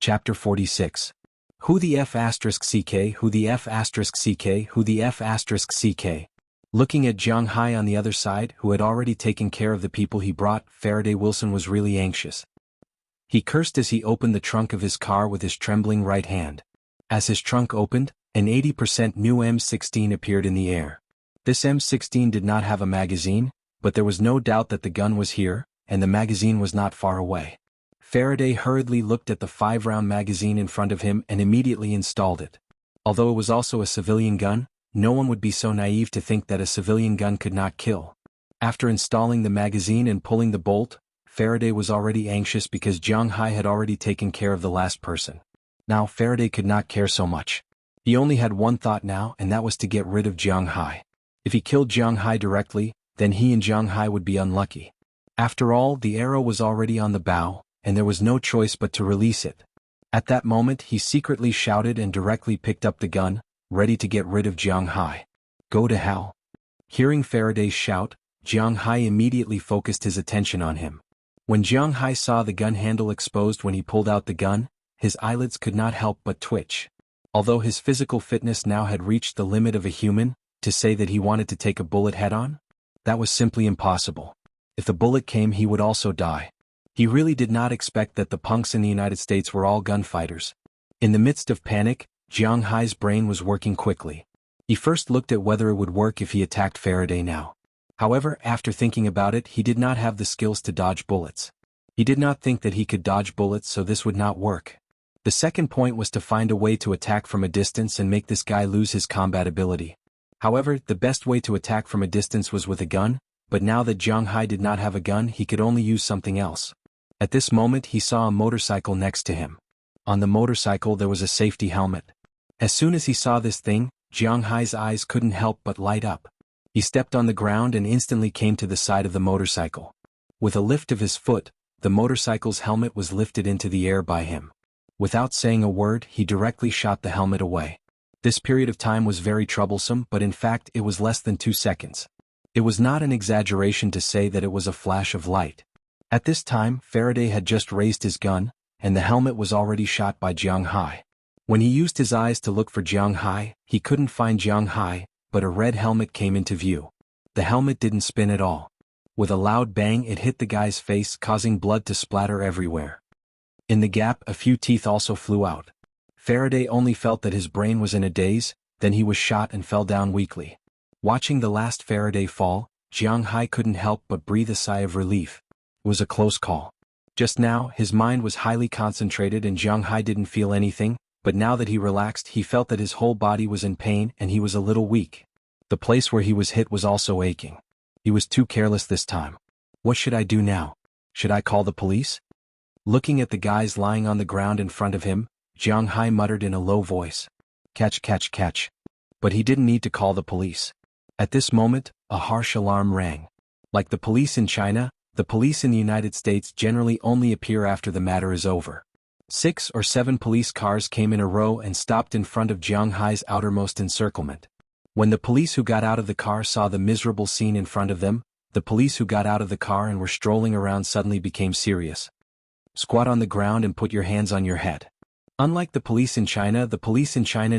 Chapter 46. Who the F asterisk CK, who the F asterisk CK, who the F asterisk CK. Looking at Jiang Hai on the other side, who had already taken care of the people he brought, Faraday Wilson was really anxious. He cursed as he opened the trunk of his car with his trembling right hand. As his trunk opened, an 80% new M16 appeared in the air. This M16 did not have a magazine, but there was no doubt that the gun was here, and the magazine was not far away. Faraday hurriedly looked at the 5-round magazine in front of him and immediately installed it. Although it was also a civilian gun, no one would be so naive to think that a civilian gun could not kill. After installing the magazine and pulling the bolt, Faraday was already anxious because Jiang Hai had already taken care of the last person. Now Faraday could not care so much. He only had one thought now, and that was to get rid of Jiang Hai. If he killed Jiang Hai directly, then he and Jiang Hai would be unlucky. After all, the arrow was already on the bow, and there was no choice but to release it. At that moment he secretly shouted and directly picked up the gun, ready to get rid of Jiang Hai. Go to hell. Hearing Faraday's shout, Jiang Hai immediately focused his attention on him. When Jiang Hai saw the gun handle exposed when he pulled out the gun, his eyelids could not help but twitch. Although his physical fitness now had reached the limit of a human, to say that he wanted to take a bullet head-on? That was simply impossible. If the bullet came, he would also die. He really did not expect that the punks in the United States were all gunfighters. In the midst of panic, Jiang Hai's brain was working quickly. He first looked at whether it would work if he attacked Faraday now. However, after thinking about it, he did not have the skills to dodge bullets. He did not think that he could dodge bullets, so this would not work. The second point was to find a way to attack from a distance and make this guy lose his combat ability. However, the best way to attack from a distance was with a gun, but now that Jiang Hai did not have a gun, he could only use something else. At this moment he saw a motorcycle next to him. On the motorcycle there was a safety helmet. As soon as he saw this thing, Jiang Hai's eyes couldn't help but light up. He stepped on the ground and instantly came to the side of the motorcycle. With a lift of his foot, the motorcycle's helmet was lifted into the air by him. Without saying a word, he directly shot the helmet away. This period of time was very troublesome, but in fact it was less than 2 seconds. It was not an exaggeration to say that it was a flash of light. At this time, Faraday had just raised his gun, and the helmet was already shot by Jiang Hai. When he used his eyes to look for Jiang Hai, he couldn't find Jiang Hai, but a red helmet came into view. The helmet didn't spin at all. With a loud bang, it hit the guy's face, causing blood to splatter everywhere. In the gap, a few teeth also flew out. Faraday only felt that his brain was in a daze, then he was shot and fell down weakly. Watching the last Faraday fall, Jiang Hai couldn't help but breathe a sigh of relief. It was a close call. Just now, his mind was highly concentrated and Jiang Hai didn't feel anything, but now that he relaxed, he felt that his whole body was in pain and he was a little weak. The place where he was hit was also aching. He was too careless this time. What should I do now? Should I call the police? Looking at the guys lying on the ground in front of him, Jiang Hai muttered in a low voice. Catch, catch, catch. But he didn't need to call the police. At this moment, a harsh alarm rang. Like the police in China, the police in the United States generally only appear after the matter is over. 6 or 7 police cars came in a row and stopped in front of Jiang Hai's outermost encirclement. When the police who got out of the car saw the miserable scene in front of them, the police who got out of the car and were strolling around suddenly became serious. Squat on the ground and put your hands on your head. Unlike the police in China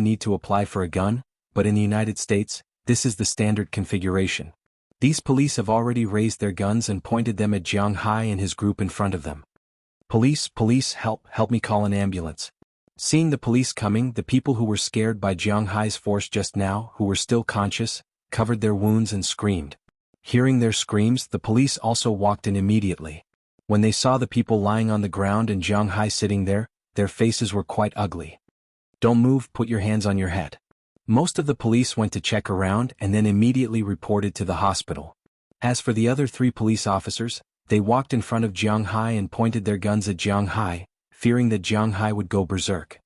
need to apply for a gun, but in the United States, this is the standard configuration. These police have already raised their guns and pointed them at Jiang Hai and his group in front of them. Police, police, help me call an ambulance. Seeing the police coming, the people who were scared by Jiang Hai's force just now, who were still conscious, covered their wounds and screamed. Hearing their screams, the police also walked in immediately. When they saw the people lying on the ground and Jiang Hai sitting there, their faces were quite ugly. Don't move, put your hands on your head. Most of the police went to check around and then immediately reported to the hospital. As for the other 3 police officers, they walked in front of Jiang Hai and pointed their guns at Jiang Hai, fearing that Jiang Hai would go berserk.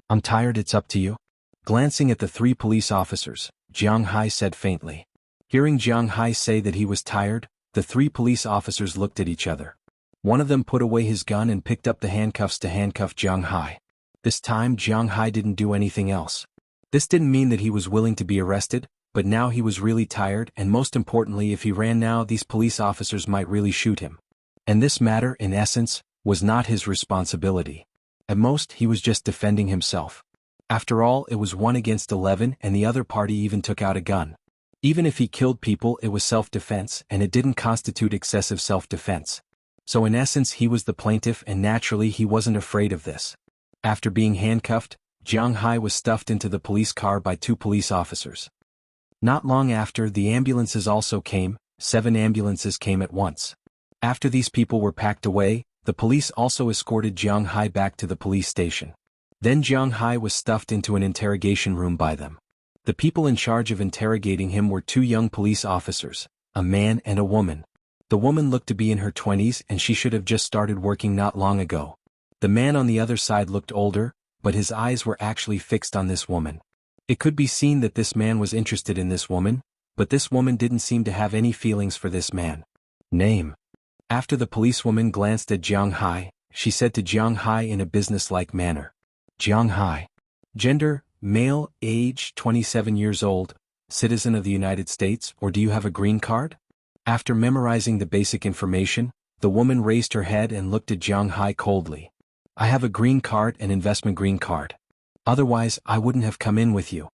I'm tired, it's up to you. Glancing at the 3 police officers, Jiang Hai said faintly. Hearing Jiang Hai say that he was tired, the 3 police officers looked at each other. One of them put away his gun and picked up the handcuffs to handcuff Jiang Hai. This time Jiang Hai didn't do anything else. This didn't mean that he was willing to be arrested, but now he was really tired, and most importantly, if he ran now, these police officers might really shoot him. And this matter, in essence, was not his responsibility. At most, he was just defending himself. After all, it was 1 against 11 and the other party even took out a gun. Even if he killed people, it was self-defense and it didn't constitute excessive self-defense. So in essence he was the plaintiff and naturally he wasn't afraid of this. After being handcuffed, Jiang Hai was stuffed into the police car by 2 police officers. Not long after, the ambulances also came. 7 ambulances came at once. After these people were packed away, the police also escorted Jiang Hai back to the police station. Then Jiang Hai was stuffed into an interrogation room by them. The people in charge of interrogating him were 2 young police officers, a man and a woman. The woman looked to be in her 20s and she should have just started working not long ago. The man on the other side looked older, but his eyes were actually fixed on this woman. It could be seen that this man was interested in this woman, but this woman didn't seem to have any feelings for this man. Name. After the policewoman glanced at Jiang Hai, she said to Jiang Hai in a businesslike manner. Jiang Hai. Gender, male, age 27 years old, citizen of the United States, or do you have a green card? After memorizing the basic information, the woman raised her head and looked at Jiang Hai coldly. I have a green card, an investment green card. Otherwise, I wouldn't have come in with you.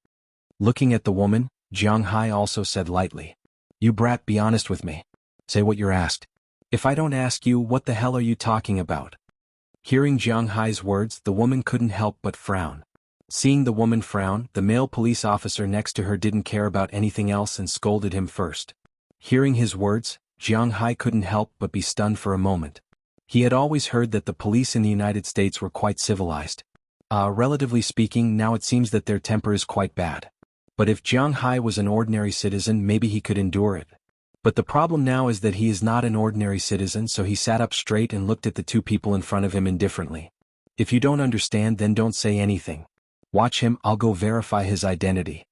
Looking at the woman, Jiang Hai also said lightly. You brat, be honest with me. Say what you're asked. If I don't ask you, what the hell are you talking about? Hearing Jiang Hai's words, the woman couldn't help but frown. Seeing the woman frown, the male police officer next to her didn't care about anything else and scolded him first. Hearing his words, Jiang Hai couldn't help but be stunned for a moment. He had always heard that the police in the United States were quite civilized. Relatively speaking, now it seems that their temper is quite bad. But if Jiang Hai was an ordinary citizen, maybe he could endure it. But the problem now is that he is not an ordinary citizen, so he sat up straight and looked at the 2 people in front of him indifferently. If you don't understand, then don't say anything. Watch him, I'll go verify his identity.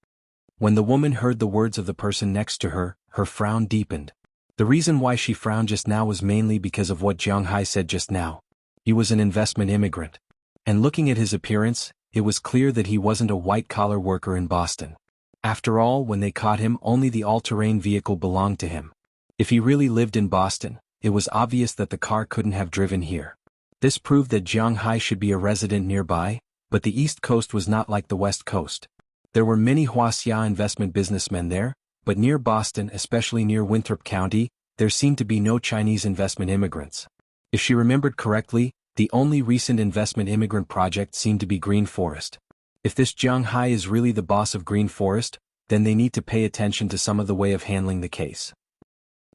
When the woman heard the words of the person next to her, her frown deepened. The reason why she frowned just now was mainly because of what Jiang Hai said just now. He was an investment immigrant. And looking at his appearance, it was clear that he wasn't a white-collar worker in Boston. After all, when they caught him, only the all-terrain vehicle belonged to him. If he really lived in Boston, it was obvious that the car couldn't have driven here. This proved that Jiang Hai should be a resident nearby, but the East Coast was not like the West Coast. There were many Wuxia investment businessmen there, but near Boston, especially near Winthrop County, there seemed to be no Chinese investment immigrants. If she remembered correctly, the only recent investment immigrant project seemed to be Green Forest. If this Jiang Hai is really the boss of Green Forest, then they need to pay attention to some of the way of handling the case.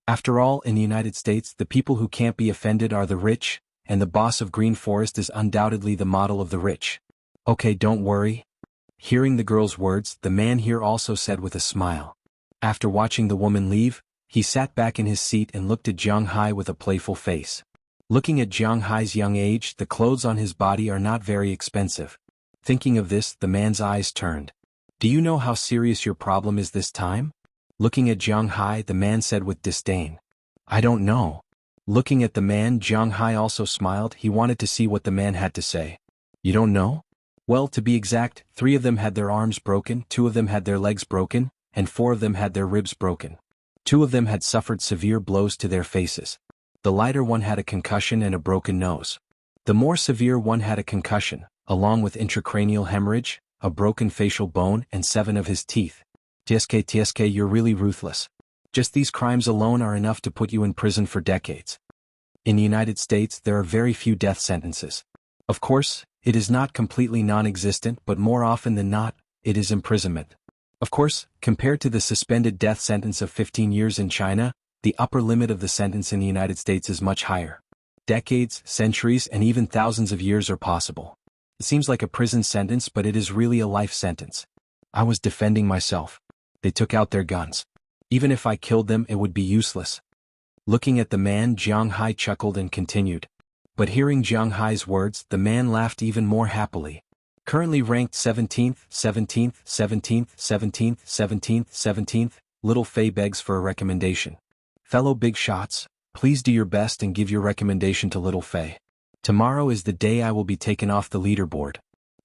After all, in the United States, the people who can't be offended are the rich, and the boss of Green Forest is undoubtedly the model of the rich. Okay, don't worry. Hearing the girl's words, the man here also said with a smile. After watching the woman leave, he sat back in his seat and looked at Jiang Hai with a playful face. Looking at Jiang Hai's young age, the clothes on his body are not very expensive. Thinking of this, the man's eyes turned. Do you know how serious your problem is this time? Looking at Jiang Hai, the man said with disdain. I don't know. Looking at the man, Jiang Hai also smiled. He wanted to see what the man had to say. You don't know? Well, to be exact, 3 of them had their arms broken, 2 of them had their legs broken, and 4 of them had their ribs broken. 2 of them had suffered severe blows to their faces. The lighter one had a concussion and a broken nose. The more severe one had a concussion, along with intracranial hemorrhage, a broken facial bone, and 7 of his teeth. TSK, you're really ruthless. Just these crimes alone are enough to put you in prison for decades. In the United States, there are very few death sentences. Of course, it is not completely non-existent, but more often than not, it is imprisonment. Of course, compared to the suspended death sentence of 15 years in China, the upper limit of the sentence in the United States is much higher. Decades, centuries, and even thousands of years are possible. It seems like a prison sentence, but it is really a life sentence. I was defending myself. They took out their guns. Even if I killed them, it would be useless. Looking at the man, Jiang Hai chuckled and continued. But hearing Jiang Hai's words, the man laughed even more happily. Currently ranked 17th, 17th, 17th, 17th, 17th, 17th, Little Fei begs for a recommendation. Fellow big shots, please do your best and give your recommendation to Little Fei. Tomorrow is the day I will be taken off the leaderboard.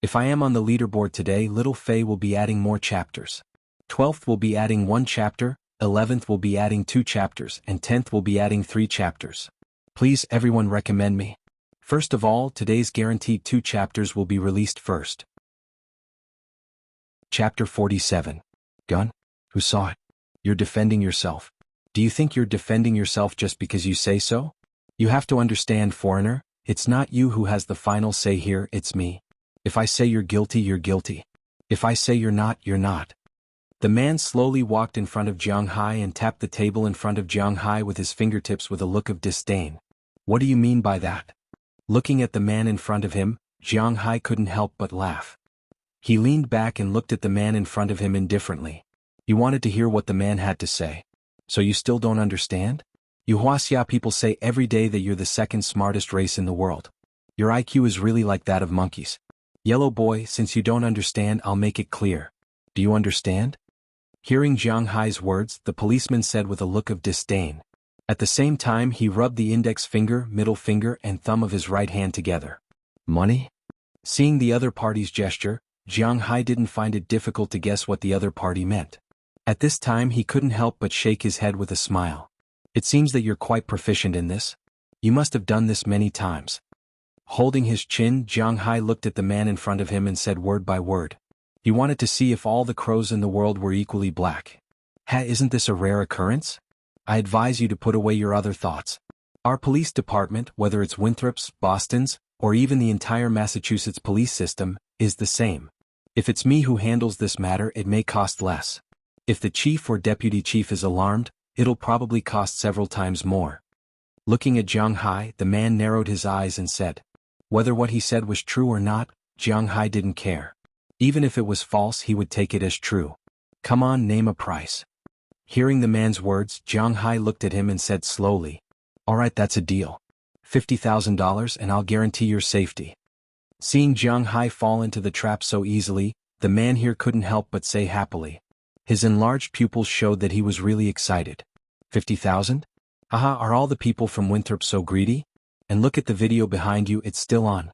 If I am on the leaderboard today, Little Fei will be adding more chapters. 12th will be adding 1 chapter, 11th will be adding 2 chapters, and 10th will be adding 3 chapters. Please everyone recommend me. First of all, today's guaranteed 2 chapters will be released first. Chapter 47. Gun? Who saw it? You're defending yourself. Do you think you're defending yourself just because you say so? You have to understand, foreigner, it's not you who has the final say here, it's me. If I say you're guilty, you're guilty. If I say you're not, you're not. The man slowly walked in front of Jiang Hai and tapped the table in front of Jiang Hai with his fingertips with a look of disdain. What do you mean by that? Looking at the man in front of him, Jiang Hai couldn't help but laugh. He leaned back and looked at the man in front of him indifferently. He wanted to hear what the man had to say. So you still don't understand? You Wuxia people say every day that you're the second smartest race in the world. Your IQ is really like that of monkeys. Yellow boy, since you don't understand, I'll make it clear. Do you understand? Hearing Jiang Hai's words, the policeman said with a look of disdain. At the same time, he rubbed the index finger, middle finger, and thumb of his right hand together. Money? Seeing the other party's gesture, Jiang Hai didn't find it difficult to guess what the other party meant. At this time he couldn't help but shake his head with a smile. It seems that you're quite proficient in this. You must have done this many times. Holding his chin, Jiang Hai looked at the man in front of him and said word by word. He wanted to see if all the crows in the world were equally black. Isn't this a rare occurrence? I advise you to put away your other thoughts. Our police department, whether it's Winthrop's, Boston's, or even the entire Massachusetts police system, is the same. If it's me who handles this matter, it may cost less. If the chief or deputy chief is alarmed, it'll probably cost several times more. Looking at Jiang Hai, the man narrowed his eyes and said. Whether what he said was true or not, Jiang Hai didn't care. Even if it was false, he would take it as true. Come on, name a price. Hearing the man's words, Jiang Hai looked at him and said slowly. Alright, that's a deal. $50,000 and I'll guarantee your safety. Seeing Jiang Hai fall into the trap so easily, the man here couldn't help but say happily. His enlarged pupils showed that he was really excited. 50,000? Haha, are all the people from Winthrop so greedy? And look at the video behind you, it's still on.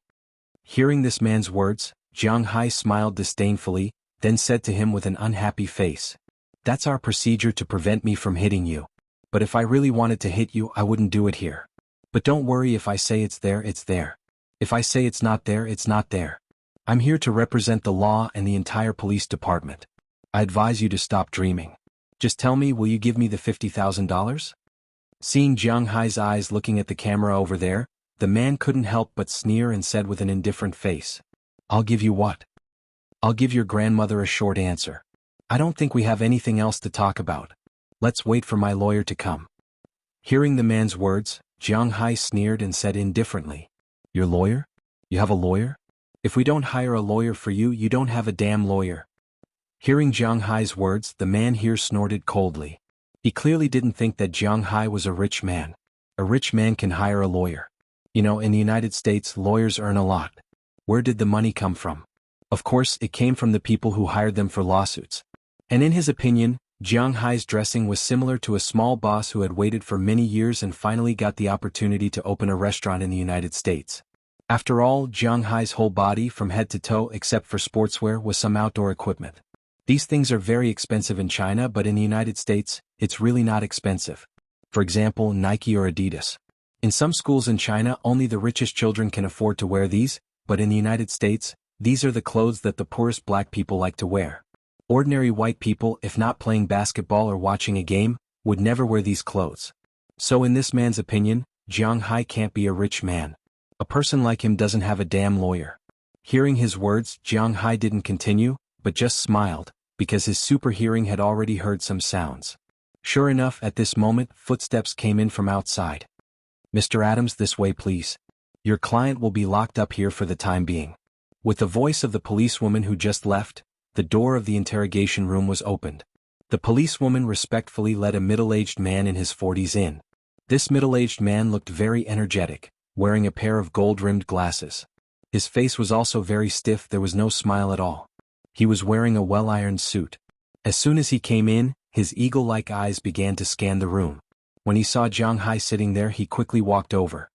Hearing this man's words, Jiang Hai smiled disdainfully, then said to him with an unhappy face. That's our procedure to prevent me from hitting you. But if I really wanted to hit you, I wouldn't do it here. But don't worry, if I say it's there, it's there. If I say it's not there, it's not there. I'm here to represent the law and the entire police department. I advise you to stop dreaming. Just tell me, will you give me the $50,000? Seeing Jiang Hai's eyes looking at the camera over there, the man couldn't help but sneer and said with an indifferent face. I'll give you what? I'll give your grandmother a short answer. I don't think we have anything else to talk about. Let's wait for my lawyer to come. Hearing the man's words, Jiang Hai sneered and said indifferently. Your lawyer? You have a lawyer? If we don't hire a lawyer for you, you don't have a damn lawyer. Hearing Jiang Hai's words, the man here snorted coldly. He clearly didn't think that Jiang Hai was a rich man. A rich man can hire a lawyer. You know, in the United States, lawyers earn a lot. Where did the money come from? Of course, it came from the people who hired them for lawsuits. And in his opinion, Jiang Hai's dressing was similar to a small boss who had waited for many years and finally got the opportunity to open a restaurant in the United States. After all, Jiang Hai's whole body from head to toe except for sportswear was some outdoor equipment. These things are very expensive in China, but in the United States, it's really not expensive. For example, Nike or Adidas. In some schools in China, only the richest children can afford to wear these, but in the United States, these are the clothes that the poorest black people like to wear. Ordinary white people, if not playing basketball or watching a game, would never wear these clothes. So in this man's opinion, Jiang Hai can't be a rich man. A person like him doesn't have a damn lawyer. Hearing his words, Jiang Hai didn't continue, but just smiled, because his super hearing had already heard some sounds. Sure enough, at this moment, footsteps came in from outside. Mr. Adams, this way please. Your client will be locked up here for the time being. With the voice of the policewoman who just left, the door of the interrogation room was opened. The policewoman respectfully led a middle-aged man in his 40s in. This middle-aged man looked very energetic, wearing a pair of gold-rimmed glasses. His face was also very stiff, there was no smile at all. He was wearing a well-ironed suit. As soon as he came in, his eagle-like eyes began to scan the room. When he saw Jiang Hai sitting there, he quickly walked over.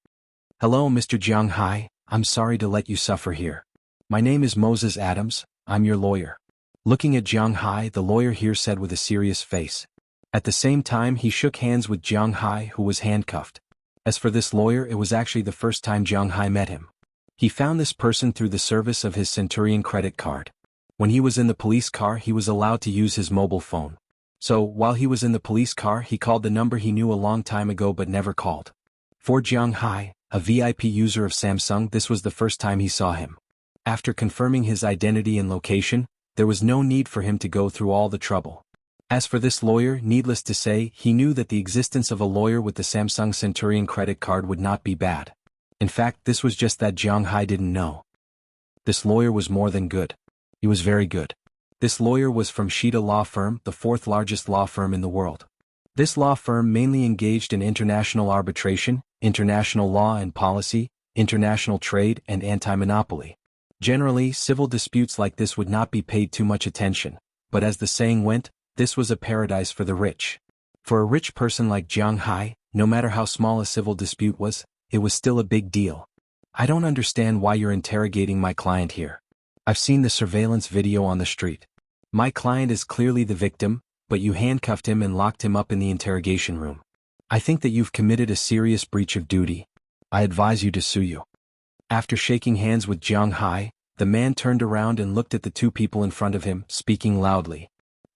Hello, Mr. Jiang Hai, I'm sorry to let you suffer here. My name is Moses Adams, I'm your lawyer. Looking at Jiang Hai, the lawyer here said with a serious face. At the same time, he shook hands with Jiang Hai, who was handcuffed. As for this lawyer, it was actually the first time Jiang Hai met him. He found this person through the service of his Centurion credit card. When he was in the police car, he was allowed to use his mobile phone. So, while he was in the police car, he called the number he knew a long time ago but never called. For Jiang Hai, a VIP user of Samsung, this was the first time he saw him. After confirming his identity and location, there was no need for him to go through all the trouble. As for this lawyer, needless to say, he knew that the existence of a lawyer with the Samsung Centurion credit card would not be bad. In fact, this was just that Jiang Hai didn't know. This lawyer was more than good. He was very good. This lawyer was from Shida Law Firm, the fourth largest law firm in the world. This law firm mainly engaged in international arbitration, international law and policy, international trade, and anti-monopoly. Generally, civil disputes like this would not be paid too much attention, but as the saying went, this was a paradise for the rich. For a rich person like Jiang Hai, no matter how small a civil dispute was, it was still a big deal. I don't understand why you're interrogating my client here. I've seen the surveillance video on the street. My client is clearly the victim, but you handcuffed him and locked him up in the interrogation room. I think that you've committed a serious breach of duty. I advise you to sue you. After shaking hands with Jiang Hai, the man turned around and looked at the two people in front of him, speaking loudly.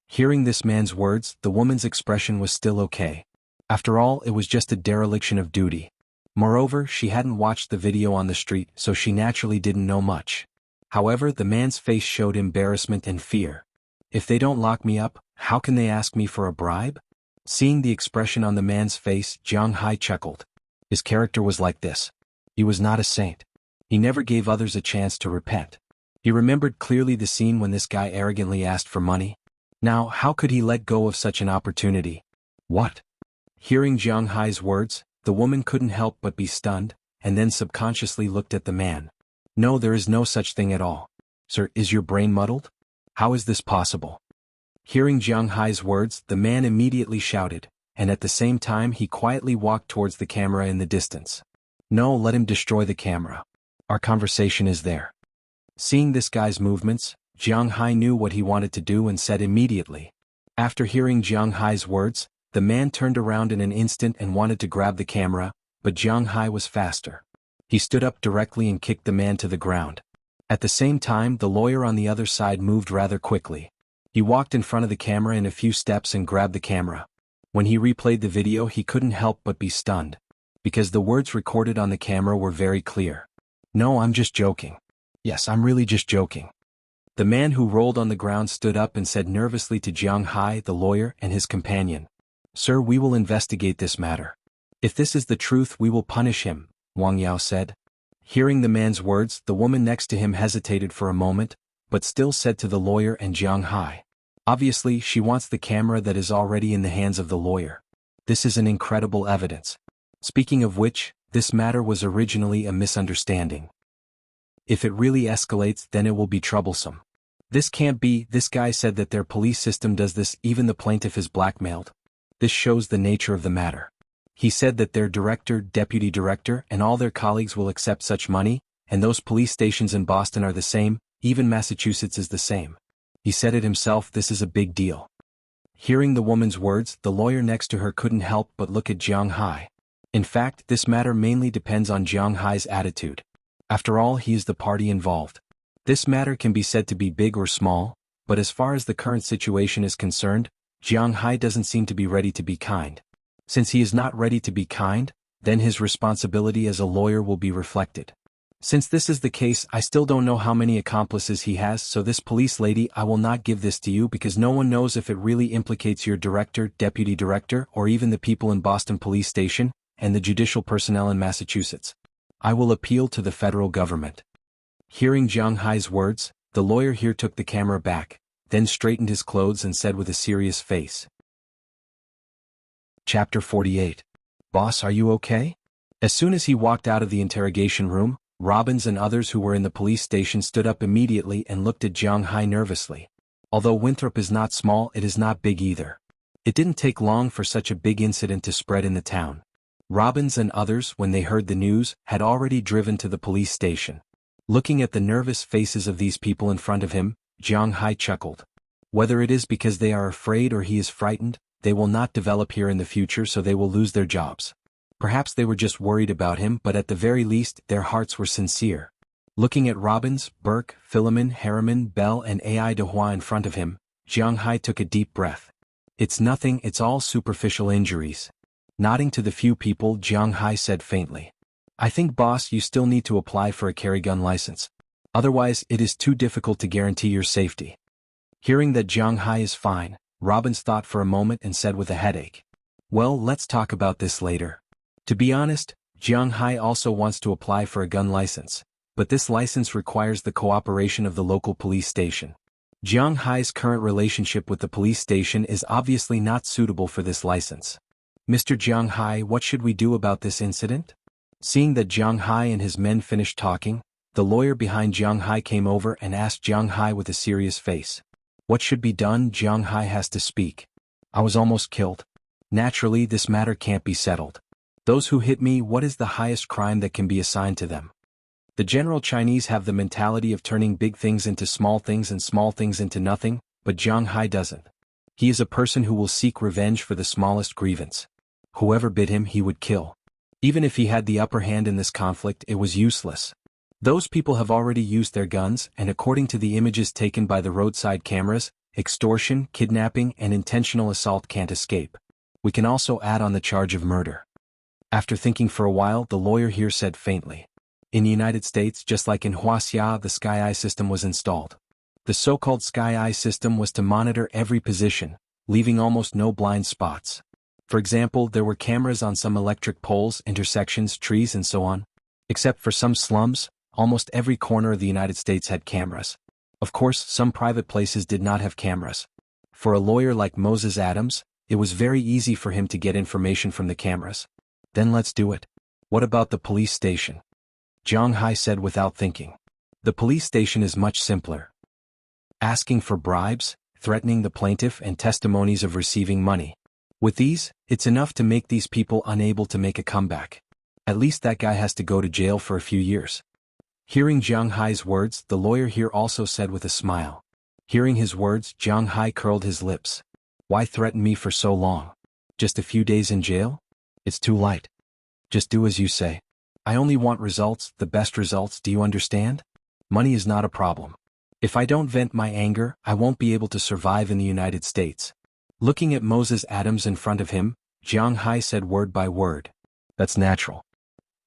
Hearing this man's words, the woman's expression was still okay. After all, it was just a dereliction of duty. Moreover, she hadn't watched the video on the street, so she naturally didn't know much. However, the man's face showed embarrassment and fear. If they don't lock me up, how can they ask me for a bribe? Seeing the expression on the man's face, Jiang Hai chuckled. His character was like this. He was not a saint. He never gave others a chance to repent. He remembered clearly the scene when this guy arrogantly asked for money. Now, how could he let go of such an opportunity? What? Hearing Jiang Hai's words, the woman couldn't help but be stunned, and then subconsciously looked at the man. No, there is no such thing at all. Sir, is your brain muddled? How is this possible? Hearing Jiang Hai's words, the man immediately shouted, and at the same time he quietly walked towards the camera in the distance. No, let him destroy the camera. Our conversation is there. Seeing this guy's movements, Jiang Hai knew what he wanted to do and said immediately. After hearing Jiang Hai's words, the man turned around in an instant and wanted to grab the camera, but Jiang Hai was faster. He stood up directly and kicked the man to the ground. At the same time, the lawyer on the other side moved rather quickly. He walked in front of the camera in a few steps and grabbed the camera. When he replayed the video, he couldn't help but be stunned, because the words recorded on the camera were very clear. No, I'm just joking. Yes, I'm really just joking. The man who rolled on the ground stood up and said nervously to Jiang Hai, the lawyer, and his companion, "Sir, we will investigate this matter. If this is the truth, we will punish him," Wang Yao said. Hearing the man's words, the woman next to him hesitated for a moment, but still said to the lawyer and Jiang Hai. Obviously, she wants the camera that is already in the hands of the lawyer. This is an incredible evidence. Speaking of which, this matter was originally a misunderstanding. If it really escalates, then it will be troublesome. This can't be. This guy said that their police system does this, even the plaintiff is blackmailed. This shows the nature of the matter. He said that their director, deputy director, and all their colleagues will accept such money, and those police stations in Boston are the same, even Massachusetts is the same. He said it himself, this is a big deal. Hearing the woman's words, the lawyer next to her couldn't help but look at Jiang Hai. In fact, this matter mainly depends on Jiang Hai's attitude. After all, he is the party involved. This matter can be said to be big or small, but as far as the current situation is concerned, Jiang Hai doesn't seem to be ready to be kind. Since he is not ready to be kind, then his responsibility as a lawyer will be reflected. Since this is the case, I still don't know how many accomplices he has, so this police lady, I will not give this to you because no one knows if it really implicates your director, deputy director, or even the people in Boston Police Station, and the judicial personnel in Massachusetts. I will appeal to the federal government. Hearing Jiang Hai's words, the lawyer here took the camera back, then straightened his clothes and said with a serious face. Chapter 48. Boss, are you okay? As soon as he walked out of the interrogation room, Robbins and others who were in the police station stood up immediately and looked at Jiang Hai nervously. Although Winthrop is not small, it is not big either. It didn't take long for such a big incident to spread in the town. Robbins and others, when they heard the news, had already driven to the police station. Looking at the nervous faces of these people in front of him, Jiang Hai chuckled. Whether it is because they are afraid or he is frightened, they will not develop here in the future, so they will lose their jobs. Perhaps they were just worried about him, but at the very least, their hearts were sincere. Looking at Robbins, Burke, Philemon, Harriman, Bell and Ai Dehua in front of him, Jiang Hai took a deep breath. It's nothing, it's all superficial injuries. Nodding to the few people, Jiang Hai said faintly. I think, boss, you still need to apply for a carry gun license. Otherwise, it is too difficult to guarantee your safety. Hearing that Jiang Hai is fine, Robbins thought for a moment and said with a headache. Well, let's talk about this later. To be honest, Jiang Hai also wants to apply for a gun license, but this license requires the cooperation of the local police station. Jiang Hai's current relationship with the police station is obviously not suitable for this license. Mr. Jiang Hai, what should we do about this incident? Seeing that Jiang Hai and his men finished talking, the lawyer behind Jiang Hai came over and asked Jiang Hai with a serious face. What should be done? Jiang Hai has to speak. I was almost killed. Naturally, this matter can't be settled. Those who hit me, what is the highest crime that can be assigned to them? The general Chinese have the mentality of turning big things into small things and small things into nothing, but Jiang Hai doesn't. He is a person who will seek revenge for the smallest grievance. Whoever bit him, he would kill. Even if he had the upper hand in this conflict, it was useless. Those people have already used their guns, and according to the images taken by the roadside cameras, extortion, kidnapping, and intentional assault can't escape. We can also add on the charge of murder. After thinking for a while, the lawyer here said faintly. In the United States, just like in Wuxia, the Sky Eye system was installed. The so-called Sky Eye system was to monitor every position, leaving almost no blind spots. For example, there were cameras on some electric poles, intersections, trees, and so on. Except for some slums, almost every corner of the United States had cameras. Of course, some private places did not have cameras. For a lawyer like Moses Adams, it was very easy for him to get information from the cameras. Then let's do it. What about the police station? Jiang Hai said without thinking. The police station is much simpler. Asking for bribes, threatening the plaintiff, and testimonies of receiving money. With these, it's enough to make these people unable to make a comeback. At least that guy has to go to jail for a few years. Hearing Jiang Hai's words, the lawyer here also said with a smile. Hearing his words, Jiang Hai curled his lips. Why threaten me for so long? Just a few days in jail? It's too light. Just do as you say. I only want results, the best results, do you understand? Money is not a problem. If I don't vent my anger, I won't be able to survive in the United States. Looking at Moses Adams in front of him, Jiang Hai said word by word. That's natural.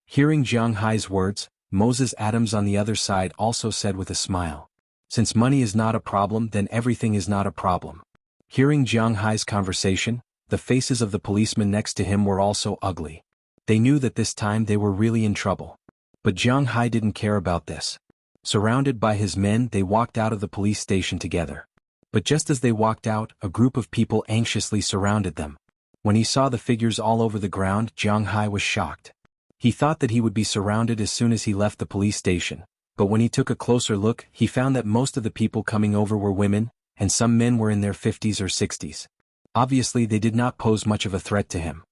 Hearing Jiang Hai's words, Moses Adams on the other side also said with a smile. Since money is not a problem, then everything is not a problem. Hearing Jiang Hai's conversation, the faces of the policemen next to him were also ugly. They knew that this time they were really in trouble. But Jiang Hai didn't care about this. Surrounded by his men, they walked out of the police station together. But just as they walked out, a group of people anxiously surrounded them. When he saw the figures all over the ground, Jiang Hai was shocked. He thought that he would be surrounded as soon as he left the police station, but when he took a closer look, he found that most of the people coming over were women, and some men were in their 50s or 60s. Obviously, they did not pose much of a threat to him.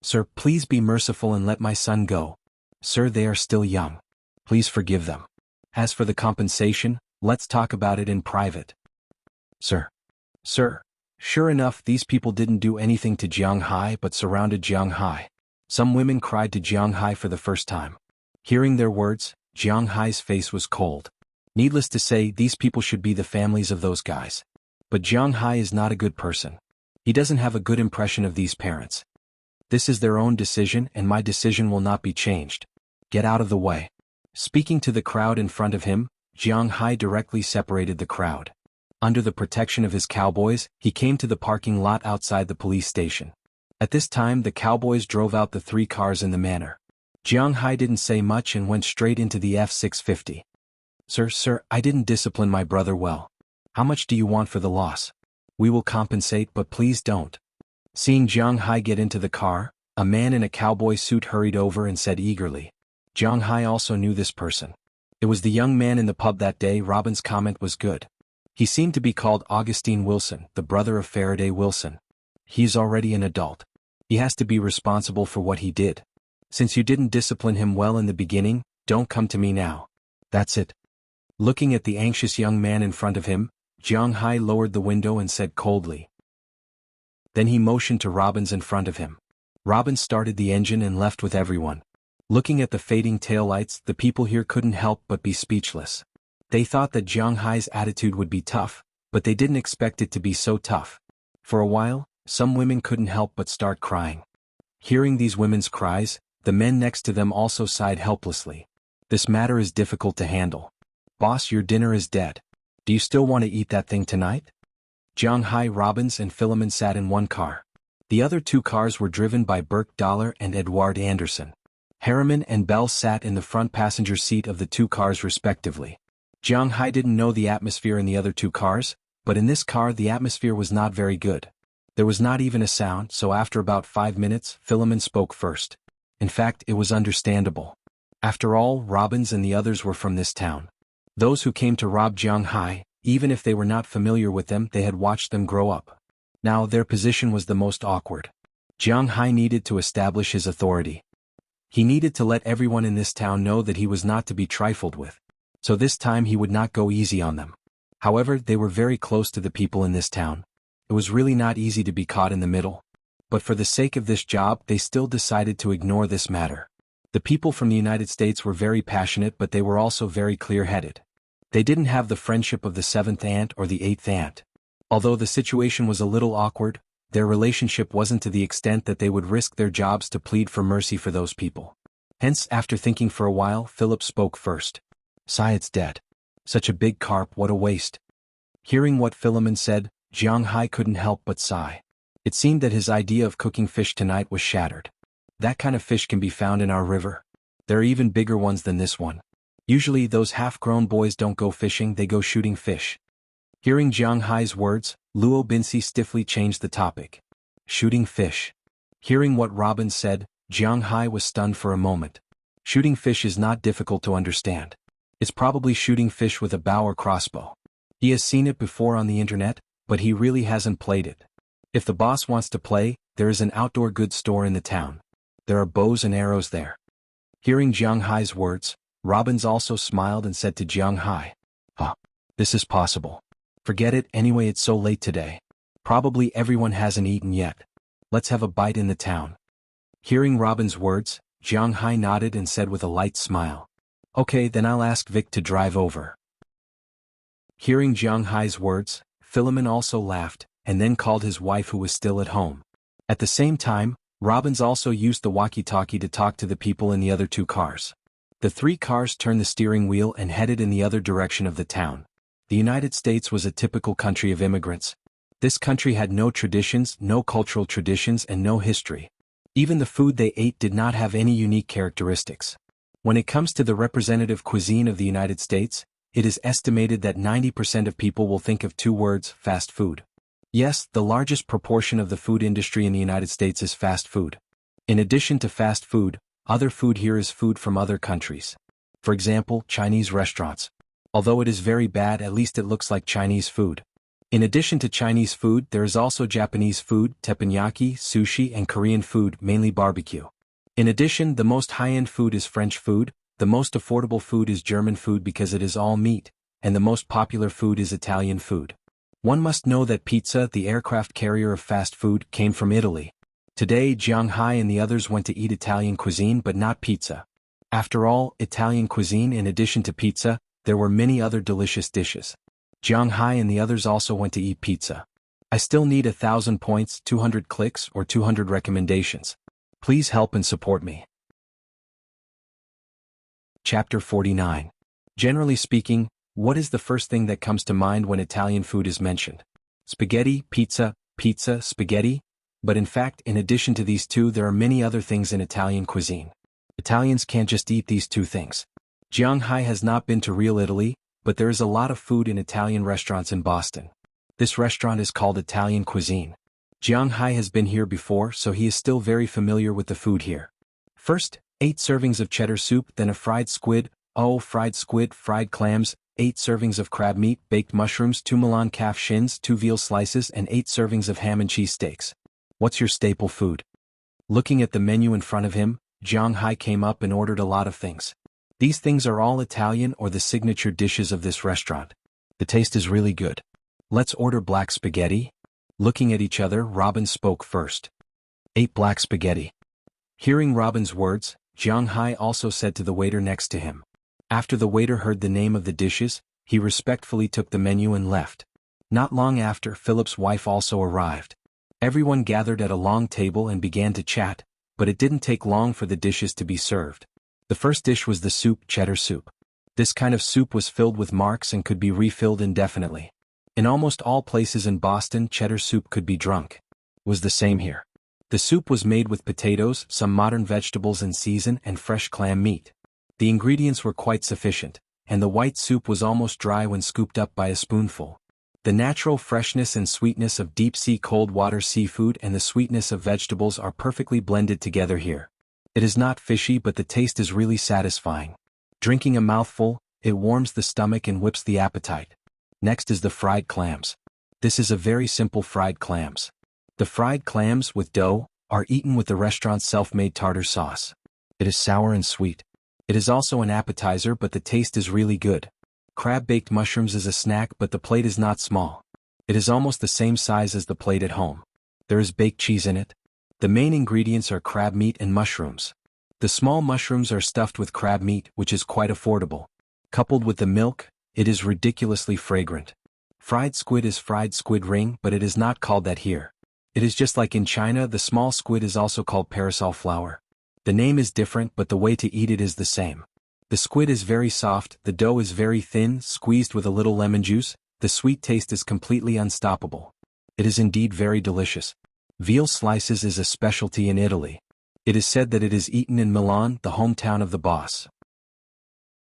Sir, please be merciful and let my son go. Sir, they are still young. Please forgive them. As for the compensation, let's talk about it in private. Sir. Sir. Sure enough, these people didn't do anything to Jiang Hai but surrounded Jiang Hai. Some women cried to Jiang Hai for the first time. Hearing their words, Jiang Hai's face was cold. Needless to say, these people should be the families of those guys. But Jiang Hai is not a good person. He doesn't have a good impression of these parents. This is their own decision, and my decision will not be changed. Get out of the way. Speaking to the crowd in front of him, Jiang Hai directly separated the crowd. Under the protection of his cowboys, he came to the parking lot outside the police station. At this time, the cowboys drove out the 3 cars in the manor. Jiang Hai didn't say much and went straight into the F-650. Sir, I didn't discipline my brother well. How much do you want for the loss? We will compensate, but please don't. Seeing Jiang Hai get into the car, a man in a cowboy suit hurried over and said eagerly. Jiang Hai also knew this person. It was the young man in the pub that day. Robin's comment was good. He seemed to be called Augustine Wilson, the brother of Faraday Wilson. He's already an adult. He has to be responsible for what he did. Since you didn't discipline him well in the beginning, don't come to me now. That's it. Looking at the anxious young man in front of him, Jiang Hai lowered the window and said coldly. Then he motioned to Robbins in front of him. Robin started the engine and left with everyone. Looking at the fading taillights, the people here couldn't help but be speechless. They thought that Jiang Hai's attitude would be tough, but they didn't expect it to be so tough. For a while, some women couldn't help but start crying. Hearing these women's cries, the men next to them also sighed helplessly. This matter is difficult to handle. Boss, your dinner is dead. Do you still want to eat that thing tonight? Jiang Hai, Robbins and Philemon sat in one car. The other two cars were driven by Burke Dollar and Edward Anderson. Harriman and Bell sat in the front passenger seat of the two cars respectively. Jiang Hai didn't know the atmosphere in the other two cars, but in this car the atmosphere was not very good. There was not even a sound, so after about 5 minutes, Philemon spoke first. In fact, it was understandable. After all, Robbins and the others were from this town. Those who came to rob Jiang Hai, even if they were not familiar with them, they had watched them grow up. Now their position was the most awkward. Jiang Hai needed to establish his authority. He needed to let everyone in this town know that he was not to be trifled with. So this time he would not go easy on them. However, they were very close to the people in this town. It was really not easy to be caught in the middle. But for the sake of this job, they still decided to ignore this matter. The people from the United States were very passionate, but they were also very clear-headed. They didn't have the friendship of the 7th aunt or the 8th aunt. Although the situation was a little awkward, their relationship wasn't to the extent that they would risk their jobs to plead for mercy for those people. Hence, after thinking for a while, Philip spoke first. "Sigh, it's dead. Such a big carp, what a waste." Hearing what Philemon said, Jiang Hai couldn't help but sigh. It seemed that his idea of cooking fish tonight was shattered. That kind of fish can be found in our river. There are even bigger ones than this one. Usually those half-grown boys don't go fishing, they go shooting fish. Hearing Jiang Hai's words, Luo Binsi stiffly changed the topic. Shooting fish. Hearing what Robin said, Jiang Hai was stunned for a moment. Shooting fish is not difficult to understand. It's probably shooting fish with a bow or crossbow. He has seen it before on the internet, but he really hasn't played it. If the boss wants to play, there is an outdoor goods store in the town. There are bows and arrows there. Hearing Jiang Hai's words, Robbins also smiled and said to Jiang Hai, this is possible. Forget it, anyway it's so late today. Probably everyone hasn't eaten yet. Let's have a bite in the town." Hearing Robin's words, Jiang Hai nodded and said with a light smile, "Okay, then I'll ask Vic to drive over." Hearing Jiang Hai's words, Philemon also laughed, and then called his wife who was still at home. At the same time, Robbins also used the walkie-talkie to talk to the people in the other two cars. The three cars turned the steering wheel and headed in the other direction of the town. The United States was a typical country of immigrants. This country had no traditions, no cultural traditions, and no history. Even the food they ate did not have any unique characteristics. When it comes to the representative cuisine of the United States, it is estimated that 90% of people will think of two words: fast food. Yes, the largest proportion of the food industry in the United States is fast food. In addition to fast food, other food here is food from other countries. For example, Chinese restaurants. Although it is very bad, at least it looks like Chinese food. In addition to Chinese food, there is also Japanese food, teppanyaki, sushi, and Korean food, mainly barbecue. In addition, the most high-end food is French food, the most affordable food is German food because it is all meat, and the most popular food is Italian food. One must know that pizza, the aircraft carrier of fast food, came from Italy. Today, Jiang Hai and the others went to eat Italian cuisine but not pizza. After all, Italian cuisine, in addition to pizza, there were many other delicious dishes. Jiang Hai and the others also went to eat pizza. I still need 1,000 points, 200 clicks, or 200 recommendations. Please help and support me. Chapter 49. Generally speaking, what is the first thing that comes to mind when Italian food is mentioned? Spaghetti, pizza, pizza, spaghetti? But in fact, in addition to these two, there are many other things in Italian cuisine. Italians can't just eat these two things. Jiang Hai has not been to real Italy, but there is a lot of food in Italian restaurants in Boston. This restaurant is called Italian cuisine. Jiang Hai has been here before, so he is still very familiar with the food here. First, 8 servings of cheddar soup, then a fried squid, fried squid, fried clams, 8 servings of crab meat, baked mushrooms, 2 Milan calf shins, 2 veal slices, and 8 servings of ham and cheese steaks. What's your staple food? Looking at the menu in front of him, Jiang Hai came up and ordered a lot of things. These things are all Italian or the signature dishes of this restaurant. The taste is really good. Let's order black spaghetti. Looking at each other, Robin spoke first. 8 black spaghetti. Hearing Robin's words, Jiang Hai also said to the waiter next to him. After the waiter heard the name of the dishes, he respectfully took the menu and left. Not long after, Philip's wife also arrived. Everyone gathered at a long table and began to chat, but it didn't take long for the dishes to be served. The first dish was the soup, cheddar soup. This kind of soup was filled with marks and could be refilled indefinitely. In almost all places in Boston, cheddar soup could be drunk. It was the same here. The soup was made with potatoes, some modern vegetables in season, and fresh clam meat. The ingredients were quite sufficient, and the white soup was almost dry when scooped up by a spoonful. The natural freshness and sweetness of deep-sea cold water seafood and the sweetness of vegetables are perfectly blended together here. It is not fishy, but the taste is really satisfying. Drinking a mouthful, it warms the stomach and whips the appetite. Next is the fried clams. This is a very simple fried clams. The fried clams, with dough, are eaten with the restaurant's self-made tartar sauce. It is sour and sweet. It is also an appetizer, but the taste is really good. Crab-baked mushrooms is a snack, but the plate is not small. It is almost the same size as the plate at home. There is baked cheese in it. The main ingredients are crab meat and mushrooms. The small mushrooms are stuffed with crab meat, which is quite affordable. Coupled with the milk, it is ridiculously fragrant. Fried squid is fried squid ring, but it is not called that here. It is just like in China, the small squid is also called parasol flower. The name is different, but the way to eat it is the same. The squid is very soft, the dough is very thin, squeezed with a little lemon juice, the sweet taste is completely unstoppable. It is indeed very delicious. Veal slices is a specialty in Italy. It is said that it is eaten in Milan, the hometown of the boss.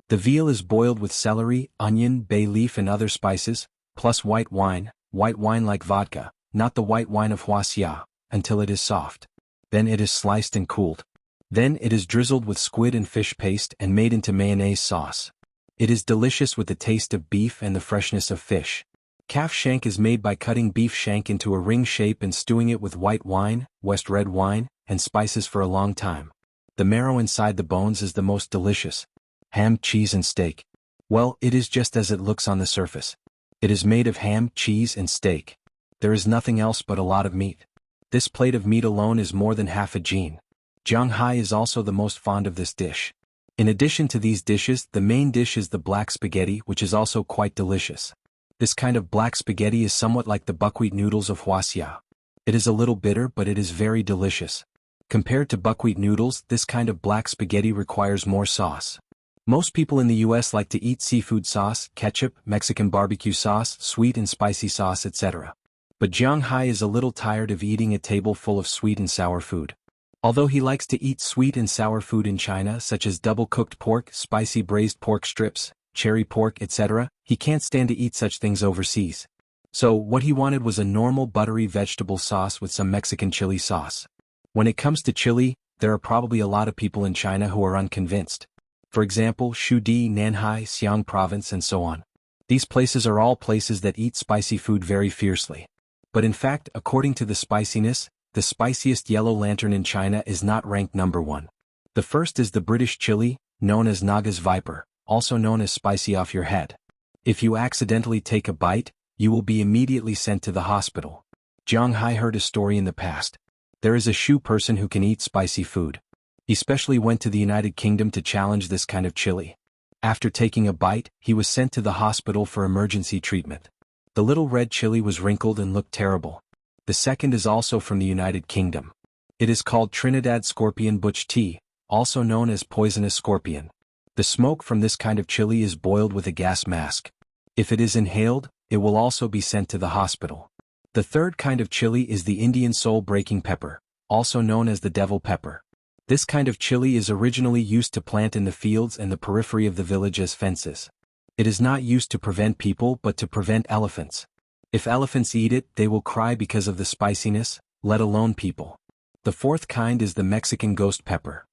The veal is boiled with celery, onion, bay leaf and other spices, plus white wine like vodka, not the white wine of Wuxia, until it is soft. Then it is sliced and cooled. Then it is drizzled with squid and fish paste and made into mayonnaise sauce. It is delicious with the taste of beef and the freshness of fish. Calf shank is made by cutting beef shank into a ring shape and stewing it with white wine, West red wine, and spices for a long time. The marrow inside the bones is the most delicious. Ham, cheese and steak. Well, it is just as it looks on the surface. It is made of ham, cheese and steak. There is nothing else but a lot of meat. This plate of meat alone is more than half a gene. Jiang Hai is also the most fond of this dish. In addition to these dishes, the main dish is the black spaghetti, which is also quite delicious. This kind of black spaghetti is somewhat like the buckwheat noodles of Wuxia. It is a little bitter, but it is very delicious. Compared to buckwheat noodles, this kind of black spaghetti requires more sauce. Most people in the US like to eat seafood sauce, ketchup, Mexican barbecue sauce, sweet and spicy sauce, etc. But Jiang Hai is a little tired of eating a table full of sweet and sour food. Although he likes to eat sweet and sour food in China, such as double-cooked pork, spicy braised pork strips, cherry pork, etc., he can't stand to eat such things overseas. So, what he wanted was a normal buttery vegetable sauce with some Mexican chili sauce. When it comes to chili, there are probably a lot of people in China who are unconvinced. For example, Shudi, Nanhai, Xiang Province and so on. These places are all places that eat spicy food very fiercely. But in fact, according to the spiciness, the spiciest yellow lantern in China is not ranked number 1. The first is the British chili, known as Naga's Viper, also known as spicy off your head. If you accidentally take a bite, you will be immediately sent to the hospital. Jiang Hai heard a story in the past. There is a Shu person who can eat spicy food. He specially went to the United Kingdom to challenge this kind of chili. After taking a bite, he was sent to the hospital for emergency treatment. The little red chili was wrinkled and looked terrible. The second is also from the United Kingdom. It is called Trinidad Scorpion Butch Tea, also known as poisonous scorpion. The smoke from this kind of chili is boiled with a gas mask. If it is inhaled, it will also be sent to the hospital. The third kind of chili is the Indian soul-breaking pepper, also known as the devil pepper. This kind of chili is originally used to plant in the fields and the periphery of the village as fences. It is not used to prevent people but to prevent elephants. If elephants eat it, they will cry because of the spiciness, let alone people. The fourth kind is the Mexican ghost pepper.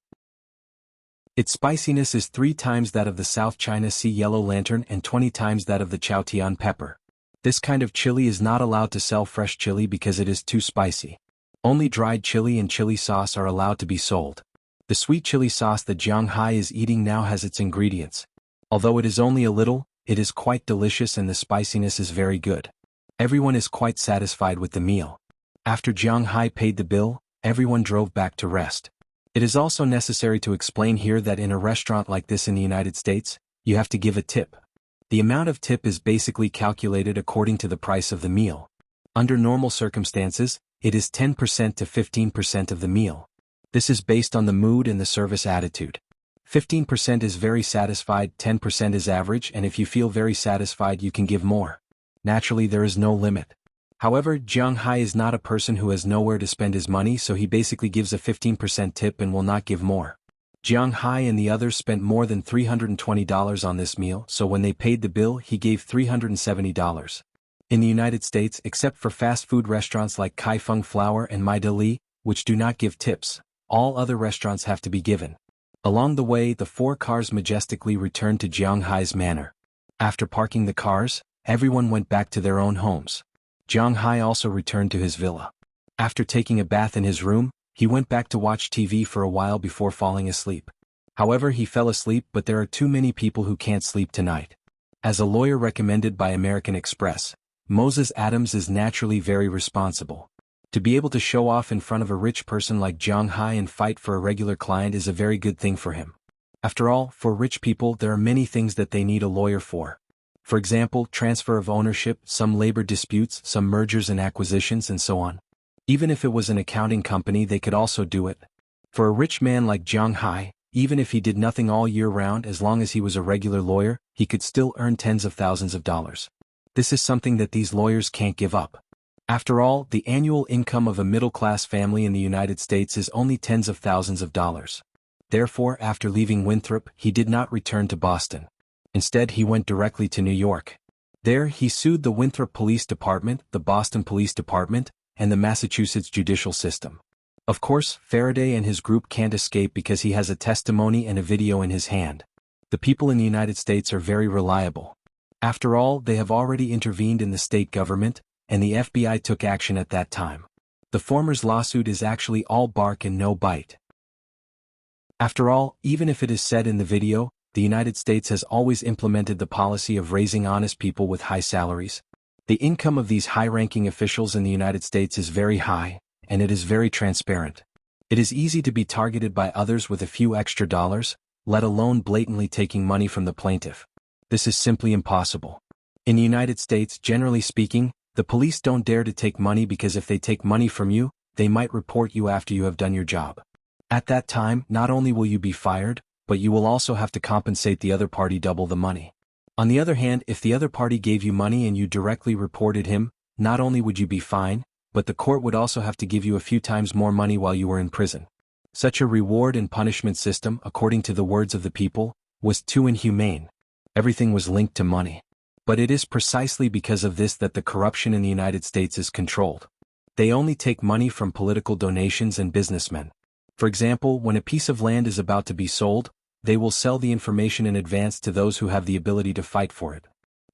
Its spiciness is 3 times that of the South China Sea yellow lantern and 20 times that of the Chaotian pepper. This kind of chili is not allowed to sell fresh chili because it is too spicy. Only dried chili and chili sauce are allowed to be sold. The sweet chili sauce that Jiang Hai is eating now has its ingredients. Although it is only a little, it is quite delicious and the spiciness is very good. Everyone is quite satisfied with the meal. After Jiang Hai paid the bill, everyone drove back to rest. It is also necessary to explain here that in a restaurant like this in the United States, you have to give a tip. The amount of tip is basically calculated according to the price of the meal. Under normal circumstances, it is 10% to 15% of the meal. This is based on the mood and the service attitude. 15% is very satisfied, 10% is average, and if you feel very satisfied you can give more. Naturally there is no limit. However, Jiang Hai is not a person who has nowhere to spend his money, so he basically gives a 15% tip and will not give more. Jiang Hai and the others spent more than $320 on this meal, so when they paid the bill he gave $370. In the United States, except for fast food restaurants like Kai Fung Flower and Mai Dali, which do not give tips, all other restaurants have to be given. Along the way, the 4 cars majestically returned to Jiang Hai's manor. After parking the cars, everyone went back to their own homes. Jiang Hai also returned to his villa. After taking a bath in his room, he went back to watch TV for a while before falling asleep. However, he fell asleep, but there are too many people who can't sleep tonight. As a lawyer recommended by American Express, Moses Adams is naturally very responsible. To be able to show off in front of a rich person like Jiang Hai and fight for a regular client is a very good thing for him. After all, for rich people there are many things that they need a lawyer for. For example, transfer of ownership, some labor disputes, some mergers and acquisitions, and so on. Even if it was an accounting company they could also do it. For a rich man like Jiang Hai, even if he did nothing all year round, as long as he was a regular lawyer, he could still earn tens of thousands of dollars. This is something that these lawyers can't give up. After all, the annual income of a middle-class family in the United States is only tens of thousands of dollars. Therefore, after leaving Winthrop, he did not return to Boston. Instead, he went directly to New York. There, he sued the Winthrop Police Department, the Boston Police Department, and the Massachusetts judicial system. Of course, Faraday and his group can't escape because he has a testimony and a video in his hand. The people in the United States are very reliable. After all, they have already intervened in the state government, and the FBI took action at that time. The former's lawsuit is actually all bark and no bite. After all, even if it is said in the video, the United States has always implemented the policy of raising honest people with high salaries. The income of these high-ranking officials in the United States is very high, and it is very transparent. It is easy to be targeted by others with a few extra dollars, let alone blatantly taking money from the plaintiff. This is simply impossible. In the United States, generally speaking, the police don't dare to take money because if they take money from you, they might report you after you have done your job. At that time, not only will you be fired, but you will also have to compensate the other party double the money. On the other hand, if the other party gave you money and you directly reported him, not only would you be fine, but the court would also have to give you a few times more money while you were in prison. Such a reward and punishment system, according to the words of the people, was too inhumane. Everything was linked to money. But it is precisely because of this that the corruption in the United States is controlled. They only take money from political donations and businessmen. For example, when a piece of land is about to be sold, they will sell the information in advance to those who have the ability to fight for it.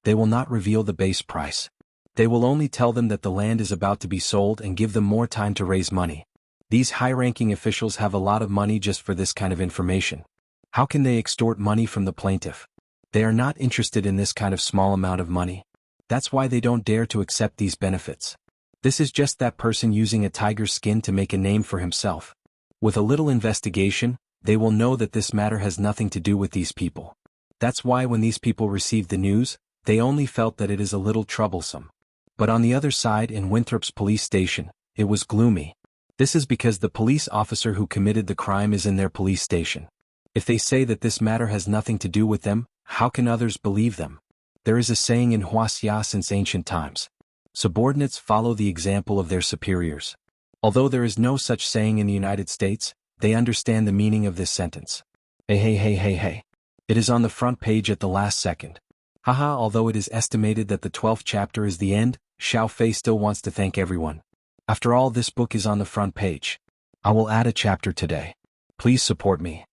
They will not reveal the base price. They will only tell them that the land is about to be sold and give them more time to raise money. These high-ranking officials have a lot of money just for this kind of information. How can they extort money from the plaintiff? They are not interested in this kind of small amount of money. That's why they don't dare to accept these benefits. This is just that person using a tiger's skin to make a name for himself. With a little investigation, they will know that this matter has nothing to do with these people. That's why when these people received the news, they only felt that it is a little troublesome. But on the other side, in Winthrop's police station, it was gloomy. This is because the police officer who committed the crime is in their police station. If they say that this matter has nothing to do with them, how can others believe them? There is a saying in Wuxia since ancient times. Subordinates follow the example of their superiors. Although there is no such saying in the United States, they understand the meaning of this sentence. Hey. It is on the front page at the last second. Haha, although it is estimated that the 12th chapter is the end, Xiao Fei still wants to thank everyone. After all, this book is on the front page. I will add a chapter today. Please support me.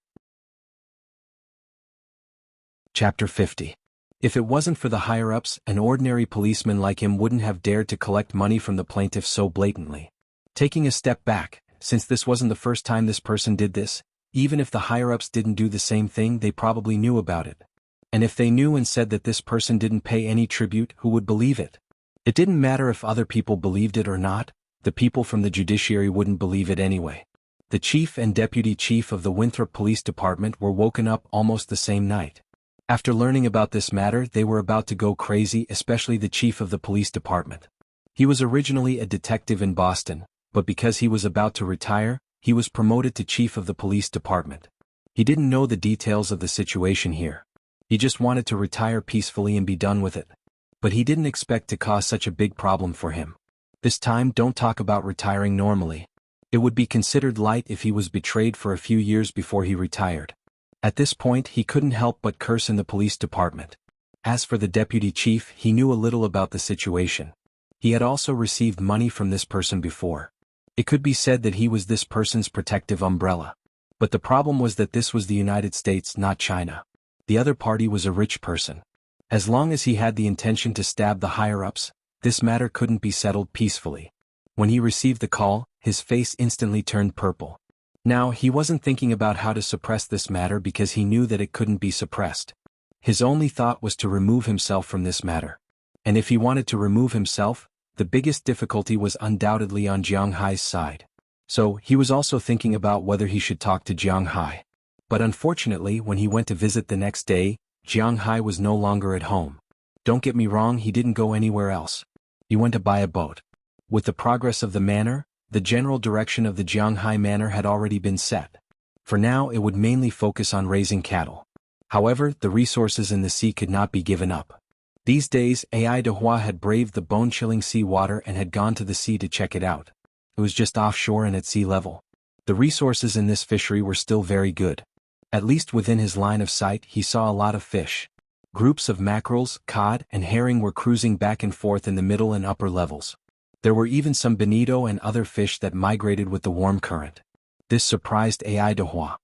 Chapter 50. If it wasn't for the higher-ups, an ordinary policeman like him wouldn't have dared to collect money from the plaintiff so blatantly. Taking a step back, since this wasn't the first time this person did this, even if the higher-ups didn't do the same thing, they probably knew about it. And if they knew and said that this person didn't pay any tribute, who would believe it? It didn't matter if other people believed it or not, the people from the judiciary wouldn't believe it anyway. The chief and deputy chief of the Winthrop Police Department were woken up almost the same night. After learning about this matter, they were about to go crazy, especially the chief of the police department. He was originally a detective in Boston, but because he was about to retire, he was promoted to chief of the police department. He didn't know the details of the situation here. He just wanted to retire peacefully and be done with it. But he didn't expect to cause such a big problem for him. This time, don't talk about retiring normally. It would be considered light if he was betrayed for a few years before he retired. At this point, he couldn't help but curse in the police department. As for the deputy chief, he knew a little about the situation. He had also received money from this person before. It could be said that he was this person's protective umbrella. But the problem was that this was the United States, not China. The other party was a rich person. As long as he had the intention to stab the higher-ups, this matter couldn't be settled peacefully. When he received the call, his face instantly turned purple. Now, he wasn't thinking about how to suppress this matter because he knew that it couldn't be suppressed. His only thought was to remove himself from this matter. And if he wanted to remove himself, the biggest difficulty was undoubtedly on Jiang Hai's side. So, he was also thinking about whether he should talk to Jiang Hai. But unfortunately, when he went to visit the next day, Jiang Hai was no longer at home. Don't get me wrong, he didn't go anywhere else. He went to buy a boat. With the progress of the manor, the general direction of the Jiang Hai manor had already been set. For now, it would mainly focus on raising cattle. However, the resources in the sea could not be given up. These days, Ai de Hua had braved the bone-chilling sea water and had gone to the sea to check it out. It was just offshore and at sea level. The resources in this fishery were still very good. At least within his line of sight, he saw a lot of fish. Groups of mackerels, cod, and herring were cruising back and forth in the middle and upper levels. There were even some bonito and other fish that migrated with the warm current. This surprised Ai de Hua.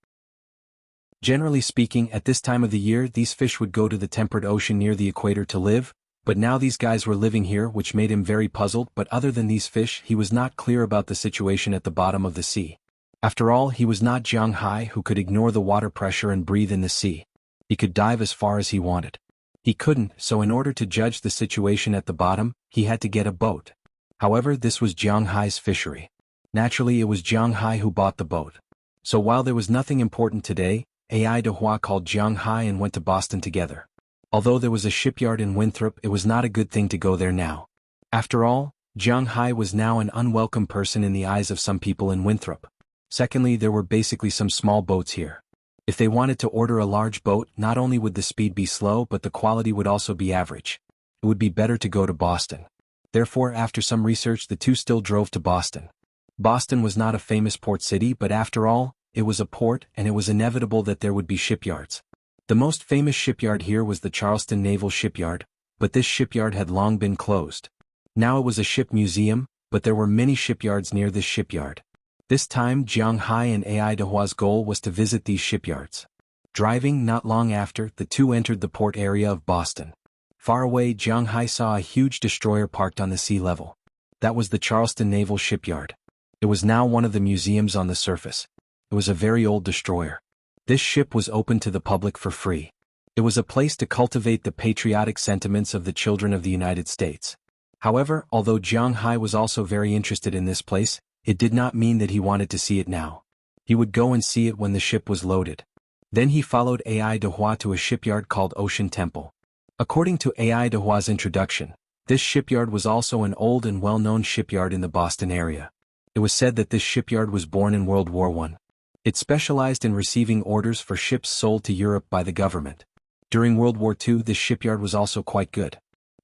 Generally speaking, at this time of the year, these fish would go to the temperate ocean near the equator to live, but now these guys were living here, which made him very puzzled. But other than these fish, he was not clear about the situation at the bottom of the sea. After all, he was not Jiang Hai, who could ignore the water pressure and breathe in the sea. He could dive as far as he wanted. He couldn't, so in order to judge the situation at the bottom, he had to get a boat. However, this was Jiang Hai's fishery. Naturally, it was Jiang Hai who bought the boat. So while there was nothing important today, Ai de Hua called Jiang Hai and went to Boston together. Although there was a shipyard in Winthrop, it was not a good thing to go there now. After all, Jiang Hai was now an unwelcome person in the eyes of some people in Winthrop. Secondly, there were basically some small boats here. If they wanted to order a large boat, not only would the speed be slow, but the quality would also be average. It would be better to go to Boston. Therefore, after some research, the two still drove to Boston. Boston was not a famous port city, but after all, it was a port, and it was inevitable that there would be shipyards. The most famous shipyard here was the Charleston Naval Shipyard, but this shipyard had long been closed. Now it was a ship museum, but there were many shipyards near this shipyard. This time, Jiang Hai and Ai de Hua's goal was to visit these shipyards. Driving not long after, the two entered the port area of Boston. Far away, Jiang Hai saw a huge destroyer parked on the sea level. That was the Charleston Naval Shipyard. It was now one of the museums on the surface. It was a very old destroyer. This ship was open to the public for free. It was a place to cultivate the patriotic sentiments of the children of the United States. However, although Jiang Hai was also very interested in this place, it did not mean that he wanted to see it now. He would go and see it when the ship was loaded. Then he followed Ai de Hua to a shipyard called Ocean Temple. According to Ai de Hua's introduction, this shipyard was also an old and well-known shipyard in the Boston area. It was said that this shipyard was born in World War I. It specialized in receiving orders for ships sold to Europe by the government. During World War II, this shipyard was also quite good.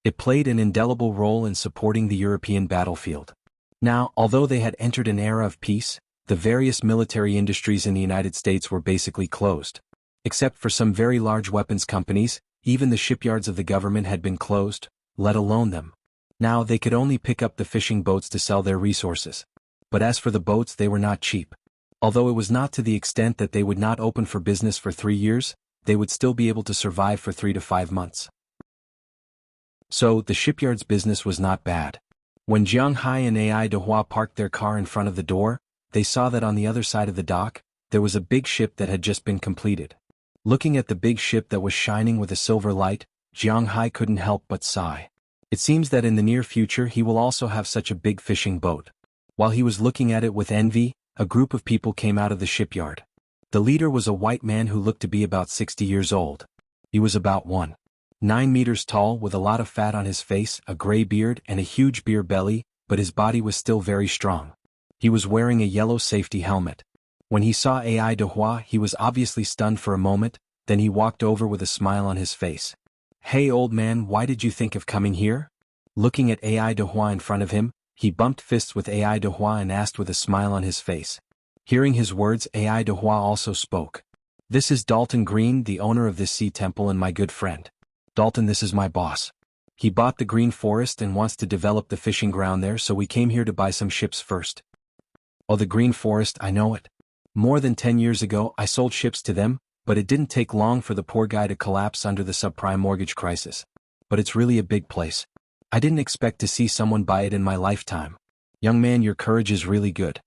It played an indelible role in supporting the European battlefield. Now, although they had entered an era of peace, the various military industries in the United States were basically closed. Except for some very large weapons companies, even the shipyards of the government had been closed, let alone them. Now they could only pick up the fishing boats to sell their resources. But as for the boats, they were not cheap. Although it was not to the extent that they would not open for business for 3 years, they would still be able to survive for 3 to 5 months. So, the shipyard's business was not bad. When Jiang Hai and Ai de Hua parked their car in front of the door, they saw that on the other side of the dock, there was a big ship that had just been completed. Looking at the big ship that was shining with a silver light, Jiang Hai couldn't help but sigh. It seems that in the near future he will also have such a big fishing boat. While he was looking at it with envy, a group of people came out of the shipyard. The leader was a white man who looked to be about 60 years old. He was about 1.9 meters tall with a lot of fat on his face, a gray beard and a huge beer belly, but his body was still very strong. He was wearing a yellow safety helmet. When he saw Ai Dehua, he was obviously stunned for a moment, then he walked over with a smile on his face. "Hey old man, why did you think of coming here?" Looking at Ai Dehua in front of him, he bumped fists with Ai Dehua and asked with a smile on his face. Hearing his words, Ai Dehua also spoke. "This is Dalton Green, the owner of this sea temple and my good friend. Dalton, this is my boss. He bought the Green Forest and wants to develop the fishing ground there, so we came here to buy some ships first." "Oh, the Green Forest, I know it. More than 10 years ago I sold ships to them, but it didn't take long for the poor guy to collapse under the subprime mortgage crisis. But it's really a big place. I didn't expect to see someone buy it in my lifetime. Young man, your courage is really good."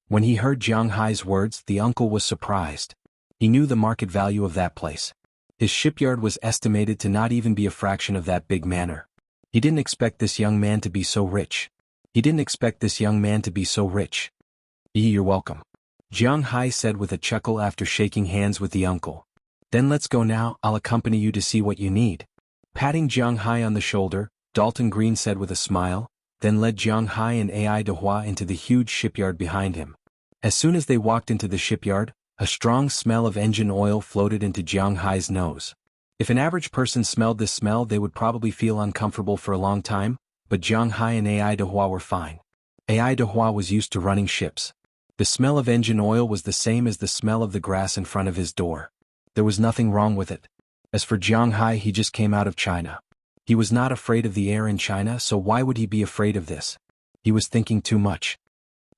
When he heard Jiang Hai's words, the uncle was surprised. He knew the market value of that place. His shipyard was estimated to not even be a fraction of that big manor. He didn't expect this young man to be so rich. You're welcome," Jiang Hai said with a chuckle after shaking hands with the uncle. "Then let's go now, I'll accompany you to see what you need." Patting Jiang Hai on the shoulder, Dalton Green said with a smile, then led Jiang Hai and Ai Dehua into the huge shipyard behind him. As soon as they walked into the shipyard, a strong smell of engine oil floated into Jiang Hai's nose. If an average person smelled this smell, they would probably feel uncomfortable for a long time, but Jiang Hai and Ai Dehua were fine. Ai Dehua was used to running ships. The smell of engine oil was the same as the smell of the grass in front of his door. There was nothing wrong with it. As for Jiang Hai, he just came out of China. He was not afraid of the air in China, so why would he be afraid of this? He was thinking too much.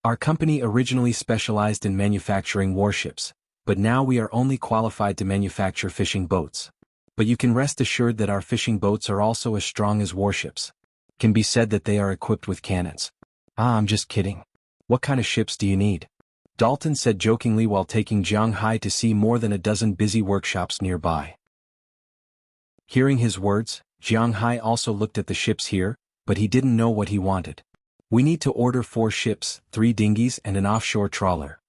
"Our company originally specialized in manufacturing warships, but now we are only qualified to manufacture fishing boats. But you can rest assured that our fishing boats are also as strong as warships. Can be said that they are equipped with cannons." "Ah, I'm just kidding. What kind of ships do you need?" Dalton said jokingly while taking Jiang Hai to see more than a dozen busy workshops nearby. Hearing his words, Jiang Hai also looked at the ships here, but he didn't know what he wanted. "We need to order 4 ships, 3 dinghies and an offshore trawler."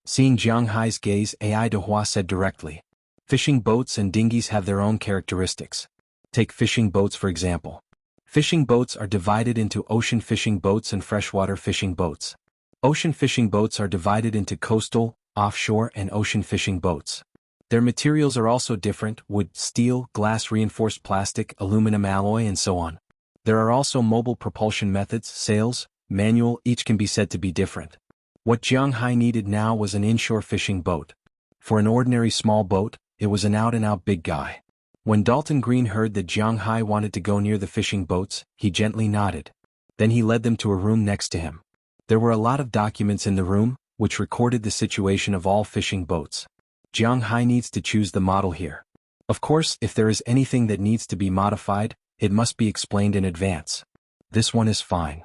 Seeing Jiang Hai's gaze, Ai Dehua said directly. "Fishing boats and dinghies have their own characteristics. Take fishing boats for example. Fishing boats are divided into ocean fishing boats and freshwater fishing boats. Ocean fishing boats are divided into coastal, offshore and ocean fishing boats. Their materials are also different: wood, steel, glass reinforced plastic, aluminum alloy and so on. There are also mobile propulsion methods, sails, manual, each can be said to be different. What Jiang Hai needed now was an inshore fishing boat. For an ordinary small boat, it was an out-and-out big guy. When Dalton Green heard that Jiang Hai wanted to go near the fishing boats, he gently nodded. Then he led them to a room next to him. There were a lot of documents in the room, which recorded the situation of all fishing boats. Jiang Hai needs to choose the model here. Of course, if there is anything that needs to be modified, it must be explained in advance. This one is fine.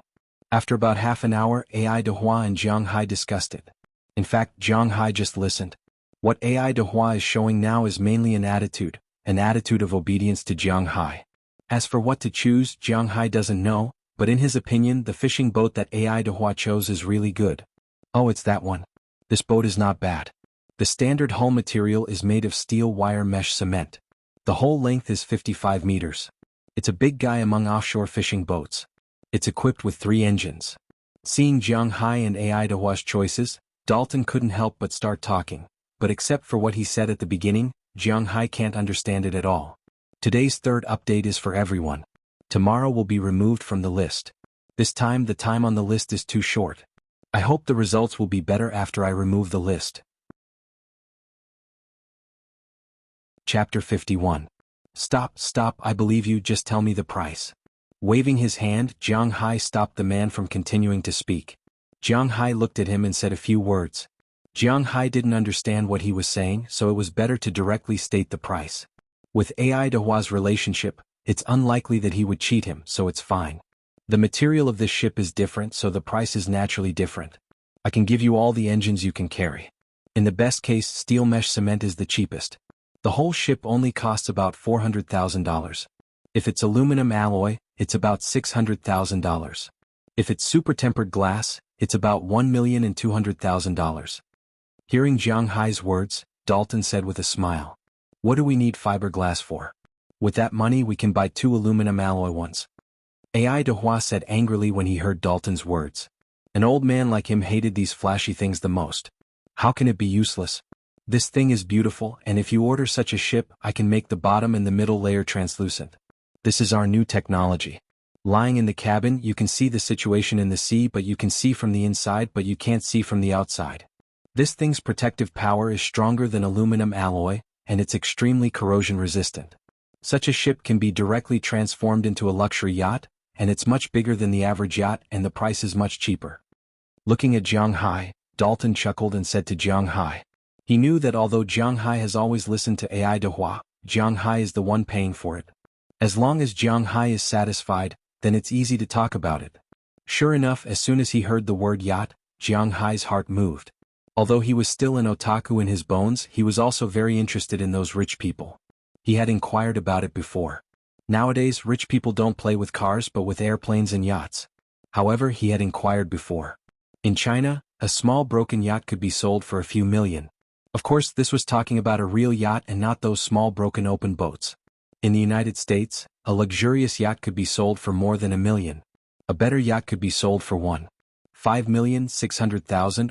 After about half an hour, Ai Dehua and Jiang Hai discussed it. In fact, Jiang Hai just listened. What Ai Dehua is showing now is mainly an attitude of obedience to Jiang Hai. As for what to choose, Jiang Hai doesn't know, but in his opinion the fishing boat that Ai Dehua chose is really good. "Oh, it's that one. This boat is not bad. The standard hull material is made of steel wire mesh cement. The whole length is 55 meters. It's a big guy among offshore fishing boats. It's equipped with 3 engines." Seeing Jiang Hai and Ai Dehua's choices, Dalton couldn't help but start talking, but except for what he said at the beginning, Jiang Hai can't understand it at all. Today's 3rd update is for everyone. Tomorrow will be removed from the list. This time the time on the list is too short. I hope the results will be better after I remove the list. Chapter 51. Stop, I believe you, just tell me the price." Waving his hand, Jiang Hai stopped the man from continuing to speak. Jiang Hai looked at him and said a few words. Jiang Hai didn't understand what he was saying, so it was better to directly state the price. With Ai Dehua's relationship, it's unlikely that he would cheat him, so it's fine. The material of this ship is different, so the price is naturally different. I can give you all the engines you can carry. In the best case, steel mesh cement is the cheapest. The whole ship only costs about $400,000. If it's aluminum alloy, it's about $600,000. If it's super tempered glass, it's about $1,200,000. Hearing Jiang Hai's words, Dalton said with a smile. What do we need fiberglass for? With that money we can buy 2 aluminum alloy ones. Ai Dehua said angrily when he heard Dalton's words. An old man like him hated these flashy things the most. How can it be useless? This thing is beautiful, and if you order such a ship, I can make the bottom and the middle layer translucent. This is our new technology. Lying in the cabin, you can see the situation in the sea, but you can see from the inside, but you can't see from the outside. This thing's protective power is stronger than aluminum alloy, and it's extremely corrosion resistant. Such a ship can be directly transformed into a luxury yacht, and it's much bigger than the average yacht, and the price is much cheaper. Looking at Jiang Hai, Dalton chuckled and said to Jiang Hai. He knew that although Jiang Hai has always listened to Ai Dehua, Jiang Hai is the one paying for it. As long as Jiang Hai is satisfied, then it's easy to talk about it. Sure enough, as soon as he heard the word yacht, Jiang Hai's heart moved. Although he was still an otaku in his bones, he was also very interested in those rich people. He had inquired about it before. Nowadays, rich people don't play with cars but with airplanes and yachts. However, he had inquired before. In China, a small broken yacht could be sold for a few million. Of course, this was talking about a real yacht and not those small broken open boats. In the United States, a luxurious yacht could be sold for more than $1 million. A better yacht could be sold for $1.5 million,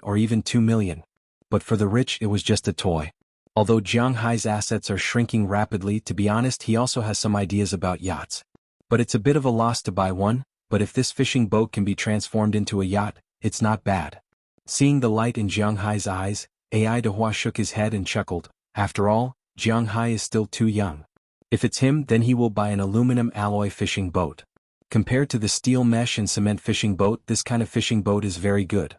or even $2 million. But for the rich it was just a toy. Although Jiang Hai's assets are shrinking rapidly, to be honest, he also has some ideas about yachts. But it's a bit of a loss to buy one, but if this fishing boat can be transformed into a yacht, it's not bad. Seeing the light in Jiang Hai's eyes, Ai Dehua shook his head and chuckled. After all, Jiang Hai is still too young. If it's him, then he will buy an aluminum alloy fishing boat. Compared to the steel mesh and cement fishing boat, this kind of fishing boat is very good.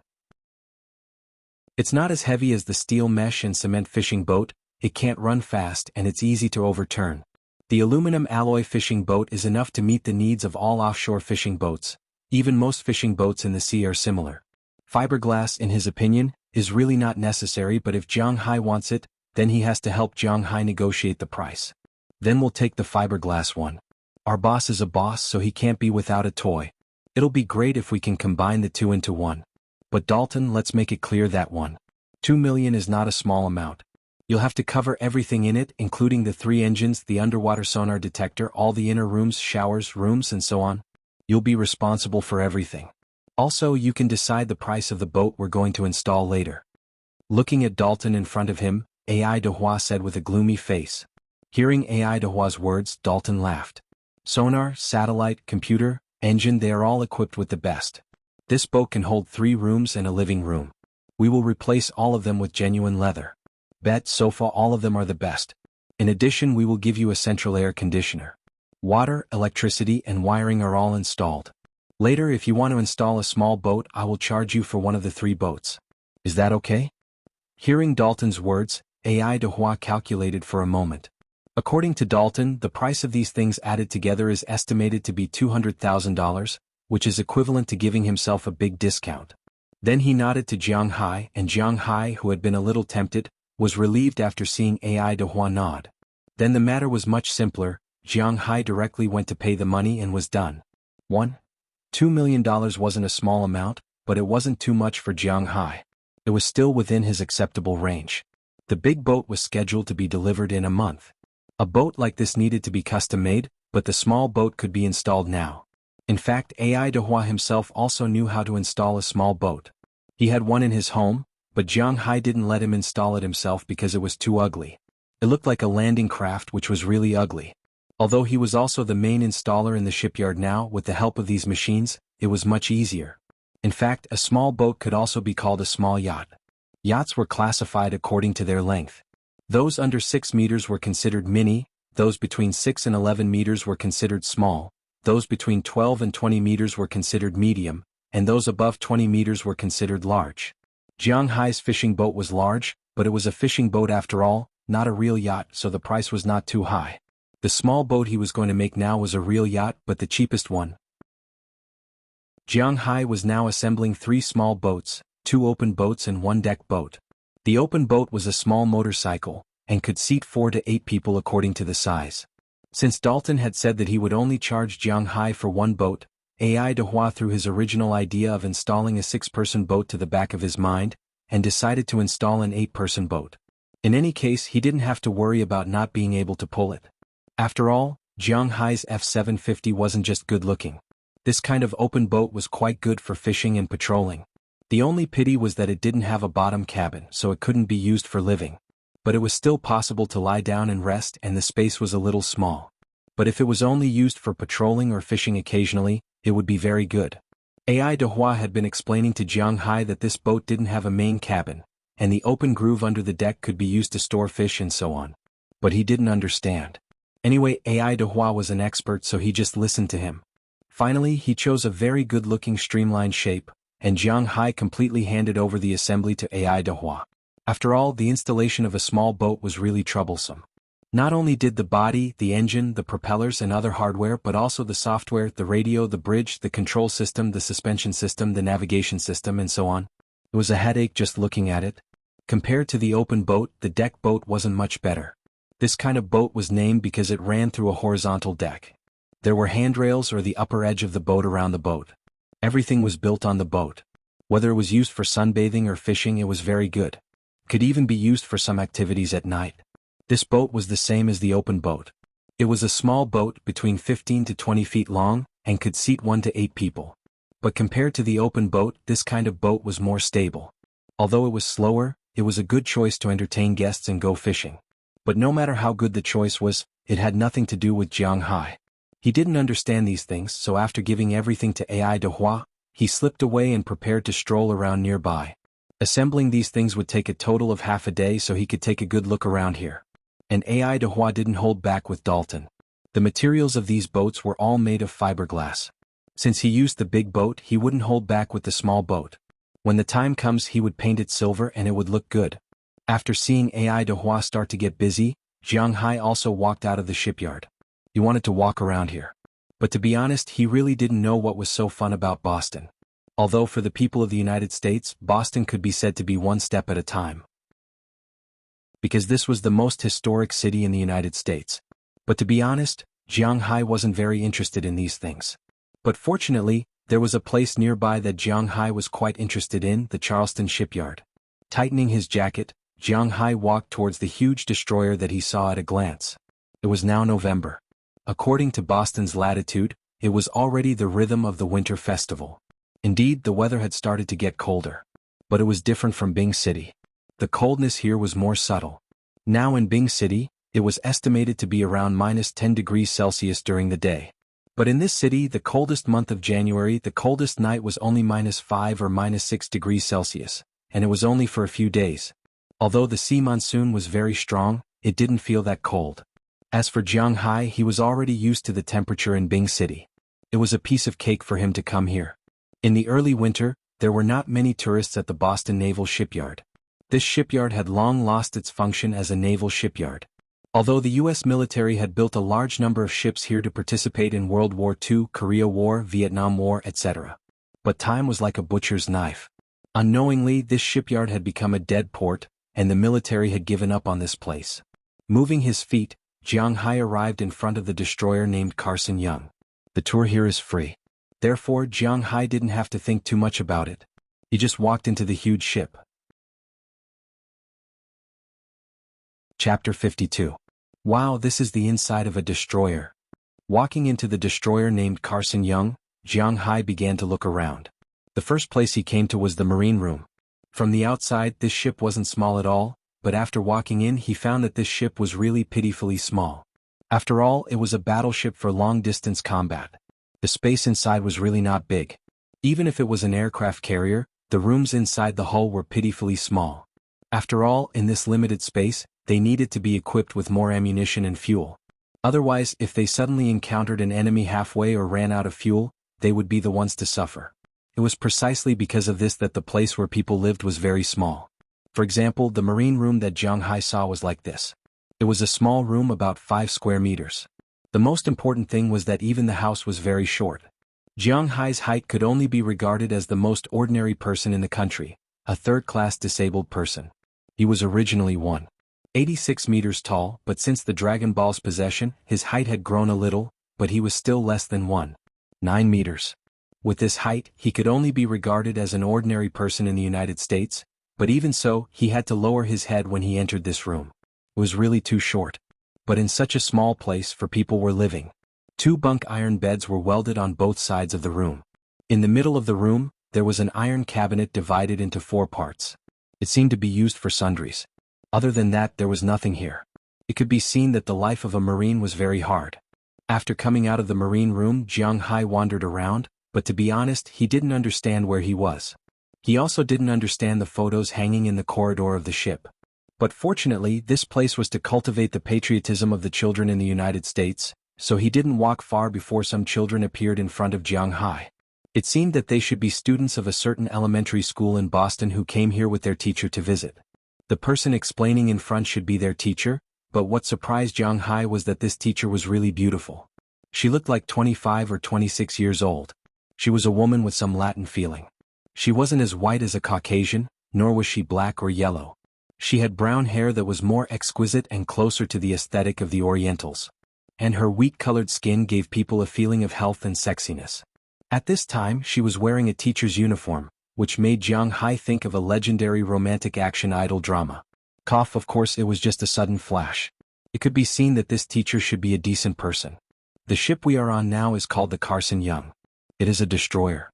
It's not as heavy as the steel mesh and cement fishing boat, it can't run fast, and it's easy to overturn. The aluminum alloy fishing boat is enough to meet the needs of all offshore fishing boats. Even most fishing boats in the sea are similar. Fiberglass, in his opinion, is really not necessary, but if Jiang Hai wants it, then he has to help Jiang Hai negotiate the price. Then we'll take the fiberglass one. Our boss is a boss, so he can't be without a toy. It'll be great if we can combine the two into one. But Dalton, let's make it clear that $2 million is not a small amount. You'll have to cover everything in it, including the 3 engines, the underwater sonar detector, all the inner rooms, showers, rooms, and so on. You'll be responsible for everything. Also, you can decide the price of the boat we're going to install later. Looking at Dalton in front of him, Ai Dehua said with a gloomy face. Hearing Ai Dehua's words, Dalton laughed. Sonar, satellite, computer, engine, they are all equipped with the best. This boat can hold 3 rooms and a living room. We will replace all of them with genuine leather. Bed, sofa, all of them are the best. In addition, we will give you a central air conditioner. Water, electricity, and wiring are all installed. Later, if you want to install a small boat, I will charge you for one of the 3 boats. Is that okay? Hearing Dalton's words, Ai Dehua calculated for a moment. According to Dalton, the price of these things added together is estimated to be $200,000, which is equivalent to giving himself a big discount. Then he nodded to Jiang Hai, and Jiang Hai, who had been a little tempted, was relieved after seeing Ai Dehua nod. Then the matter was much simpler. Jiang Hai directly went to pay the money and was done. $2 million wasn't a small amount, but it wasn't too much for Jiang Hai. It was still within his acceptable range. The big boat was scheduled to be delivered in a month. A boat like this needed to be custom-made, but the small boat could be installed now. In fact, Ai Dehua himself also knew how to install a small boat. He had one in his home, but Jiang Hai didn't let him install it himself because it was too ugly. It looked like a landing craft, which was really ugly. Although he was also the main installer in the shipyard now, with the help of these machines, it was much easier. In fact, a small boat could also be called a small yacht. Yachts were classified according to their length. Those under 6 meters were considered mini, those between 6 and 11 meters were considered small, those between 12 and 20 meters were considered medium, and those above 20 meters were considered large. Jiang Hai's fishing boat was large, but it was a fishing boat after all, not a real yacht, so the price was not too high. The small boat he was going to make now was a real yacht, but the cheapest one. Jiang Hai was now assembling 3 small boats, 2 open boats and 1 deck boat. The open boat was a small motorcycle, and could seat 4 to 8 people according to the size. Since Dalton had said that he would only charge Jiang Hai for 1 boat, AI Dehua threw his original idea of installing a 6-person boat to the back of his mind, and decided to install an 8-person boat. In any case, he didn't have to worry about not being able to pull it. After all, Jiang Hai's F-750 wasn't just good looking. This kind of open boat was quite good for fishing and patrolling. The only pity was that it didn't have a bottom cabin, so it couldn't be used for living. But it was still possible to lie down and rest, and the space was a little small. But if it was only used for patrolling or fishing occasionally, it would be very good. AI Dehua had been explaining to Jiang Hai that this boat didn't have a main cabin, and the open groove under the deck could be used to store fish and so on. But he didn't understand. Anyway, AI Dehua was an expert, so he just listened to him. Finally, he chose a very good-looking streamlined shape, and Jiang Hai completely handed over the assembly to AI Dehua. After all, the installation of a small boat was really troublesome. Not only did the body, the engine, the propellers and other hardware, but also the software, the radio, the bridge, the control system, the suspension system, the navigation system and so on. It was a headache just looking at it. Compared to the open boat, the deck boat wasn't much better. This kind of boat was named because it ran through a horizontal deck. There were handrails or the upper edge of the boat around the boat. Everything was built on the boat. Whether it was used for sunbathing or fishing, it was very good. Could even be used for some activities at night. This boat was the same as the open boat. It was a small boat between 15 to 20 feet long, and could seat 1 to 8 people. But compared to the open boat, this kind of boat was more stable. Although it was slower, it was a good choice to entertain guests and go fishing. But no matter how good the choice was, it had nothing to do with Jiang Hai. He didn't understand these things, so after giving everything to AI Dehua, he slipped away and prepared to stroll around nearby. Assembling these things would take a total of half a day, so he could take a good look around here. And AI Dehua didn't hold back with Dalton. The materials of these boats were all made of fiberglass. Since he used the big boat, he wouldn't hold back with the small boat. When the time comes, he would paint it silver and it would look good. After seeing AI Dehua start to get busy, Jiang Hai also walked out of the shipyard. He wanted to walk around here. But to be honest, he really didn't know what was so fun about Boston. Although for the people of the United States, Boston could be said to be one step at a time. Because this was the most historic city in the United States. But to be honest, Jiang Hai wasn't very interested in these things. But fortunately, there was a place nearby that Jiang Hai was quite interested in, the Charleston shipyard. Tightening his jacket, Jiang Hai walked towards the huge destroyer that he saw at a glance. It was now November. According to Boston's latitude, it was already the rhythm of the winter festival. Indeed, the weather had started to get colder. But it was different from Bing City. The coldness here was more subtle. Now in Bing City, it was estimated to be around -10 degrees Celsius during the day. But in this city, the coldest month of January, the coldest night was only -5 or -6 degrees Celsius, and it was only for a few days. Although the sea monsoon was very strong, it didn't feel that cold. As for Jiang Hai, he was already used to the temperature in Bing City. It was a piece of cake for him to come here. In the early winter, there were not many tourists at the Boston Naval Shipyard. This shipyard had long lost its function as a naval shipyard. Although the U.S. military had built a large number of ships here to participate in World War II, Korea War, Vietnam War, etc. But time was like a butcher's knife. Unknowingly, this shipyard had become a dead port, and the military had given up on this place. Moving his feet, Jiang Hai arrived in front of the destroyer named Carson Young. The tour here is free. Therefore, Jiang Hai didn't have to think too much about it. He just walked into the huge ship. Chapter 52. Wow, this is the inside of a destroyer. Walking into the destroyer named Carson Young, Jiang Hai began to look around. The first place he came to was the marine room. From the outside, this ship wasn't small at all, but after walking in, he found that this ship was really pitifully small. After all, it was a battleship for long-distance combat. The space inside was really not big. Even if it was an aircraft carrier, the rooms inside the hull were pitifully small. After all, in this limited space, they needed to be equipped with more ammunition and fuel. Otherwise, if they suddenly encountered an enemy halfway or ran out of fuel, they would be the ones to suffer. It was precisely because of this that the place where people lived was very small. For example, the marine room that Jiang Hai saw was like this. It was a small room about 5 square meters. The most important thing was that even the house was very short. Jiang Hai's height could only be regarded as the most ordinary person in the country, a third-class disabled person. He was originally 1.86 meters tall, but since the Dragon Ball's possession, his height had grown a little, but he was still less than 1.9 meters. With this height, he could only be regarded as an ordinary person in the United States, but even so, he had to lower his head when he entered this room. It was really too short. But in such a small place for people were living. 2 bunk iron beds were welded on both sides of the room. In the middle of the room, there was an iron cabinet divided into 4 parts. It seemed to be used for sundries. Other than that, there was nothing here. It could be seen that the life of a Marine was very hard. After coming out of the Marine room, Jiang Hai wandered around, but to be honest, he didn't understand where he was. He also didn't understand the photos hanging in the corridor of the ship. But fortunately, this place was to cultivate the patriotism of the children in the United States, so he didn't walk far before some children appeared in front of Jiang Hai. It seemed that they should be students of a certain elementary school in Boston who came here with their teacher to visit. The person explaining in front should be their teacher, but what surprised Jiang Hai was that this teacher was really beautiful. She looked like 25 or 26 years old. She was a woman with some Latin feeling. She wasn't as white as a Caucasian, nor was she black or yellow. She had brown hair that was more exquisite and closer to the aesthetic of the Orientals. And her wheat-colored skin gave people a feeling of health and sexiness. At this time, she was wearing a teacher's uniform, which made Jiang Hai think of a legendary romantic action idol drama. Of course, it was just a sudden flash. It could be seen that this teacher should be a decent person. The ship we are on now is called the Carson Young. It is a destroyer.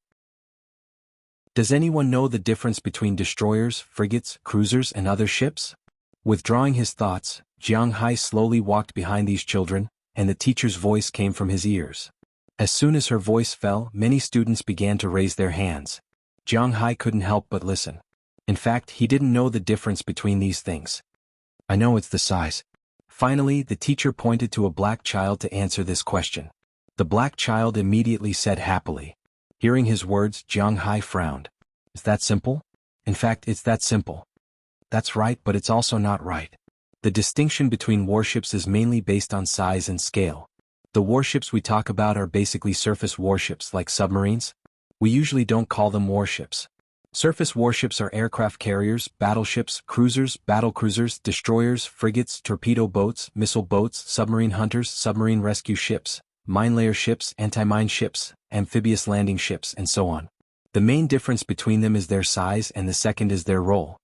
Does anyone know the difference between destroyers, frigates, cruisers, and other ships? Withdrawing his thoughts, Jiang Hai slowly walked behind these children, and the teacher's voice came from his ears. As soon as her voice fell, many students began to raise their hands. Jiang Hai couldn't help but listen. In fact, he didn't know the difference between these things. I know it's the size. Finally, the teacher pointed to a black child to answer this question. The black child immediately said happily. Hearing his words, Jiang Hai frowned. Is that simple? In fact, it's that simple. That's right, but it's also not right. The distinction between warships is mainly based on size and scale. The warships we talk about are basically surface warships like submarines. We usually don't call them warships. Surface warships are aircraft carriers, battleships, cruisers, battlecruisers, destroyers, frigates, torpedo boats, missile boats, submarine hunters, submarine rescue ships, mine layer ships, anti-mine ships, amphibious landing ships, and so on. The main difference between them is their size and the second is their role.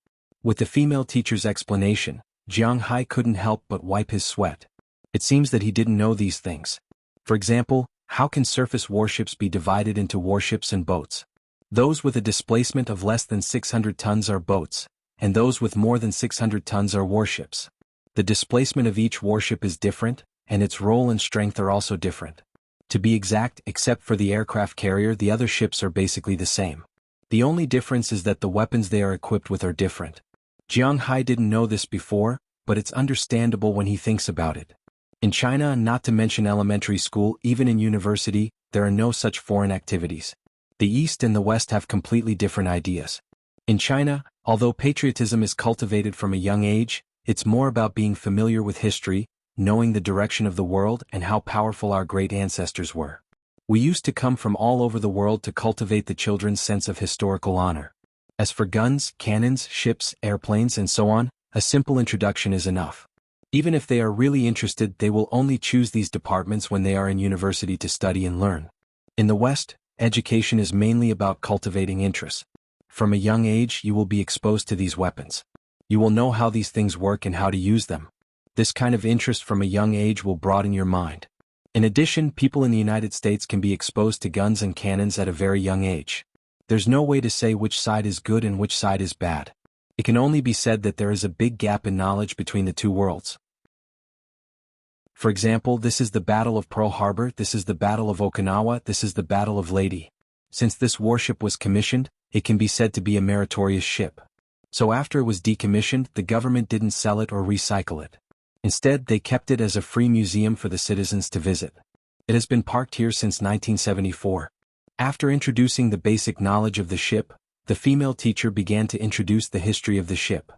With the female teacher's explanation, Jiang Hai couldn't help but wipe his sweat. It seems that he didn't know these things. For example, how can surface warships be divided into warships and boats? Those with a displacement of less than 600 tons are boats, and those with more than 600 tons are warships. The displacement of each warship is different, and its role and strength are also different. To be exact, except for the aircraft carrier, the other ships are basically the same. The only difference is that the weapons they are equipped with are different. Jiang Hai didn't know this before, but it's understandable when he thinks about it. In China, not to mention elementary school, even in university, there are no such foreign activities. The East and the West have completely different ideas. In China, although patriotism is cultivated from a young age, it's more about being familiar with history, knowing the direction of the world and how powerful our great ancestors were. We used to come from all over the world to cultivate the children's sense of historical honor. As for guns, cannons, ships, airplanes, and so on, a simple introduction is enough. Even if they are really interested, they will only choose these departments when they are in university to study and learn. In the West, education is mainly about cultivating interests. From a young age, you will be exposed to these weapons. You will know how these things work and how to use them. This kind of interest from a young age will broaden your mind. In addition, people in the United States can be exposed to guns and cannons at a very young age. There's no way to say which side is good and which side is bad. It can only be said that there is a big gap in knowledge between the two worlds. For example, this is the Battle of Pearl Harbor, this is the Battle of Okinawa, this is the Battle of Leyte. Since this warship was commissioned, it can be said to be a meritorious ship. So after it was decommissioned, the government didn't sell it or recycle it. Instead, they kept it as a free museum for the citizens to visit. It has been parked here since 1974. After introducing the basic knowledge of the ship, the female teacher began to introduce the history of the ship.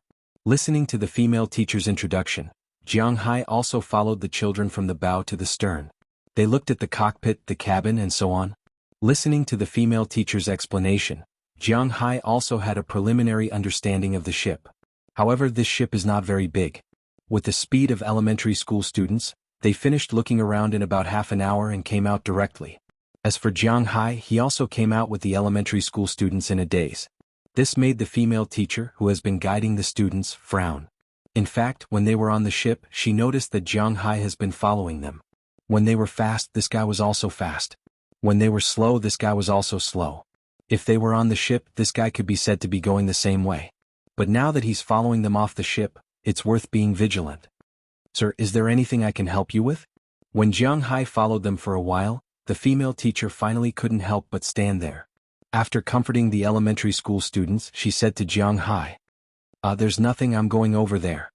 Listening to the female teacher's introduction, Jiang Hai also followed the children from the bow to the stern. They looked at the cockpit, the cabin, and so on. Listening to the female teacher's explanation, Jiang Hai also had a preliminary understanding of the ship. However, this ship is not very big. With the speed of elementary school students, they finished looking around in about half an hour and came out directly. As for Jiang Hai, he also came out with the elementary school students in a daze. This made the female teacher, who has been guiding the students, frown. In fact, when they were on the ship, she noticed that Jiang Hai has been following them. When they were fast, this guy was also fast. When they were slow, this guy was also slow. If they were on the ship, this guy could be said to be going the same way. But now that he's following them off the ship, it's worth being vigilant. Sir, is there anything I can help you with? When Jiang Hai followed them for a while, the female teacher finally couldn't help but stand there. After comforting the elementary school students, she said to Jiang Hai, there's nothing, I'm going over there.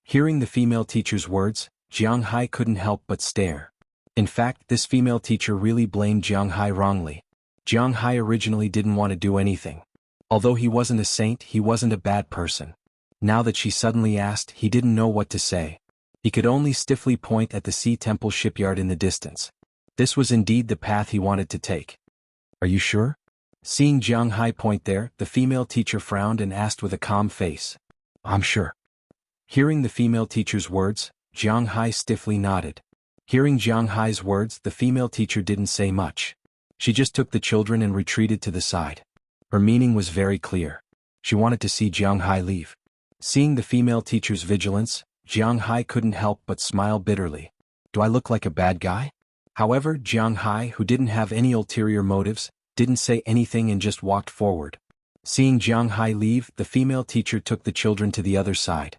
Hearing the female teacher's words, Jiang Hai couldn't help but stare. In fact, this female teacher really blamed Jiang Hai wrongly. Jiang Hai originally didn't want to do anything. Although he wasn't a saint, he wasn't a bad person. Now that she suddenly asked, he didn't know what to say. He could only stiffly point at the Sea Temple shipyard in the distance. This was indeed the path he wanted to take. Are you sure? Seeing Jiang Hai point there, the female teacher frowned and asked with a calm face. I'm sure. Hearing the female teacher's words, Jiang Hai stiffly nodded. Hearing Jiang Hai's words, the female teacher didn't say much. She just took the children and retreated to the side. Her meaning was very clear. She wanted to see Jiang Hai leave. Seeing the female teacher's vigilance, Jiang Hai couldn't help but smile bitterly. Do I look like a bad guy? However, Jiang Hai, who didn't have any ulterior motives, didn't say anything and just walked forward. Seeing Jiang Hai leave, the female teacher took the children to the other side.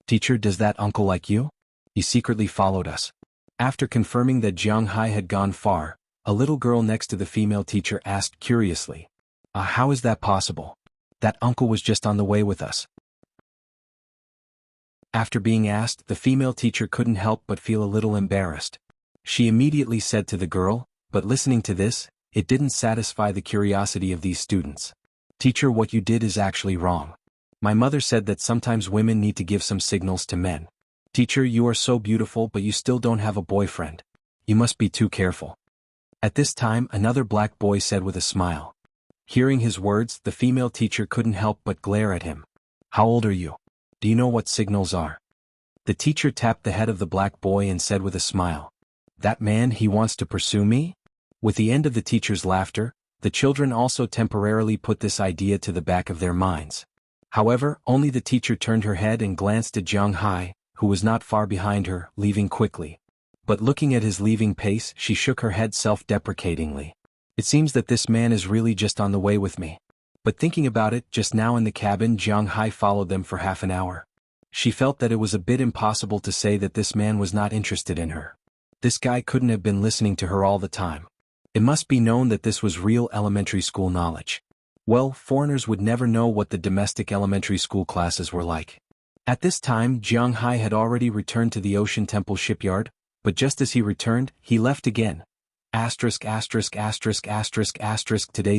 Teacher, does that uncle like you? He secretly followed us. After confirming that Jiang Hai had gone far, a little girl next to the female teacher asked curiously, how is that possible? That uncle was just on the way with us. After being asked, the female teacher couldn't help but feel a little embarrassed. She immediately said to the girl, but listening to this, it didn't satisfy the curiosity of these students. Teacher, what you did is actually wrong. My mother said that sometimes women need to give some signals to men. Teacher, you are so beautiful but you still don't have a boyfriend. You must be too careful. At this time, another black boy said with a smile. Hearing his words, the female teacher couldn't help but glare at him. How old are you? Do you know what signals are? The teacher tapped the head of the black boy and said with a smile. That man, he wants to pursue me? With the end of the teacher's laughter, the children also temporarily put this idea to the back of their minds. However, only the teacher turned her head and glanced at Jiang Hai, who was not far behind her, leaving quickly. But looking at his leaving pace, she shook her head self-deprecatingly. It seems that this man is really just on the way with me. But thinking about it, just now in the cabin, Jiang Hai followed them for half an hour. She felt that it was a bit impossible to say that this man was not interested in her. This guy couldn't have been listening to her all the time. It must be known that this was real elementary school knowledge. Well, foreigners would never know what the domestic elementary school classes were like. At this time, Jiang Hai had already returned to the Ocean Temple shipyard, but just as he returned, he left again. Today's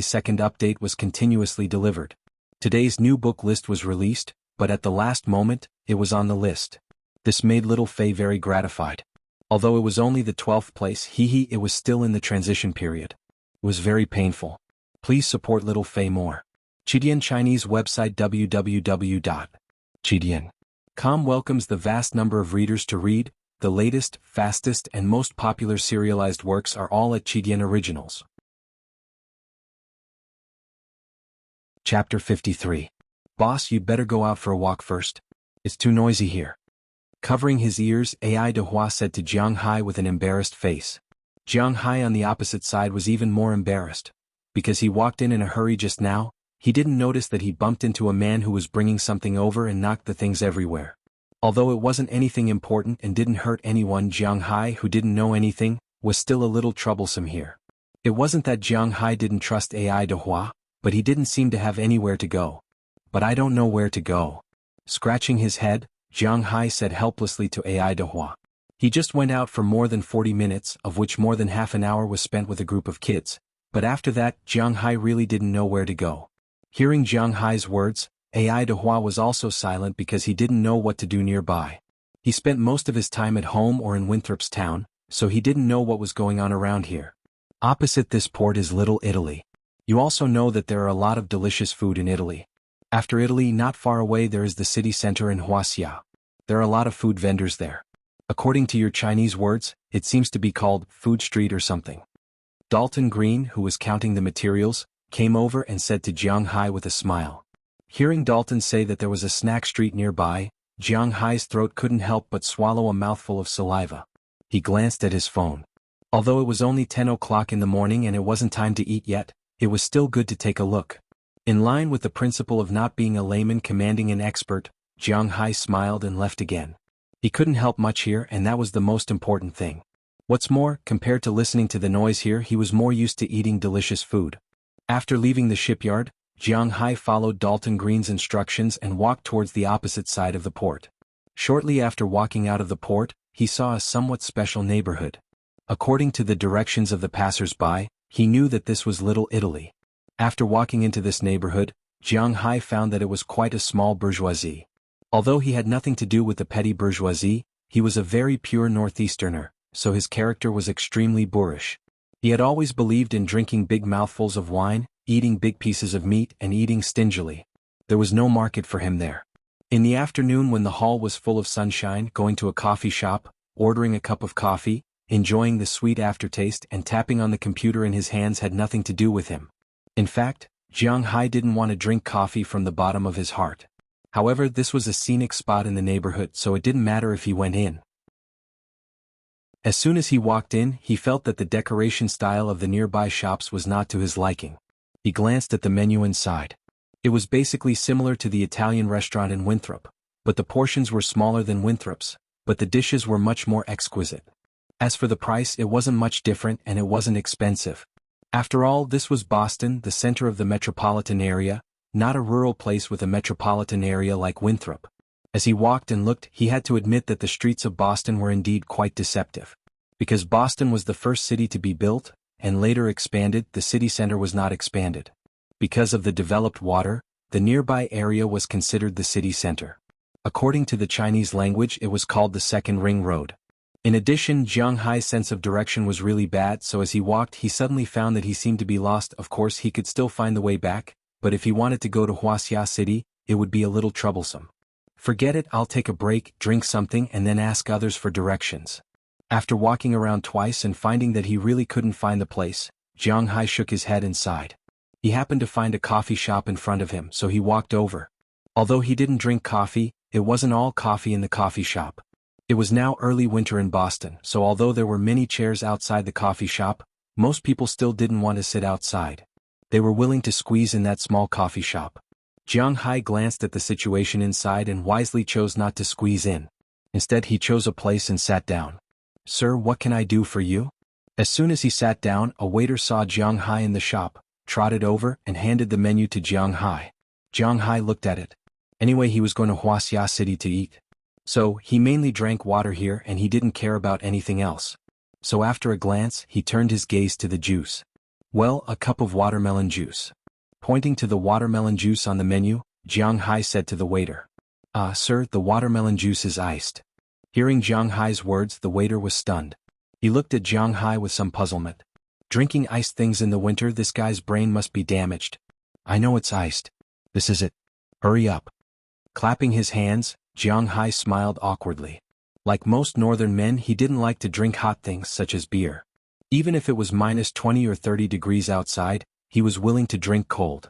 second update was continuously delivered. Today's new book list was released, but at the last moment, it was on the list. This made little Faye very gratified. Although it was only the 12th place, it was still in the transition period. It was very painful. Please support little Faye more. Chidian Chinese website www.chidian.com welcomes the vast number of readers to read. The latest, fastest, and most popular serialized works are all at Chidian Originals. Chapter 53. Boss, you'd better go out for a walk first. It's too noisy here. Covering his ears, Ai Dehua said to Jiang Hai with an embarrassed face. Jiang Hai on the opposite side was even more embarrassed. Because he walked in a hurry just now, he didn't notice that he bumped into a man who was bringing something over and knocked the things everywhere. Although it wasn't anything important and didn't hurt anyone, Jiang Hai, who didn't know anything, was still a little troublesome here. It wasn't that Jiang Hai didn't trust Ai Dehua, but he didn't seem to have anywhere to go. But I don't know where to go. Scratching his head, Jiang Hai said helplessly to Ai Dehua. He just went out for more than 40 minutes, of which more than half an hour was spent with a group of kids. But after that, Jiang Hai really didn't know where to go. Hearing Jiang Hai's words, Ai Dehua was also silent because he didn't know what to do nearby. He spent most of his time at home or in Winthrop's town, so he didn't know what was going on around here. Opposite this port is Little Italy. You also know that there are a lot of delicious food in Italy. After Italy, not far away, there is the city center in Wuxia. There are a lot of food vendors there. According to your Chinese words, it seems to be called Food Street or something. Dalton Green, who was counting the materials, came over and said to Jiang Hai with a smile. Hearing Dalton say that there was a snack street nearby, Jiang Hai's throat couldn't help but swallow a mouthful of saliva. He glanced at his phone. Although it was only 10 o'clock in the morning and it wasn't time to eat yet, it was still good to take a look. In line with the principle of not being a layman commanding an expert, Jiang Hai smiled and left again. He couldn't help much here, and that was the most important thing. What's more, compared to listening to the noise here, he was more used to eating delicious food. After leaving the shipyard, Jiang Hai followed Dalton Green's instructions and walked towards the opposite side of the port. Shortly after walking out of the port, he saw a somewhat special neighborhood. According to the directions of the passers-by, he knew that this was Little Italy. After walking into this neighborhood, Jiang Hai found that it was quite a small bourgeoisie. Although he had nothing to do with the petty bourgeoisie, he was a very pure northeasterner, so his character was extremely boorish. He had always believed in drinking big mouthfuls of wine, eating big pieces of meat and eating stingily. There was no market for him there. In the afternoon when the hall was full of sunshine, going to a coffee shop, ordering a cup of coffee, enjoying the sweet aftertaste and tapping on the computer in his hands had nothing to do with him. In fact, Jiang Hai didn't want to drink coffee from the bottom of his heart. However, this was a scenic spot in the neighborhood, so it didn't matter if he went in. As soon as he walked in, he felt that the decoration style of the nearby shops was not to his liking. He glanced at the menu inside. It was basically similar to the Italian restaurant in Winthrop, but the portions were smaller than Winthrop's, but the dishes were much more exquisite. As for the price, it wasn't much different and it wasn't expensive. After all, this was Boston, the center of the metropolitan area, not a rural place with a metropolitan area like Winthrop. As he walked and looked, he had to admit that the streets of Boston were indeed quite deceptive. Because Boston was the first city to be built, and later expanded, the city center was not expanded. Because of the developed water, the nearby area was considered the city center. According to the Chinese language, it was called the Second Ring Road. In addition, Jiang Hai's sense of direction was really bad, so as he walked he suddenly found that he seemed to be lost. Of course he could still find the way back, but if he wanted to go to Wuxia City, it would be a little troublesome. Forget it, I'll take a break, drink something and then ask others for directions. After walking around twice and finding that he really couldn't find the place, Jiang Hai shook his head and sighed. He happened to find a coffee shop in front of him, so he walked over. Although he didn't drink coffee, it wasn't all coffee in the coffee shop. It was now early winter in Boston, so although there were many chairs outside the coffee shop, most people still didn't want to sit outside. They were willing to squeeze in that small coffee shop. Jiang Hai glanced at the situation inside and wisely chose not to squeeze in. Instead he chose a place and sat down. "Sir, what can I do for you?" As soon as he sat down, a waiter saw Jiang Hai in the shop, trotted over and handed the menu to Jiang Hai. Jiang Hai looked at it. Anyway, he was going to Wuxia City to eat. So, he mainly drank water here and he didn't care about anything else. So after a glance, he turned his gaze to the juice. "Well, a cup of watermelon juice." Pointing to the watermelon juice on the menu, Jiang Hai said to the waiter. Sir, the watermelon juice is iced." Hearing Jiang Hai's words, the waiter was stunned. He looked at Jiang Hai with some puzzlement. Drinking iced things in the winter, this guy's brain must be damaged. "I know it's iced. This is it. Hurry up." Clapping his hands, Jiang Hai smiled awkwardly. Like most northern men, he didn't like to drink hot things such as beer. Even if it was -20 or 30 degrees outside, he was willing to drink cold.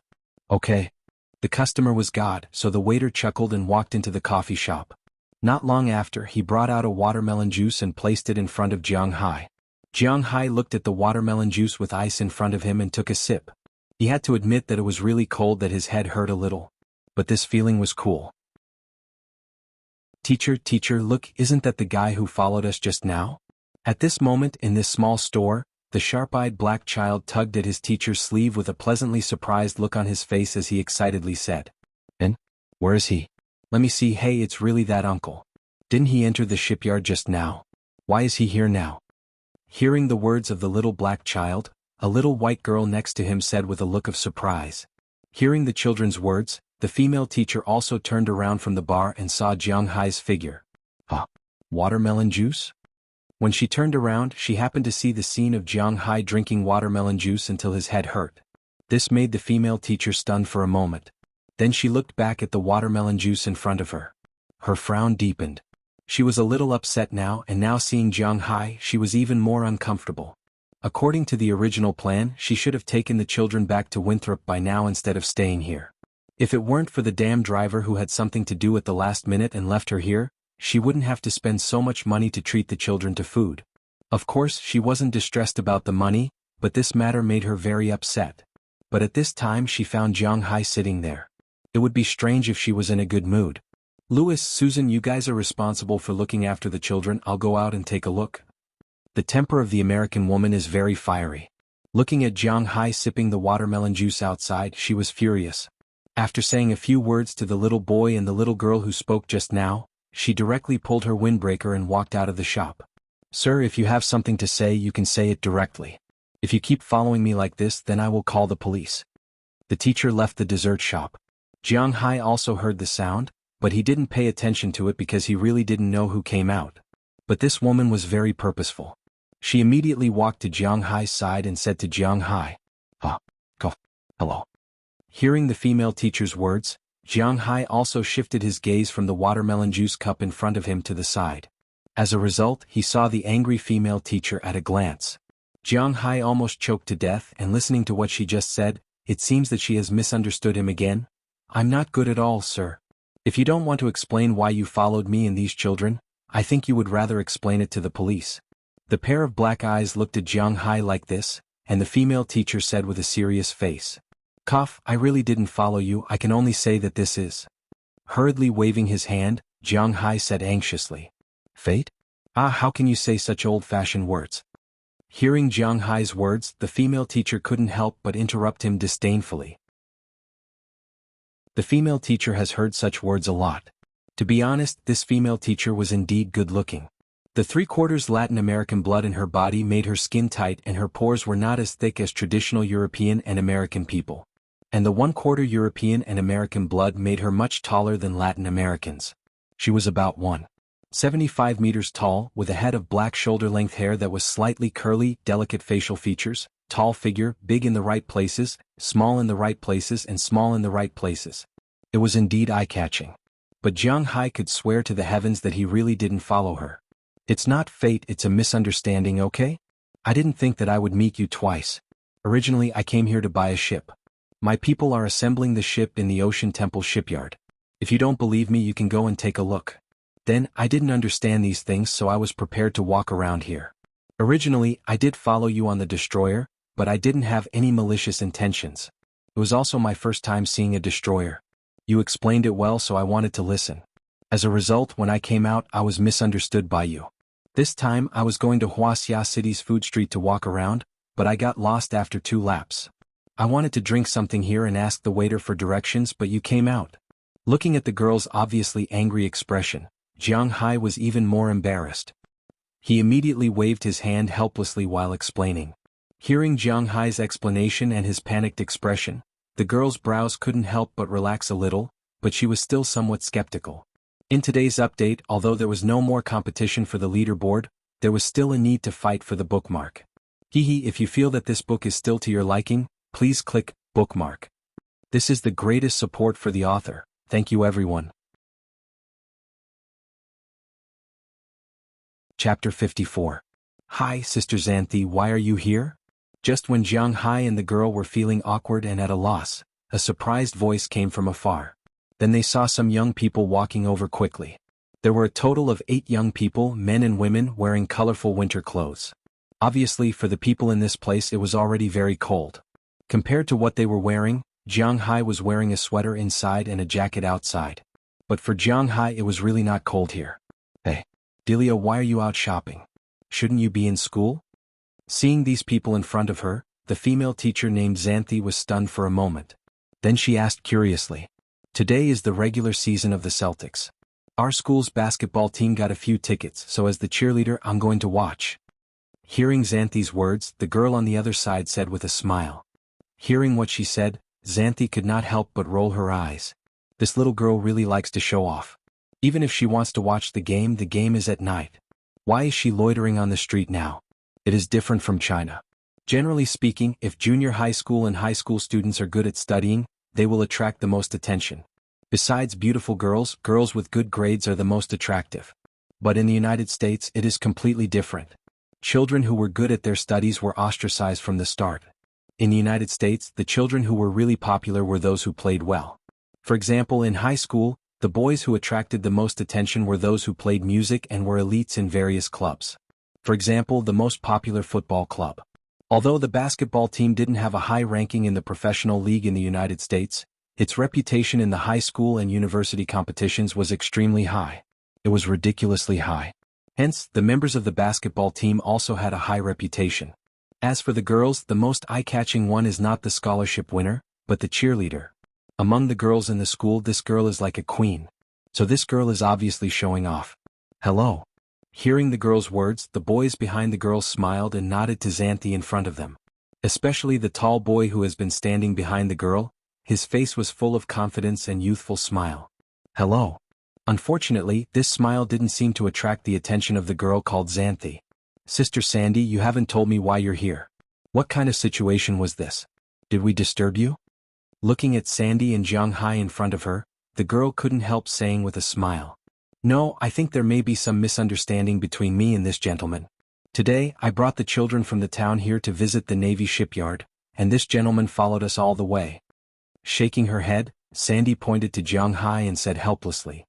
Okay. The customer was God, so the waiter chuckled and walked into the coffee shop. Not long after, he brought out a watermelon juice and placed it in front of Jiang Hai. Jiang Hai looked at the watermelon juice with ice in front of him and took a sip. He had to admit that it was really cold, that his head hurt a little. But this feeling was cool. Teacher, look, isn't that the guy who followed us just now?" At this moment in this small store, the sharp-eyed black child tugged at his teacher's sleeve with a pleasantly surprised look on his face as he excitedly said, "And? Where is he? Let me see. Hey, it's really that uncle. Didn't he enter the shipyard just now? Why is he here now?" Hearing the words of the little black child, a little white girl next to him said with a look of surprise. Hearing the children's words, the female teacher also turned around from the bar and saw Jiang Hai's figure. Watermelon juice? When she turned around, she happened to see the scene of Jiang Hai drinking watermelon juice until his head hurt. This made the female teacher stunned for a moment. Then she looked back at the watermelon juice in front of her. Her frown deepened. She was a little upset now, and now seeing Jiang Hai, she was even more uncomfortable. According to the original plan, she should have taken the children back to Winthrop by now instead of staying here. If it weren't for the damn driver who had something to do at the last minute and left her here, she wouldn't have to spend so much money to treat the children to food. Of course, she wasn't distressed about the money, but this matter made her very upset. But at this time she found Jiang Hai sitting there. It would be strange if she was in a good mood. Louis, Susan, you guys are responsible for looking after the children. I'll go out and take a look. The temper of the American woman is very fiery. Looking at Jiang Hai sipping the watermelon juice outside, she was furious. After saying a few words to the little boy and the little girl who spoke just now, she directly pulled her windbreaker and walked out of the shop. Sir, if you have something to say, you can say it directly. If you keep following me like this, then I will call the police. The teacher left the dessert shop. Jiang Hai also heard the sound, but he didn't pay attention to it because he really didn't know who came out. But this woman was very purposeful. She immediately walked to Jiang Hai's side and said to Jiang Hai, hello. Hearing the female teacher's words, Jiang Hai also shifted his gaze from the watermelon juice cup in front of him to the side. As a result, he saw the angry female teacher at a glance. Jiang Hai almost choked to death, and listening to what she just said, it seems that she has misunderstood him again. I'm not good at all, sir. If you don't want to explain why you followed me and these children, I think you would rather explain it to the police. The pair of black eyes looked at Jiang Hai like this, and the female teacher said with a serious face, I really didn't follow you. I can only say that this is. Hurriedly waving his hand, Jiang Hai said anxiously, Fate? How can you say such old-fashioned words? Hearing Jiang Hai's words, the female teacher couldn't help but interrupt him disdainfully. The female teacher has heard such words a lot. To be honest, this female teacher was indeed good-looking. The 3/4 Latin American blood in her body made her skin tight, and her pores were not as thick as traditional European and American people. And the 1/4 European and American blood made her much taller than Latin Americans. She was about 1.75 meters tall, with a head of black shoulder-length hair that was slightly curly, delicate facial features, tall figure, big in the right places, small in the right places and small in the right places. It was indeed eye-catching. But Jiang Hai could swear to the heavens that he really didn't follow her. It's not fate, it's a misunderstanding, okay? I didn't think that I would meet you twice. Originally I came here to buy a ship. My people are assembling the ship in the Ocean Temple shipyard. If you don't believe me, you can go and take a look. Then, I didn't understand these things, so I was prepared to walk around here. Originally, I did follow you on the destroyer, but I didn't have any malicious intentions. It was also my first time seeing a destroyer. You explained it well, so I wanted to listen. As a result, when I came out, I was misunderstood by you. This time, I was going to Wuxia City's food street to walk around, but I got lost after 2 laps. I wanted to drink something here and ask the waiter for directions, but you came out. Looking at the girl's obviously angry expression, Jiang Hai was even more embarrassed. He immediately waved his hand helplessly while explaining. Hearing Jiang Hai's explanation and his panicked expression, the girl's brows couldn't help but relax a little, but she was still somewhat skeptical. In today's update, although there was no more competition for the leaderboard, there was still a need to fight for the bookmark. If you feel that this book is still to your liking, please click bookmark. This is the greatest support for the author. Thank you everyone. Chapter 54. Hi, Sister Xanthi, why are you here? Just when Jiang Hai and the girl were feeling awkward and at a loss, a surprised voice came from afar. Then they saw some young people walking over quickly. There were a total of 8 young people, men and women, wearing colorful winter clothes. Obviously, for the people in this place it was already very cold. Compared to what they were wearing, Jiang Hai was wearing a sweater inside and a jacket outside. But for Jiang Hai it was really not cold here. Hey, Delia, why are you out shopping? Shouldn't you be in school? Seeing these people in front of her, the female teacher named Xanthi was stunned for a moment. Then she asked curiously, Today is the regular season of the Celtics. Our school's basketball team got a few tickets, so as the cheerleader I'm going to watch. Hearing Xanthi's words, the girl on the other side said with a smile. Hearing what she said, Xanthi could not help but roll her eyes. This little girl really likes to show off. Even if she wants to watch the game is at night. Why is she loitering on the street now? It is different from China. Generally speaking, if junior high school and high school students are good at studying, they will attract the most attention. Besides beautiful girls, girls with good grades are the most attractive. But in the United States it is completely different. Children who were good at their studies were ostracized from the start. In the United States, the children who were really popular were those who played well. For example, in high school, the boys who attracted the most attention were those who played music and were elites in various clubs. For example, the most popular football club. Although the basketball team didn't have a high ranking in the professional league in the United States, its reputation in the high school and university competitions was extremely high. It was ridiculously high. Hence, the members of the basketball team also had a high reputation. As for the girls, the most eye-catching one is not the scholarship winner, but the cheerleader. Among the girls in the school, this girl is like a queen. So this girl is obviously showing off. Hello. Hearing the girl's words, the boys behind the girl smiled and nodded to Xanthi in front of them. Especially the tall boy who has been standing behind the girl, his face was full of confidence and youthful smile. Hello. Unfortunately, this smile didn't seem to attract the attention of the girl called Xanthi. Sister Sandy, you haven't told me why you're here. What kind of situation was this? Did we disturb you? Looking at Sandy and Zhang in front of her, the girl couldn't help saying with a smile. No, I think there may be some misunderstanding between me and this gentleman. Today, I brought the children from the town here to visit the Navy shipyard, and this gentleman followed us all the way. Shaking her head, Sandy pointed to Zhang and said helplessly.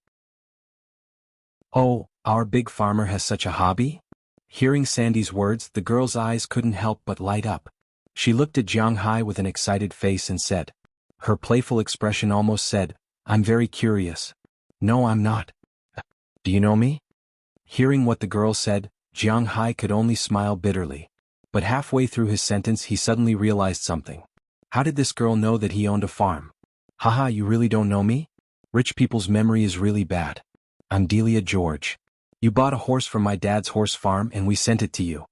Oh, our big farmer has such a hobby? Hearing Sandy's words, the girl's eyes couldn't help but light up. She looked at Zhang with an excited face and said. Her playful expression almost said, I'm very curious. No, I'm not. Do you know me? Hearing what the girl said, Zhang could only smile bitterly. But halfway through his sentence he suddenly realized something. How did this girl know that he owned a farm? Haha, you really don't know me? Rich people's memory is really bad. I'm Delia George. You bought a horse from my dad's horse farm and we sent it to you.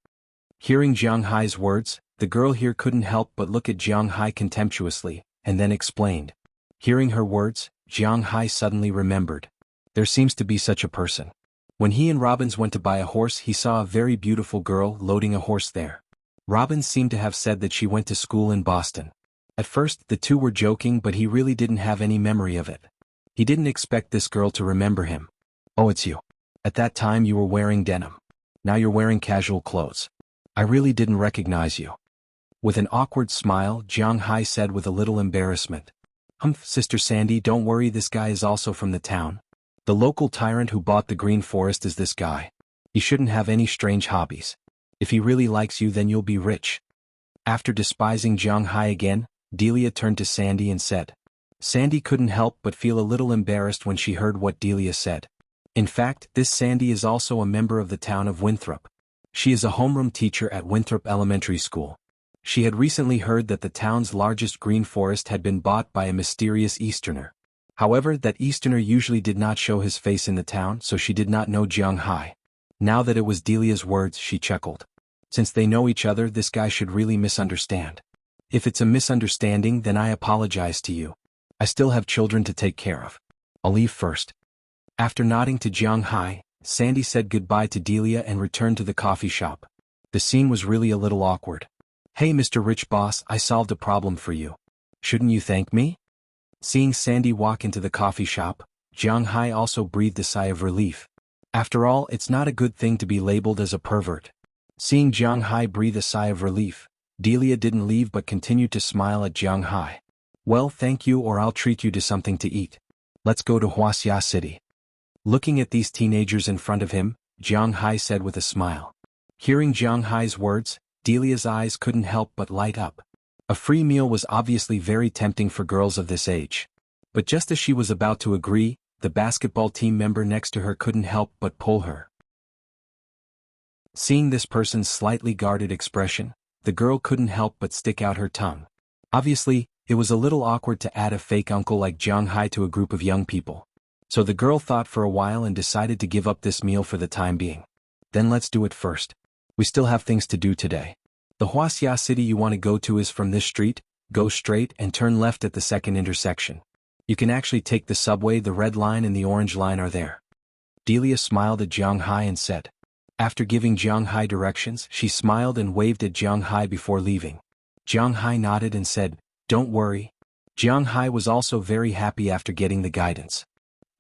Hearing Zhang words, the girl here couldn't help but look at Zhang contemptuously, and then explained. Hearing her words, Zhang suddenly remembered. There seems to be such a person. When he and Robbins went to buy a horse, he saw a very beautiful girl loading a horse there. Robbins seemed to have said that she went to school in Boston. At first, the two were joking, but he really didn't have any memory of it. He didn't expect this girl to remember him. Oh, it's you. At that time you were wearing denim. Now you're wearing casual clothes. I really didn't recognize you. With an awkward smile, Zhang said with a little embarrassment. Sister Sandy, don't worry, this guy is also from the town. The local tyrant who bought the green forest is this guy. He shouldn't have any strange hobbies. If he really likes you, then you'll be rich. After despising Zhang again, Delia turned to Sandy and said. Sandy couldn't help but feel a little embarrassed when she heard what Delia said. In fact, this Sandy is also a member of the town of Winthrop. She is a homeroom teacher at Winthrop Elementary School. She had recently heard that the town's largest green forest had been bought by a mysterious Easterner. However, that Easterner usually did not show his face in the town, so she did not know Zhang. Now that it was Delia's words, she chuckled. Since they know each other, this guy should really misunderstand. If it's a misunderstanding, then I apologize to you. I still have children to take care of. I'll leave first. After nodding to Zhang Sandy said goodbye to Delia and returned to the coffee shop. The scene was really a little awkward. Hey Mr. Rich Boss, I solved a problem for you. Shouldn't you thank me? Seeing Sandy walk into the coffee shop, Zhang also breathed a sigh of relief. After all, it's not a good thing to be labeled as a pervert. Seeing Zhang breathe a sigh of relief, Delia didn't leave but continued to smile at Zhang. Well, thank you, or I'll treat you to something to eat. Let's go to Wuxia City. Looking at these teenagers in front of him, Zhang said with a smile. Hearing Zhang words, Delia's eyes couldn't help but light up. A free meal was obviously very tempting for girls of this age. But just as she was about to agree, the basketball team member next to her couldn't help but pull her. Seeing this person's slightly guarded expression, the girl couldn't help but stick out her tongue. Obviously, it was a little awkward to add a fake uncle like Zhang to a group of young people. So the girl thought for a while and decided to give up this meal for the time being. Then let's do it first. We still have things to do today. The Wuxia city you want to go to is from this street, go straight and turn left at the second intersection. You can actually take the subway, the red line and the orange line are there. Delia smiled at Zhang and said. After giving Zhang directions, she smiled and waved at Zhang before leaving. Zhang nodded and said, Don't worry. Zhang was also very happy after getting the guidance.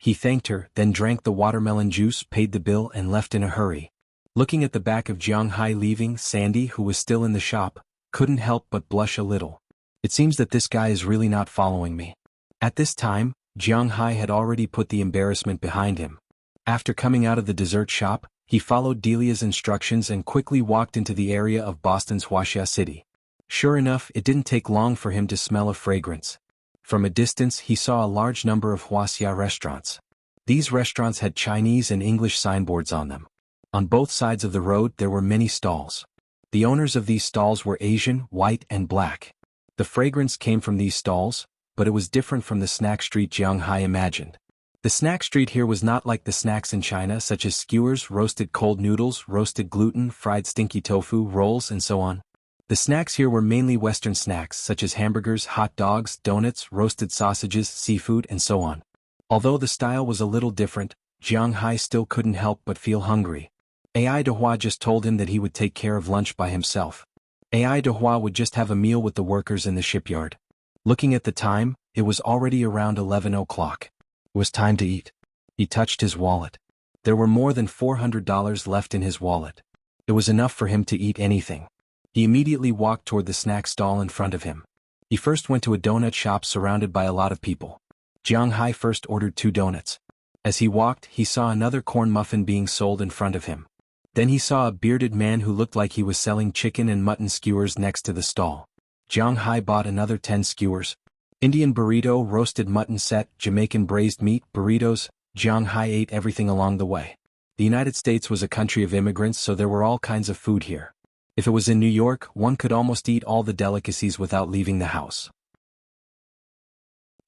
He thanked her, then drank the watermelon juice, paid the bill and left in a hurry. Looking at the back of Jiang Hai leaving, Sandy, who was still in the shop, couldn't help but blush a little. It seems that this guy is really not following me. At this time, Jiang Hai had already put the embarrassment behind him. After coming out of the dessert shop, he followed Delia's instructions and quickly walked into the area of Boston's Wuxia city. Sure enough, it didn't take long for him to smell a fragrance. From a distance he saw a large number of Wuxia restaurants. These restaurants had Chinese and English signboards on them. On both sides of the road there were many stalls. The owners of these stalls were Asian, white and black. The fragrance came from these stalls, but it was different from the snack street Jiang Hai imagined. The snack street here was not like the snacks in China, such as skewers, roasted cold noodles, roasted gluten, fried stinky tofu, rolls and so on. The snacks here were mainly Western snacks such as hamburgers, hot dogs, donuts, roasted sausages, seafood and so on. Although the style was a little different, Jiang Hai still couldn't help but feel hungry. Ai Dehua just told him that he would take care of lunch by himself. Ai Dehua would just have a meal with the workers in the shipyard. Looking at the time, it was already around 11 o'clock. It was time to eat. He touched his wallet. There were more than $400 left in his wallet. It was enough for him to eat anything. He immediately walked toward the snack stall in front of him. He first went to a donut shop surrounded by a lot of people. Jiang Hai first ordered 2 donuts. As he walked, he saw another corn muffin being sold in front of him. Then he saw a bearded man who looked like he was selling chicken and mutton skewers next to the stall. Jiang Hai bought another 10 skewers. Indian burrito, roasted mutton set, Jamaican braised meat, burritos. Jiang Hai ate everything along the way. The United States was a country of immigrants, so there were all kinds of food here. If it was in New York, one could almost eat all the delicacies without leaving the house.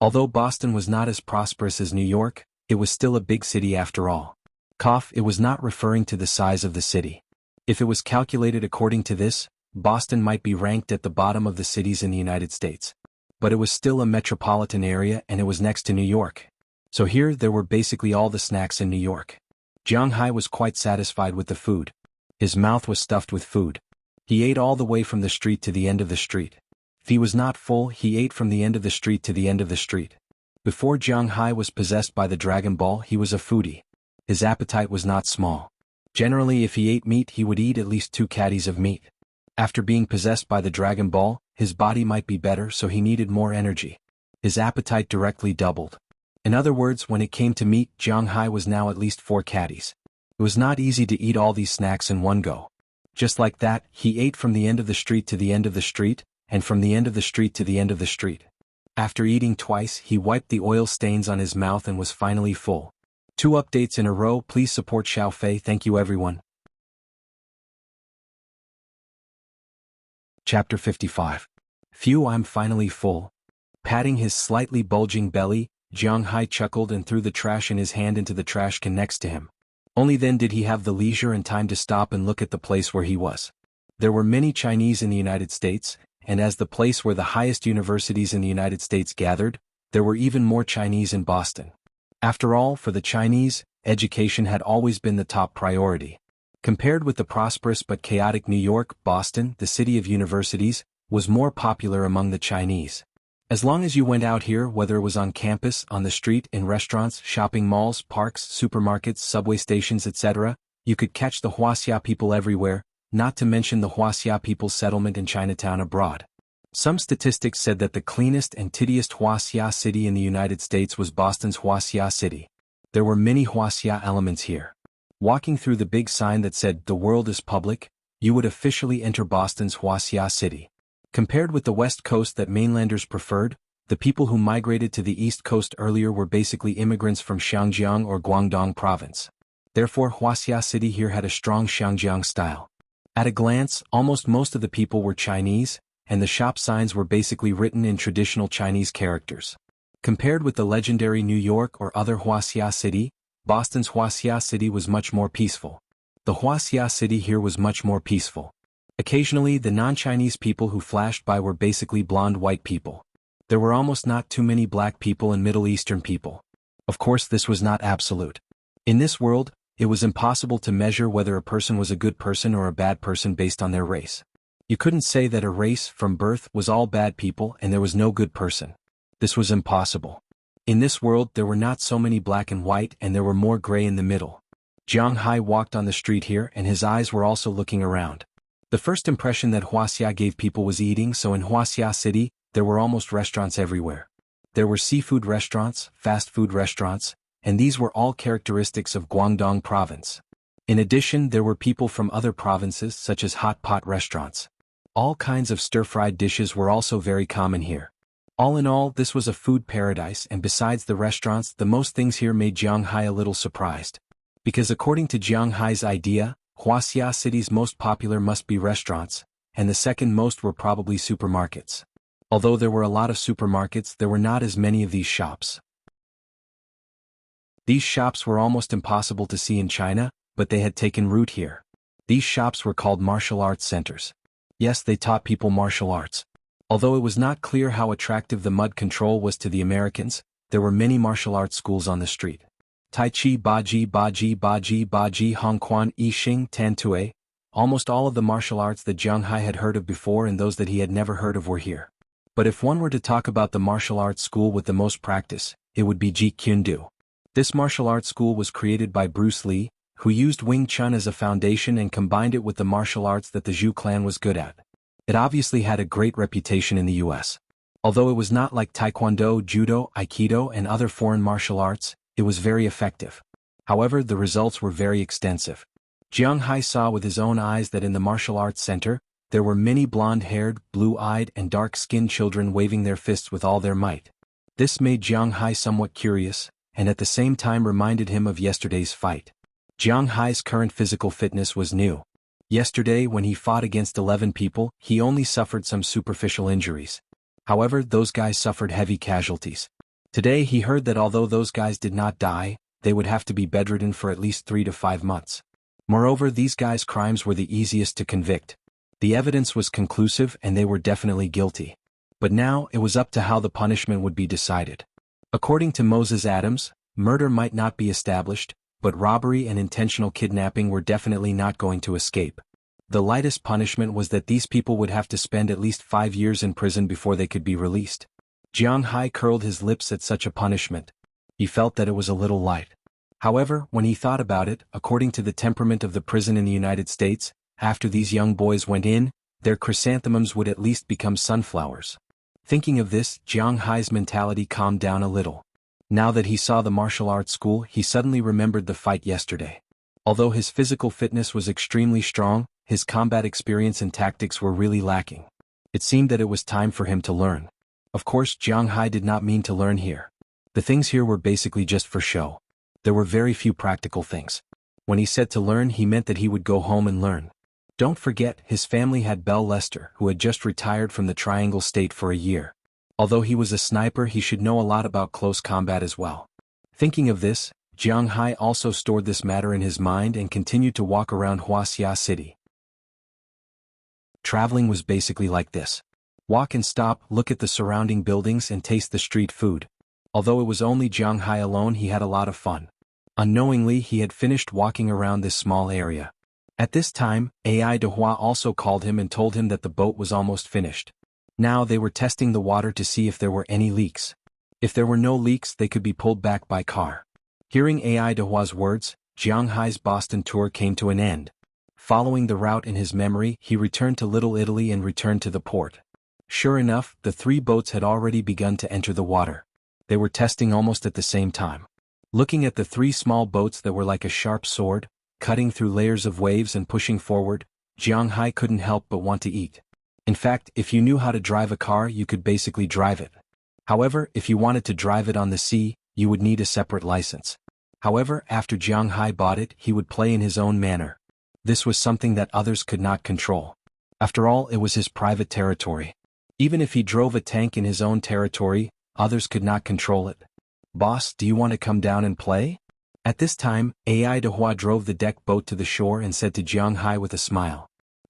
Although Boston was not as prosperous as New York, it was still a big city after all. It was not referring to the size of the city. If it was calculated according to this, Boston might be ranked at the bottom of the cities in the United States. But it was still a metropolitan area and it was next to New York. So here there were basically all the snacks in New York. Jiang Hai was quite satisfied with the food. His mouth was stuffed with food. He ate all the way from the street to the end of the street. If he was not full, he ate from the end of the street to the end of the street. Before Jiang Hai was possessed by the Dragon Ball, he was a foodie. His appetite was not small. Generally, if he ate meat, he would eat at least 2 caddies of meat. After being possessed by the Dragon Ball, his body might be better, so he needed more energy. His appetite directly doubled. In other words, when it came to meat, Jiang Hai was now at least 4 caddies. It was not easy to eat all these snacks in one go. Just like that, he ate from the end of the street to the end of the street, and from the end of the street to the end of the street. After eating twice, he wiped the oil stains on his mouth and was finally full. 2 updates in a row. Please support Xiao Fei. Thank you everyone. Chapter 55. Phew, I'm finally full. Patting his slightly bulging belly, Jiang Hai chuckled and threw the trash in his hand into the trash can next to him. Only then did he have the leisure and time to stop and look at the place where he was. There were many Chinese in the United States, and as the place where the highest universities in the United States gathered, there were even more Chinese in Boston. After all, for the Chinese, education had always been the top priority. Compared with the prosperous but chaotic New York, Boston, the city of universities, was more popular among the Chinese. As long as you went out here, whether it was on campus, on the street, in restaurants, shopping malls, parks, supermarkets, subway stations, etc., you could catch the Wuxia people everywhere, not to mention the Wuxia people's settlement in Chinatown abroad. Some statistics said that the cleanest and tittiest Wuxia city in the United States was Boston's Wuxia City. There were many Wuxia elements here. Walking through the big sign that said, "The world is public," you would officially enter Boston's Wuxia City. Compared with the West Coast that mainlanders preferred, the people who migrated to the East Coast earlier were basically immigrants from Xinjiang or Guangdong province. Therefore, Wuxia City here had a strong Xinjiang style. At a glance, almost most of the people were Chinese, and the shop signs were basically written in traditional Chinese characters. Compared with the legendary New York or other Wuxia City, Boston's Wuxia City was much more peaceful. The Wuxia City here was much more peaceful. Occasionally, the non-Chinese people who flashed by were basically blonde white people. There were almost not too many black people and Middle Eastern people. Of course, this was not absolute. In this world, it was impossible to measure whether a person was a good person or a bad person based on their race. You couldn't say that a race, from birth, was all bad people and there was no good person. This was impossible. In this world there were not so many black and white and there were more gray in the middle. Jiang Hai walked on the street here and his eyes were also looking around. The first impression that Wuxia gave people was eating, so in Wuxia City, there were almost restaurants everywhere. There were seafood restaurants, fast food restaurants, and these were all characteristics of Guangdong province. In addition, there were people from other provinces such as hot pot restaurants. All kinds of stir-fried dishes were also very common here. All in all, this was a food paradise, and besides the restaurants, the most things here made Jiang Hai a little surprised. Because according to Jiang Hai's idea, Wuxia City's most popular must be restaurants, and the second most were probably supermarkets. Although there were a lot of supermarkets, there were not as many of these shops. These shops were almost impossible to see in China, but they had taken root here. These shops were called martial arts centers. Yes, they taught people martial arts. Although it was not clear how attractive the mud control was to the Americans, there were many martial arts schools on the street. Tai Chi, Baji, Hong Quan, I Xing, Tan Tue. Almost all of the martial arts that Jiang Hai had heard of before and those that he had never heard of were here. But if one were to talk about the martial arts school with the most practice, it would be Jeet Kune Do. This martial arts school was created by Bruce Lee, who used Wing Chun as a foundation and combined it with the martial arts that the Zhou clan was good at. It obviously had a great reputation in the US. Although it was not like Taekwondo, Judo, Aikido and other foreign martial arts, it was very effective. However, the results were very extensive. Jiang Hai saw with his own eyes that in the martial arts center, there were many blonde-haired, blue-eyed and dark-skinned children waving their fists with all their might. This made Jiang Hai somewhat curious, and at the same time reminded him of yesterday's fight. Jiang Hai's current physical fitness was new. Yesterday, when he fought against 11 people, he only suffered some superficial injuries. However, those guys suffered heavy casualties. Today he heard that although those guys did not die, they would have to be bedridden for at least 3 to 5 months. Moreover, these guys' crimes were the easiest to convict. The evidence was conclusive and they were definitely guilty. But now, it was up to how the punishment would be decided. According to Moses Adams, murder might not be established, but robbery and intentional kidnapping were definitely not going to escape. The lightest punishment was that these people would have to spend at least 5 years in prison before they could be released. Jiang Hai curled his lips at such a punishment. He felt that it was a little light. However, when he thought about it, according to the temperament of the prison in the United States, after these young boys went in, their chrysanthemums would at least become sunflowers. Thinking of this, Jiang Hai's mentality calmed down a little. Now that he saw the martial arts school, he suddenly remembered the fight yesterday. Although his physical fitness was extremely strong, his combat experience and tactics were really lacking. It seemed that it was time for him to learn. Of course, Jiang Hai did not mean to learn here. The things here were basically just for show. There were very few practical things. When he said to learn, he meant that he would go home and learn. Don't forget, his family had Bell Lester, who had just retired from the Triangle State for a year. Although he was a sniper, he should know a lot about close combat as well. Thinking of this, Jiang Hai also stored this matter in his mind and continued to walk around Wuxia City. Traveling was basically like this. Walk and stop, look at the surrounding buildings and taste the street food. Although it was only Jiang Hai alone, he had a lot of fun. Unknowingly, he had finished walking around this small area. At this time, Ai Dehua also called him and told him that the boat was almost finished. Now they were testing the water to see if there were any leaks. If there were no leaks, they could be pulled back by car. Hearing Ai Dehua's words, Jiang Hai's Boston tour came to an end. Following the route in his memory, he returned to Little Italy and returned to the port. Sure enough, the 3 boats had already begun to enter the water. They were testing almost at the same time. Looking at the 3 small boats that were like a sharp sword, cutting through layers of waves and pushing forward, Jiang Hai couldn't help but want to eat. In fact, if you knew how to drive a car, you could basically drive it. However, if you wanted to drive it on the sea, you would need a separate license. However, after Jiang Hai bought it, he would play in his own manner. This was something that others could not control. After all, it was his private territory. Even if he drove a tank in his own territory, others could not control it. Boss, do you want to come down and play? At this time, Ai Dehua drove the deck boat to the shore and said to Jiang Hai with a smile.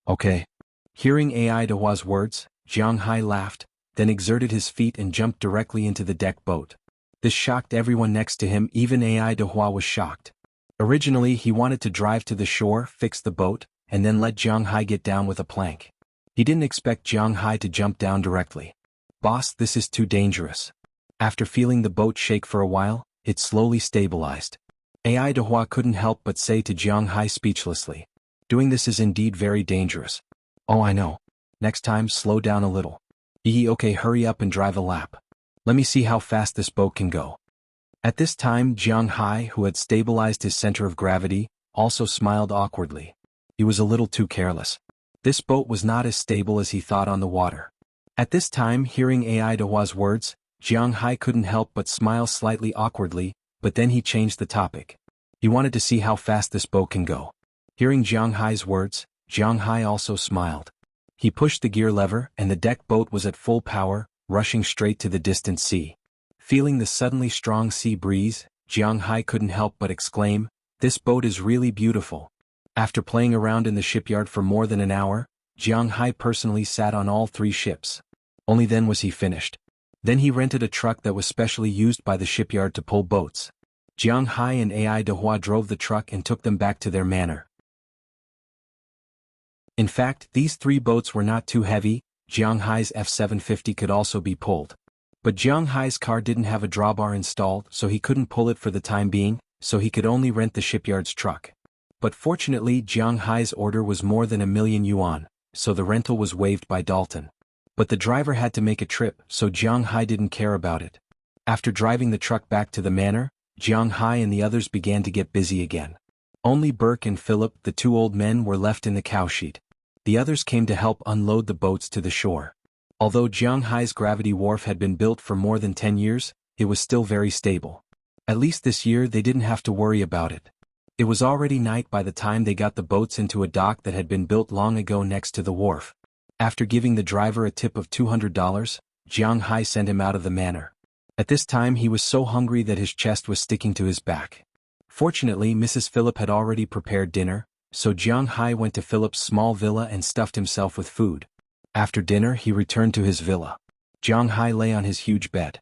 Okay. Hearing Ai Dehua's words, Jiang Hai laughed, then exerted his feet and jumped directly into the deck boat. This shocked everyone next to him, even Ai Dehua was shocked. Originally, he wanted to drive to the shore, fix the boat, and then let Jiang Hai get down with a plank. He didn't expect Jiang Hai to jump down directly. Boss, this is too dangerous. After feeling the boat shake for a while, it slowly stabilized. AI Dehua couldn't help but say to Jiang Hai speechlessly. Doing this is indeed very dangerous. Oh, I know. Next time, slow down a little. Okay, hurry up and drive a lap. Let me see how fast this boat can go. At this time, Jiang Hai, who had stabilized his center of gravity, also smiled awkwardly. He was a little too careless. This boat was not as stable as he thought on the water. At this time, hearing AI Dehua's words, Jiang Hai couldn't help but smile slightly awkwardly, but then he changed the topic. He wanted to see how fast this boat can go. Hearing Jiang Hai's words, Jiang Hai also smiled. He pushed the gear lever and the deck boat was at full power, rushing straight to the distant sea. Feeling the suddenly strong sea breeze, Jiang Hai couldn't help but exclaim, "This boat is really beautiful." After playing around in the shipyard for more than an hour, Jiang Hai personally sat on all 3 ships. Only then was he finished. Then he rented a truck that was specially used by the shipyard to pull boats. Jiang Hai and AI Dehua drove the truck and took them back to their manor. In fact, these 3 boats were not too heavy. Jiang Hai's F-750 could also be pulled. But Jiang Hai's car didn't have a drawbar installed, so he couldn't pull it for the time being, so he could only rent the shipyard's truck. But fortunately, Jiang Hai's order was more than 1,000,000 yuan, so the rental was waived by Dalton. But the driver had to make a trip, so Jiang Hai didn't care about it. After driving the truck back to the manor, Jiang Hai and the others began to get busy again. Only Burke and Philip, the 2 old men, were left in the cowshed. The others came to help unload the boats to the shore. Although Jiang Hai's gravity wharf had been built for more than 10 years, it was still very stable. At least this year they didn't have to worry about it. It was already night by the time they got the boats into a dock that had been built long ago next to the wharf. After giving the driver a tip of $200, Jiang Hai sent him out of the manor. At this time he was so hungry that his chest was sticking to his back. Fortunately, Mrs. Philip had already prepared dinner, so Jiang Hai went to Philip's small villa and stuffed himself with food. After dinner he returned to his villa. Jiang Hai lay on his huge bed.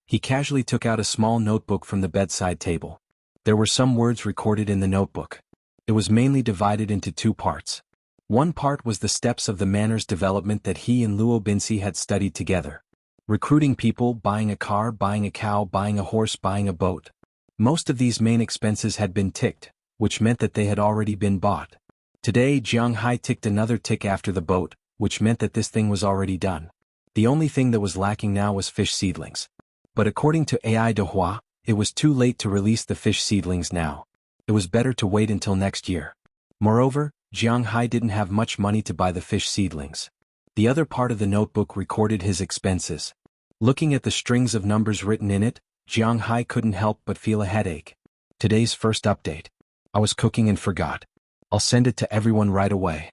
He casually took out a small notebook from the bedside table. There were some words recorded in the notebook. It was mainly divided into 2 parts. One part was the steps of the manor's development that he and Luo Binci had studied together. Recruiting people, buying a car, buying a cow, buying a horse, buying a boat. Most of these main expenses had been ticked, which meant that they had already been bought. Today Jiang Hai ticked another tick after the boat, which meant that this thing was already done. The only thing that was lacking now was fish seedlings. But according to AI Dehua, it was too late to release the fish seedlings now. It was better to wait until next year. Moreover, Jiang Hai didn't have much money to buy the fish seedlings. The other part of the notebook recorded his expenses. Looking at the strings of numbers written in it, Jiang Hai couldn't help but feel a headache. Today's first update. I was cooking and forgot. I'll send it to everyone right away.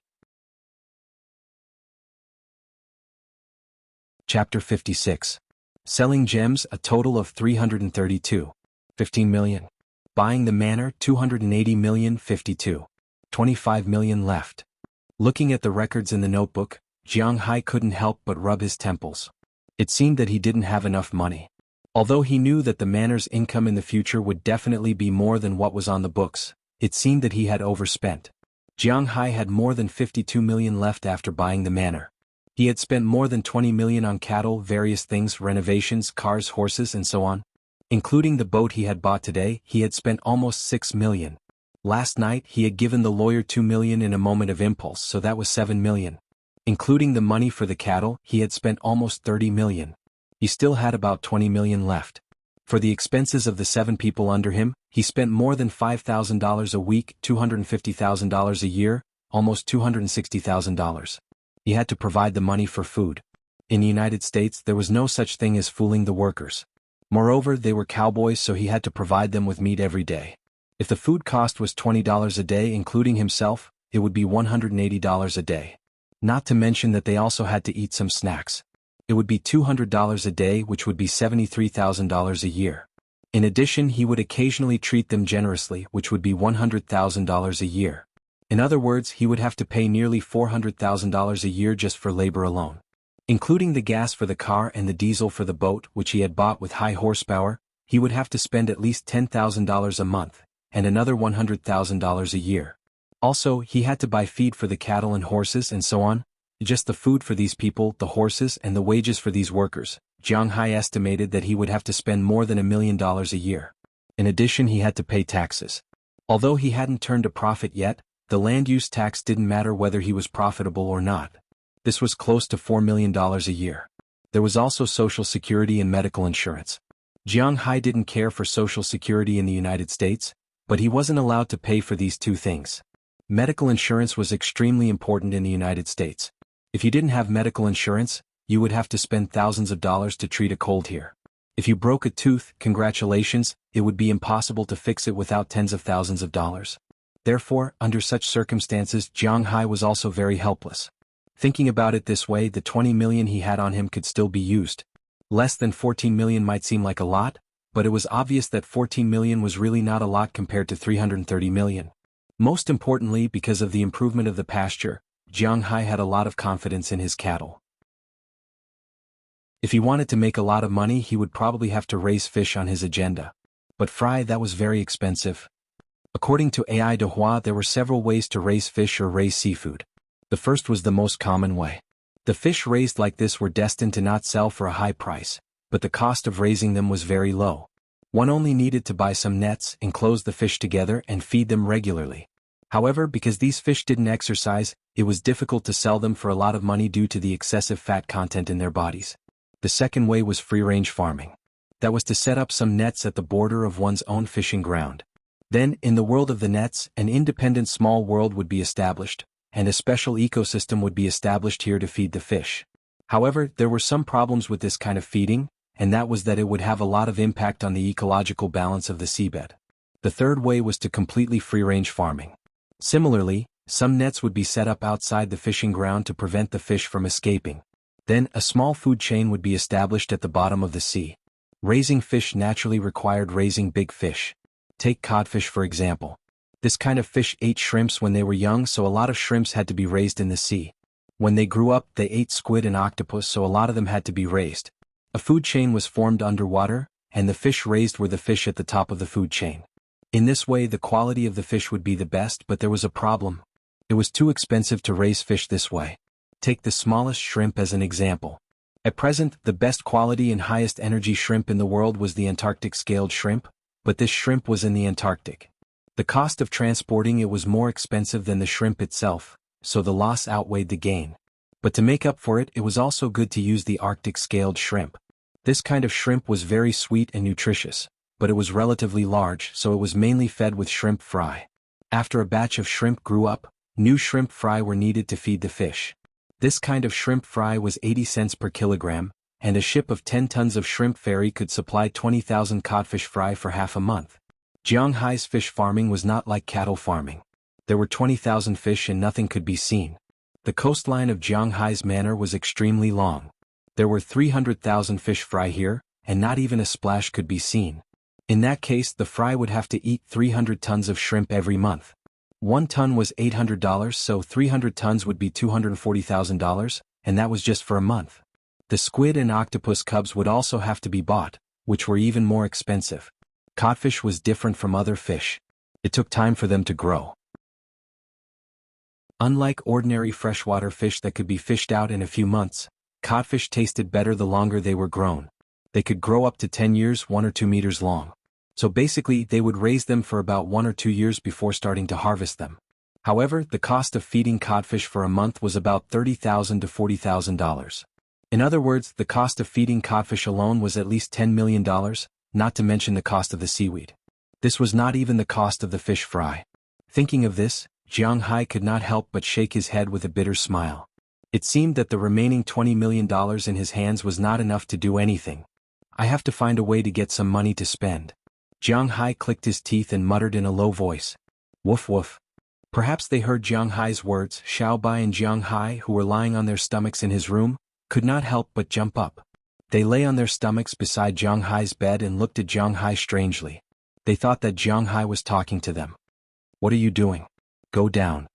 Chapter 56. Selling gems, a total of 332. 15 million. Buying the manor, 280 million. 52. 25 million left. Looking at the records in the notebook, Jiang Hai couldn't help but rub his temples. It seemed that he didn't have enough money. Although he knew that the manor's income in the future would definitely be more than what was on the books, it seemed that he had overspent. Jiang Hai had more than 52 million left after buying the manor. He had spent more than 20 million on cattle, various things, renovations, cars, horses, and so on. Including the boat he had bought today, he had spent almost 6 million. Last night, he had given the lawyer 2 million in a moment of impulse, so that was 7 million. Including the money for the cattle, he had spent almost 30 million. He still had about 20 million left. For the expenses of the 7 people under him, he spent more than $5,000 a week, $250,000 a year, almost $260,000. He had to provide the money for food. In the United States, there was no such thing as fooling the workers. Moreover, they were cowboys, so he had to provide them with meat every day. If the food cost was $20 a day including himself, it would be $180 a day. Not to mention that they also had to eat some snacks. It would be $200 a day, which would be $73,000 a year. In addition, he would occasionally treat them generously, which would be $100,000 a year. In other words, he would have to pay nearly $400,000 a year just for labor alone. Including the gas for the car and the diesel for the boat, which he had bought with high horsepower, he would have to spend at least $10,000 a month, and another $100,000 a year. Also, he had to buy feed for the cattle and horses and so on. Just the food for these people, the horses, and the wages for these workers, Jiang Hai estimated that he would have to spend more than $1 million a year. In addition, he had to pay taxes. Although he hadn't turned a profit yet, the land use tax didn't matter whether he was profitable or not. This was close to $4 million a year. There was also Social Security and medical insurance. Jiang Hai didn't care for Social Security in the United States, but he wasn't allowed to pay for these two things. Medical insurance was extremely important in the United States. If you didn't have medical insurance, you would have to spend thousands of dollars to treat a cold here. If you broke a tooth, congratulations, it would be impossible to fix it without tens of thousands of dollars. Therefore, under such circumstances, Jiang Hai was also very helpless. Thinking about it this way, the 20 million he had on him could still be used. Less than 14 million might seem like a lot, but it was obvious that 14 million was really not a lot compared to 330 million. Most importantly, because of the improvement of the pasture, Jiang Hai had a lot of confidence in his cattle. If he wanted to make a lot of money, he would probably have to raise fish on his agenda. But fry, that was very expensive. According to AI de Hua, there were several ways to raise fish or raise seafood. The first was the most common way. The fish raised like this were destined to not sell for a high price, but the cost of raising them was very low. One only needed to buy some nets, enclose the fish together, and feed them regularly. However, because these fish didn't exercise, it was difficult to sell them for a lot of money due to the excessive fat content in their bodies. The second way was free-range farming. That was to set up some nets at the border of one's own fishing ground. Then, in the world of the nets, an independent small world would be established, and a special ecosystem would be established here to feed the fish. However, there were some problems with this kind of feeding, and that was that it would have a lot of impact on the ecological balance of the seabed. The third way was to completely free-range farming. Similarly, some nets would be set up outside the fishing ground to prevent the fish from escaping. Then, a small food chain would be established at the bottom of the sea. Raising fish naturally required raising big fish. Take codfish for example. This kind of fish ate shrimps when they were young, so a lot of shrimps had to be raised in the sea. When they grew up, they ate squid and octopus, so a lot of them had to be raised. A food chain was formed underwater, and the fish raised were the fish at the top of the food chain. In this way, the quality of the fish would be the best, but there was a problem. It was too expensive to raise fish this way. Take the smallest shrimp as an example. At present, the best quality and highest energy shrimp in the world was the Antarctic scaled shrimp, but this shrimp was in the Antarctic. The cost of transporting it was more expensive than the shrimp itself, so the loss outweighed the gain. But to make up for it, it was also good to use the Arctic scaled shrimp. This kind of shrimp was very sweet and nutritious, but it was relatively large, so it was mainly fed with shrimp fry. After a batch of shrimp grew up, new shrimp fry were needed to feed the fish. This kind of shrimp fry was 80 cents per kilogram, and a ship of 10 tons of shrimp ferry could supply 20,000 codfish fry for half a month. Jiang Hai's fish farming was not like cattle farming. There were 20,000 fish and nothing could be seen. The coastline of Jiang Hai's manor was extremely long. There were 300,000 fish fry here, and not even a splash could be seen. In that case, the fry would have to eat 300 tons of shrimp every month. 1 ton was $800, so 300 tons would be $240,000, and that was just for a month. The squid and octopus cubs would also have to be bought, which were even more expensive. Codfish was different from other fish. It took time for them to grow. Unlike ordinary freshwater fish that could be fished out in a few months, codfish tasted better the longer they were grown. They could grow up to 10 years, 1 or 2 meters long. So basically, they would raise them for about 1 or 2 years before starting to harvest them. However, the cost of feeding codfish for a month was about $30,000 to $40,000. In other words, the cost of feeding codfish alone was at least $10 million, not to mention the cost of the seaweed. This was not even the cost of the fish fry. Thinking of this, Jiang Hai could not help but shake his head with a bitter smile. It seemed that the remaining $20 million in his hands was not enough to do anything. I have to find a way to get some money to spend. Jiang Hai clicked his teeth and muttered in a low voice, "Woof woof." Perhaps they heard Jiang Hai's words. Xiao Bai and Jiang Hai, who were lying on their stomachs in his room, could not help but jump up. They lay on their stomachs beside Jiang Hai's bed and looked at Jiang Hai strangely. They thought that Jiang Hai was talking to them. "What are you doing? Go down."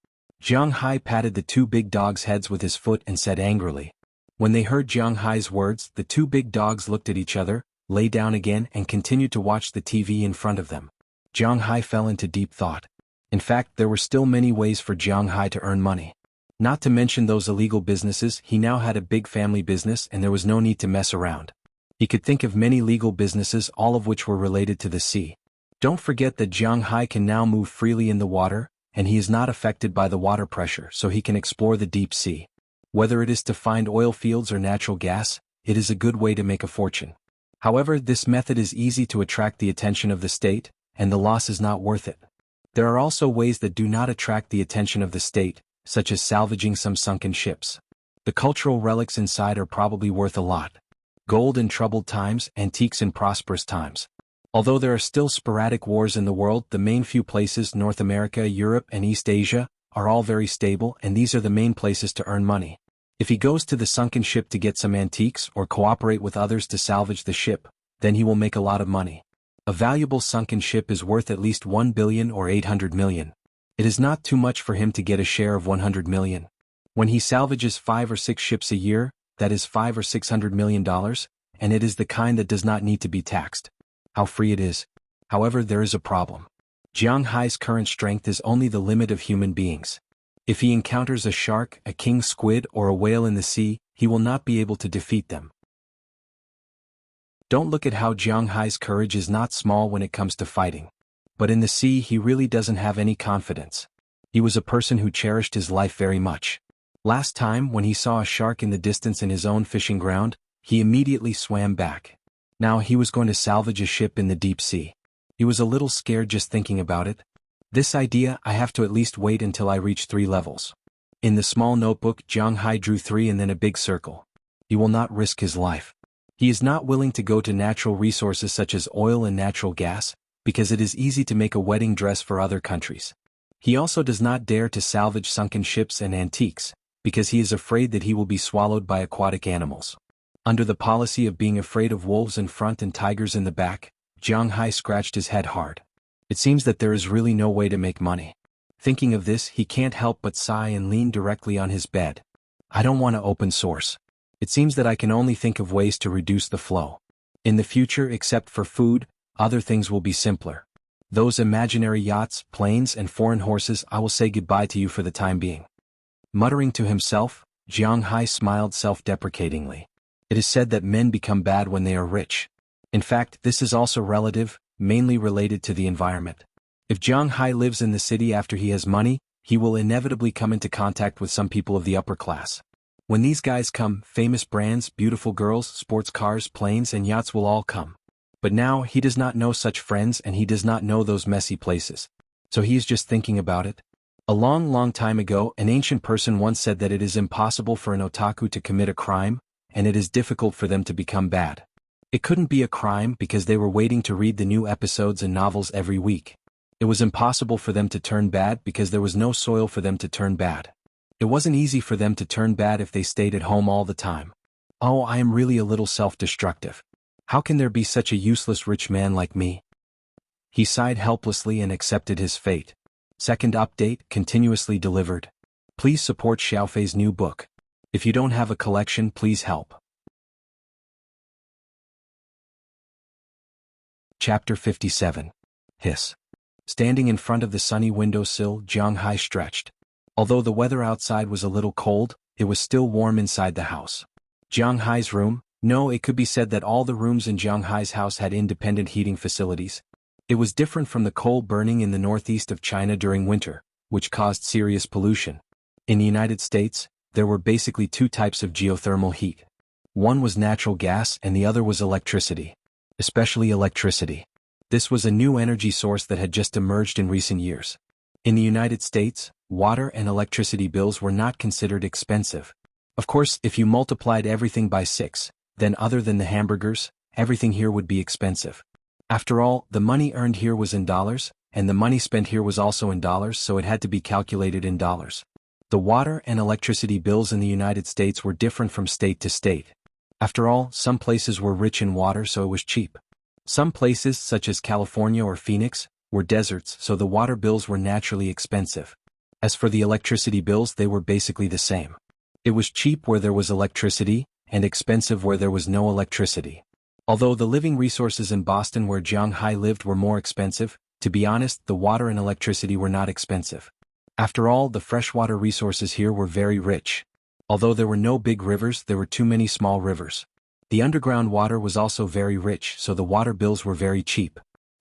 Jiang Hai patted the 2 big dogs' heads with his foot and said angrily. When they heard Jiang Hai's words, the 2 big dogs looked at each other, lay down again and continued to watch the TV in front of them. Jiang Hai fell into deep thought. In fact, there were still many ways for Jiang Hai to earn money. Not to mention those illegal businesses, he now had a big family business and there was no need to mess around. He could think of many legal businesses, all of which were related to the sea. Don't forget that Jiang can now move freely in the water, and he is not affected by the water pressure, so he can explore the deep sea. Whether it is to find oil fields or natural gas, it is a good way to make a fortune. However, this method is easy to attract the attention of the state, and the loss is not worth it. There are also ways that do not attract the attention of the state, such as salvaging some sunken ships. The cultural relics inside are probably worth a lot. Gold in troubled times, antiques in prosperous times. Although there are still sporadic wars in the world, the main few places, North America, Europe, and East Asia, are all very stable, and these are the main places to earn money. If he goes to the sunken ship to get some antiques or cooperate with others to salvage the ship, then he will make a lot of money. A valuable sunken ship is worth at least 1 billion or 800 million. It is not too much for him to get a share of 100 million. When he salvages 5 or 6 ships a year, that is $500 or $600 million, and it is the kind that does not need to be taxed. How free it is. However, there is a problem. Jiang Hai's current strength is only the limit of human beings. If he encounters a shark, a king squid, or a whale in the sea, he will not be able to defeat them. Don't look at how Jiang Hai's courage is not small when it comes to fighting. But in the sea he really doesn't have any confidence. He was a person who cherished his life very much. Last time when he saw a shark in the distance in his own fishing ground, he immediately swam back. Now he was going to salvage a ship in the deep sea. He was a little scared just thinking about it. This idea, I have to at least wait until I reach 3 levels. In the small notebook, Jiang Hai drew 3 and then a big circle. He will not risk his life. He is not willing to go to natural resources such as oil and natural gas, because it is easy to make a wedding dress for other countries. He also does not dare to salvage sunken ships and antiques, because he is afraid that he will be swallowed by aquatic animals. Under the policy of being afraid of wolves in front and tigers in the back, Jiang Hai scratched his head hard. It seems that there is really no way to make money. Thinking of this, he can't help but sigh and lean directly on his bed. I don't want to open source. It seems that I can only think of ways to reduce the flow. In the future, except for food, other things will be simpler. Those imaginary yachts, planes, and foreign horses, I will say goodbye to you for the time being. Muttering to himself, Jiang Hai smiled self-deprecatingly. It is said that men become bad when they are rich. In fact, this is also relative, mainly related to the environment. If Jiang Hai lives in the city after he has money, he will inevitably come into contact with some people of the upper class. When these guys come, famous brands, beautiful girls, sports cars, planes, and yachts will all come. But now, he does not know such friends and he does not know those messy places. So he is just thinking about it. A long time ago, an ancient person once said that it is impossible for an otaku to commit a crime, and it is difficult for them to become bad. It couldn't be a crime because they were waiting to read the new episodes and novels every week. It was impossible for them to turn bad because there was no soil for them to turn bad. It wasn't easy for them to turn bad if they stayed at home all the time. Oh, I am really a little self-destructive. How can there be such a useless rich man like me? He sighed helplessly and accepted his fate. Second update, continuously delivered. Please support Xiaofei's new book. If you don't have a collection, please help. Chapter 57. Hiss. Standing in front of the sunny windowsill, Jiang Hai stretched. Although the weather outside was a little cold, it was still warm inside the house. Jiang Hai's room, no, it could be said that all the rooms in Jiang Hai's house had independent heating facilities. It was different from the coal burning in the northeast of China during winter, which caused serious pollution. In the United States, there were basically 2 types of geothermal heat. One was natural gas and the other was electricity. Especially electricity. This was a new energy source that had just emerged in recent years. In the United States, water and electricity bills were not considered expensive. Of course, if you multiplied everything by 6, then other than the hamburgers, everything here would be expensive. After all, the money earned here was in dollars, and the money spent here was also in dollars, so it had to be calculated in dollars. The water and electricity bills in the United States were different from state to state. After all, some places were rich in water, so it was cheap. Some places, such as California or Phoenix, were deserts, so the water bills were naturally expensive. As for the electricity bills, they were basically the same. It was cheap where there was electricity, and expensive where there was no electricity. Although the living resources in Boston where Jiang Hai lived were more expensive, to be honest, the water and electricity were not expensive. After all, the freshwater resources here were very rich. Although there were no big rivers, there were too many small rivers. The underground water was also very rich, so the water bills were very cheap.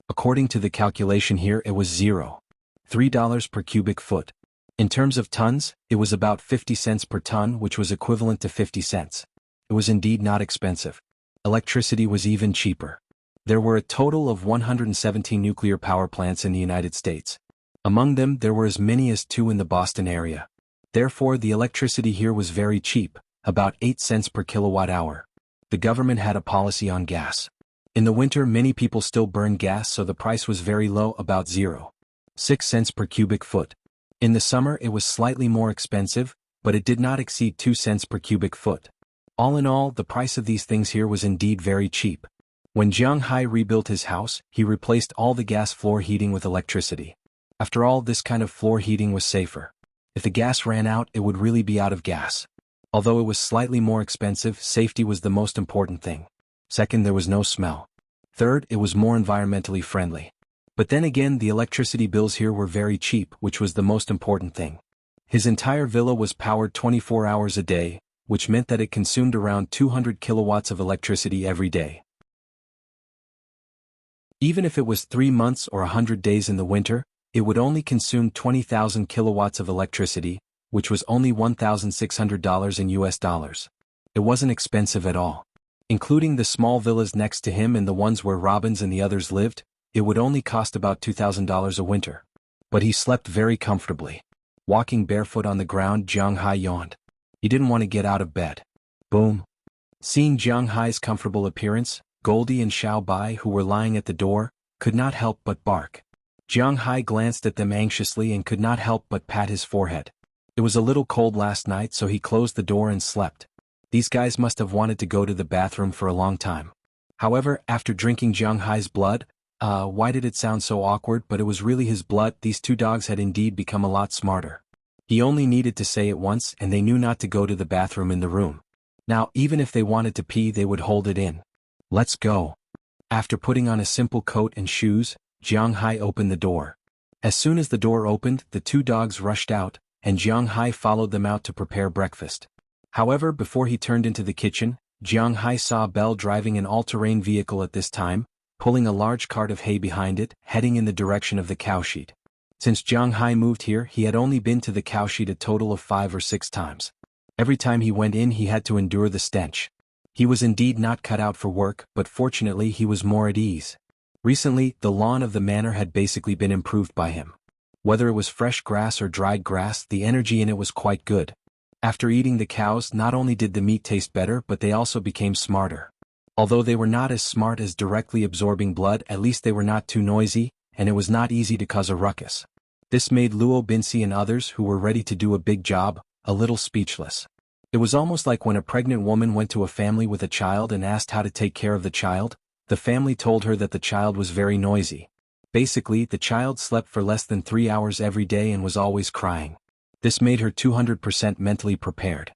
According to the calculation here, it was $0.03 per cubic foot. In terms of tons, it was about 50 cents per ton, which was equivalent to 50 cents. It was indeed not expensive. Electricity was even cheaper. There were a total of 117 nuclear power plants in the United States. Among them, there were as many as 2 in the Boston area. Therefore, the electricity here was very cheap, about 8 cents per kilowatt hour. The government had a policy on gas. In the winter, many people still burn gas, so the price was very low, about 0.6 cents per cubic foot. In the summer, it was slightly more expensive, but it did not exceed 2 cents per cubic foot. All in all, the price of these things here was indeed very cheap. When Jiang Hai rebuilt his house, he replaced all the gas floor heating with electricity. After all, this kind of floor heating was safer. If the gas ran out, it would really be out of gas. Although it was slightly more expensive, safety was the most important thing. Second, there was no smell. Third, it was more environmentally friendly. But then again, the electricity bills here were very cheap, which was the most important thing. His entire villa was powered 24 hours a day, which meant that it consumed around 200 kilowatts of electricity every day. Even if it was 3 months or 100 days in the winter, it would only consume 20,000 kilowatts of electricity, which was only $1,600 in US dollars. It wasn't expensive at all. Including the small villas next to him and the ones where Robbins and the others lived, it would only cost about $2,000 a winter. But he slept very comfortably. Walking barefoot on the ground, Jiang Hai yawned. He didn't want to get out of bed. Boom. Seeing Jiang Hai's comfortable appearance, Goldie and Xiao Bai, who were lying at the door, could not help but bark. Jiang Hai glanced at them anxiously and could not help but pat his forehead. It was a little cold last night, so he closed the door and slept. These guys must have wanted to go to the bathroom for a long time. However, after drinking Jiang Hai's blood, why did it sound so awkward, but it was really his blood, these 2 dogs had indeed become a lot smarter. He only needed to say it once and they knew not to go to the bathroom in the room. Now, even if they wanted to pee, they would hold it in. Let's go. After putting on a simple coat and shoes, Jiang Hai opened the door. As soon as the door opened, the 2 dogs rushed out, and Jiang Hai followed them out to prepare breakfast. However, before he turned into the kitchen, Jiang Hai saw Belle driving an all-terrain vehicle at this time, pulling a large cart of hay behind it, heading in the direction of the cowshed. Since Jiang Hai moved here, he had only been to the cowshed a total of 5 or 6 times. Every time he went in, he had to endure the stench. He was indeed not cut out for work, but fortunately he was more at ease. Recently, the lawn of the manor had basically been improved by him. Whether it was fresh grass or dried grass, the energy in it was quite good. After eating the cows, not only did the meat taste better, but they also became smarter. Although they were not as smart as directly absorbing blood, at least they were not too noisy, and it was not easy to cause a ruckus. This made Luo Binsi and others who were ready to do a big job a little speechless. It was almost like when a pregnant woman went to a family with a child and asked how to take care of the child. The family told her that the child was very noisy. Basically, the child slept for less than 3 hours every day and was always crying. This made her 200% mentally prepared.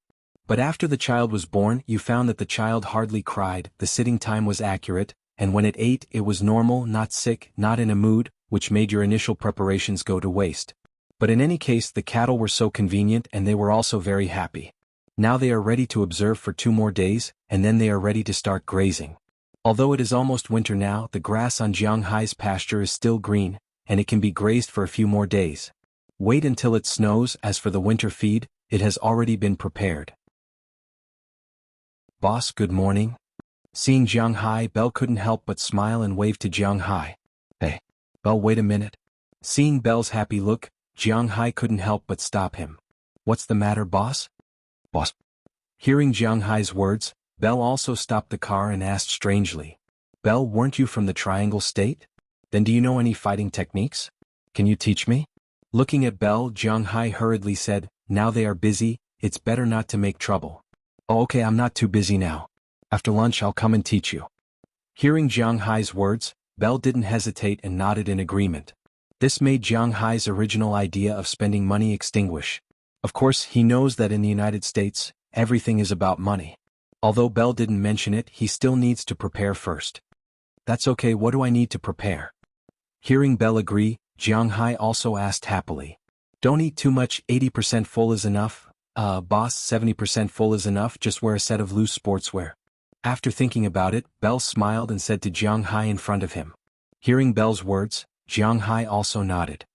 But after the child was born, you found that the child hardly cried, the sitting time was accurate, and when it ate, it was normal, not sick, not in a mood, which made your initial preparations go to waste. But in any case, the cattle were so convenient and they were also very happy. Now they are ready to observe for 2 more days, and then they are ready to start grazing. Although it is almost winter now, the grass on Jiang Hai's pasture is still green, and it can be grazed for a few more days. Wait until it snows. As for the winter feed, it has already been prepared. Boss, good morning. Seeing Jiang Hai, Belle couldn't help but smile and wave to Jiang Hai. Hey, Belle, wait a minute. Seeing Belle's happy look, Jiang Hai couldn't help but stop him. What's the matter, boss? Boss. Hearing Jiang Hai's words, Belle also stopped the car and asked strangely. Belle, weren't you from the Triangle State? Then do you know any fighting techniques? Can you teach me? Looking at Belle, Jiang Hai hurriedly said, now they are busy, it's better not to make trouble. Oh, okay, I'm not too busy now. After lunch I'll come and teach you. Hearing Jiang Hai's words, Belle didn't hesitate and nodded in agreement. This made Jiang Hai's original idea of spending money extinguish. Of course, he knows that in the United States, everything is about money. Although Belle didn't mention it, he still needs to prepare first. That's okay, what do I need to prepare? Hearing Belle agree, Jiang Hai also asked happily. Don't eat too much, 80% full is enough. Boss, 70% full is enough, just wear a set of loose sportswear. After thinking about it, Belle smiled and said to Jiang Hai in front of him. Hearing Belle's words, Jiang Hai also nodded.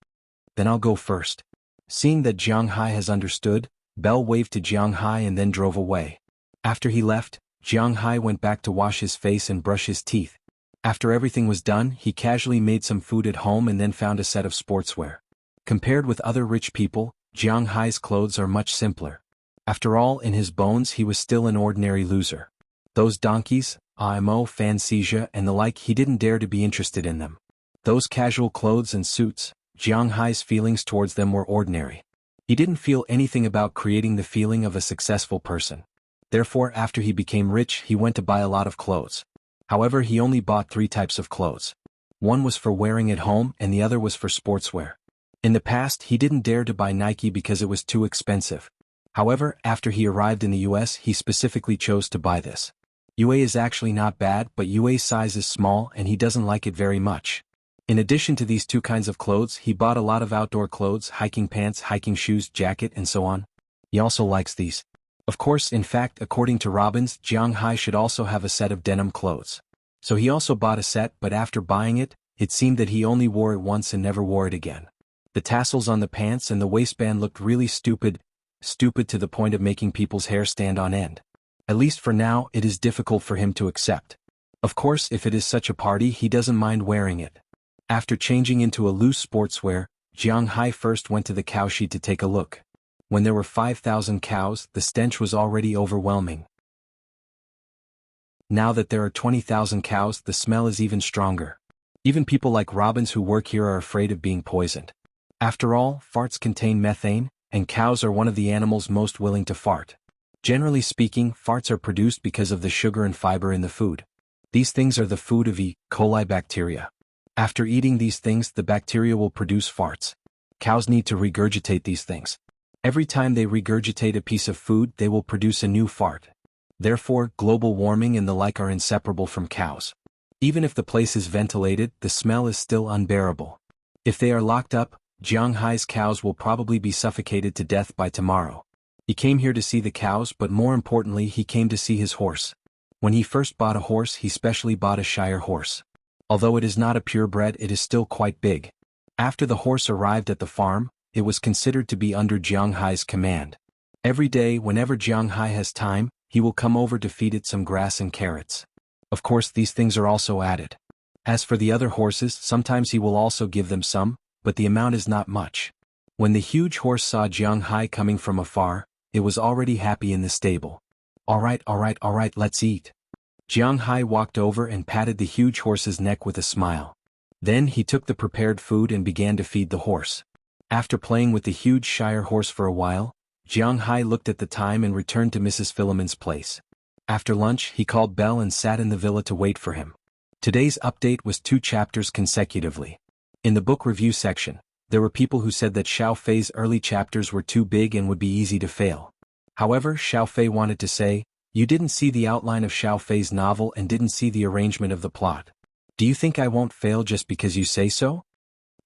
Then I'll go first. Seeing that Jiang Hai has understood, Belle waved to Jiang Hai and then drove away. After he left, Jiang Hai went back to wash his face and brush his teeth. After everything was done, he casually made some food at home and then found a set of sportswear. Compared with other rich people, Jiang Hai's clothes are much simpler. After all, in his bones he was still an ordinary loser. Those donkeys, IMO, Fantasia and the like, he didn't dare to be interested in them. Those casual clothes and suits, Jiang Hai's feelings towards them were ordinary. He didn't feel anything about creating the feeling of a successful person. Therefore, after he became rich, he went to buy a lot of clothes. However, he only bought 3 types of clothes. One was for wearing at home and the other was for sportswear. In the past, he didn't dare to buy Nike because it was too expensive. However, after he arrived in the US, he specifically chose to buy this. UA is actually not bad, but UA's size is small and he doesn't like it very much. In addition to these 2 kinds of clothes, he bought a lot of outdoor clothes, hiking pants, hiking shoes, jacket, and so on. He also likes these. Of course, in fact, according to Robbins, Jiang Hai should also have a set of denim clothes. So he also bought a set, but after buying it, it seemed that he only wore it once and never wore it again. The tassels on the pants and the waistband looked really stupid to the point of making people's hair stand on end. At least for now, it is difficult for him to accept. Of course, if it is such a party, he doesn't mind wearing it. After changing into a loose sportswear, Jiang Hai first went to the cowshed to take a look. When there were 5,000 cows, the stench was already overwhelming. Now that there are 20,000 cows, the smell is even stronger. Even people like Robbins who work here are afraid of being poisoned. After all, farts contain methane, and cows are one of the animals most willing to fart. Generally speaking, farts are produced because of the sugar and fiber in the food. These things are the food of E. coli bacteria. After eating these things, the bacteria will produce farts. Cows need to regurgitate these things. Every time they regurgitate a piece of food, they will produce a new fart. Therefore, global warming and the like are inseparable from cows. Even if the place is ventilated, the smell is still unbearable. If they are locked up, Jiang Hai's cows will probably be suffocated to death by tomorrow. He came here to see the cows, but more importantly, he came to see his horse. When he first bought a horse, he specially bought a Shire horse. Although it is not a purebred, it is still quite big. After the horse arrived at the farm, it was considered to be under Jiang Hai's command. Every day, whenever Jiang Hai has time, he will come over to feed it some grass and carrots. Of course, these things are also added. As for the other horses, sometimes he will also give them some, but the amount is not much. When the huge horse saw Jiang Hai coming from afar, it was already happy in the stable. All right, let's eat. Jiang Hai walked over and patted the huge horse's neck with a smile. Then he took the prepared food and began to feed the horse. After playing with the huge Shire horse for a while, Jiang Hai looked at the time and returned to Mrs. Philemon's place. After lunch, he called Belle and sat in the villa to wait for him. Today's update was 2 chapters consecutively. In the book review section, there were people who said that Xiao Fei's early chapters were too big and would be easy to fail. However, Xiao Fei wanted to say, "You didn't see the outline of Xiao Fei's novel and didn't see the arrangement of the plot. Do you think I won't fail just because you say so?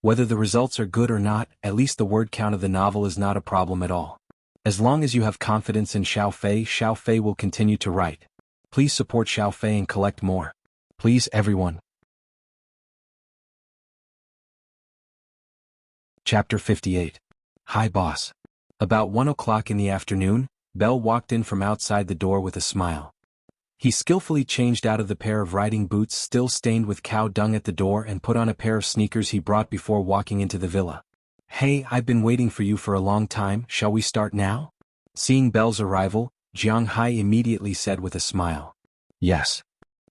Whether the results are good or not, at least the word count of the novel is not a problem at all. As long as you have confidence in Xiao Fei will continue to write. Please support Xiao Fei and collect more. Please, everyone." Chapter 58. Hi Boss. About 1 o'clock in the afternoon, Belle walked in from outside the door with a smile. He skillfully changed out of the pair of riding boots still stained with cow dung at the door and put on a pair of sneakers he brought before walking into the villa. "Hey, I've been waiting for you for a long time, shall we start now?" Seeing Belle's arrival, Jiang Hai immediately said with a smile. "Yes."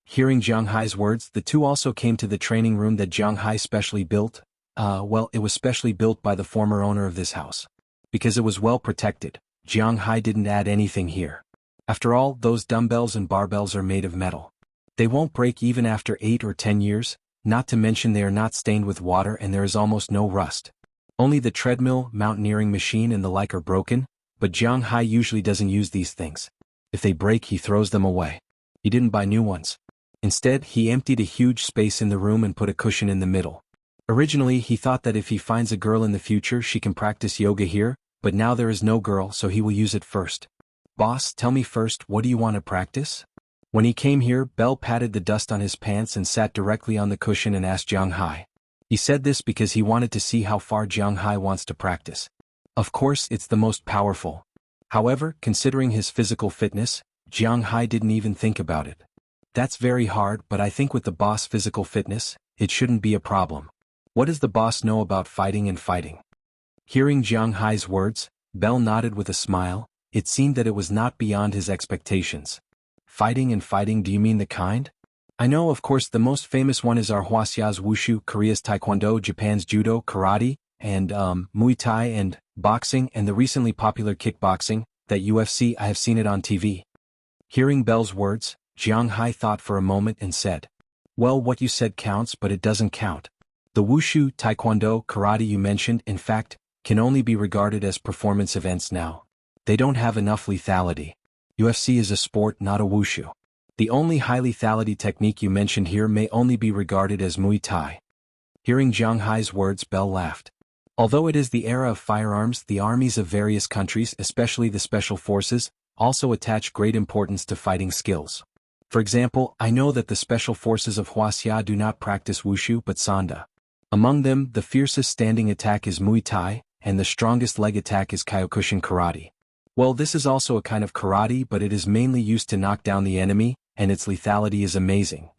Hearing Jiang Hai's words, the two also came to the training room that Jiang Hai specially built. It was specially built by the former owner of this house. Because it was well protected, Jiang Hai didn't add anything here. After all, those dumbbells and barbells are made of metal. They won't break even after 8 or 10 years, not to mention they are not stained with water and there is almost no rust. Only the treadmill, mountaineering machine and the like are broken, but Jiang Hai usually doesn't use these things. If they break, he throws them away. He didn't buy new ones. Instead, he emptied a huge space in the room and put a cushion in the middle. Originally, he thought that if he finds a girl in the future, she can practice yoga here, but now there is no girl, so he will use it first. "Boss, tell me first, what do you want to practice?" When he came here, Bell patted the dust on his pants and sat directly on the cushion and asked Jiang Hai. He said this because he wanted to see how far Jiang Hai wants to practice. Of course, it's the most powerful. However, considering his physical fitness, Jiang Hai didn't even think about it. That's very hard, but I think with the boss' physical fitness, it shouldn't be a problem. What does the boss know about fighting and fighting? Hearing Jiang Hai's words, Bell nodded with a smile. It seemed that it was not beyond his expectations. Fighting and fighting, do you mean the kind? I know, of course, the most famous one is our Wuxia's Wushu, Korea's Taekwondo, Japan's Judo, Karate, and Muay Thai and boxing, and the recently popular kickboxing, that UFC. I have seen it on TV. Hearing Bell's words, Jiang Hai thought for a moment and said, well, what you said counts, but it doesn't count. The Wushu, Taekwondo, Karate you mentioned, in fact, can only be regarded as performance events now. They don't have enough lethality. UFC is a sport, not a Wushu. The only high lethality technique you mentioned here may only be regarded as Muay Thai. Hearing Jiang Hai's words, Bell laughed. Although it is the era of firearms, the armies of various countries, especially the special forces, also attach great importance to fighting skills. For example, I know that the special forces of Wuxia do not practice Wushu but Sanda. Among them, the fiercest standing attack is Muay Thai, and the strongest leg attack is Kyokushin Karate. Well, this is also a kind of karate, but it is mainly used to knock down the enemy, and its lethality is amazing.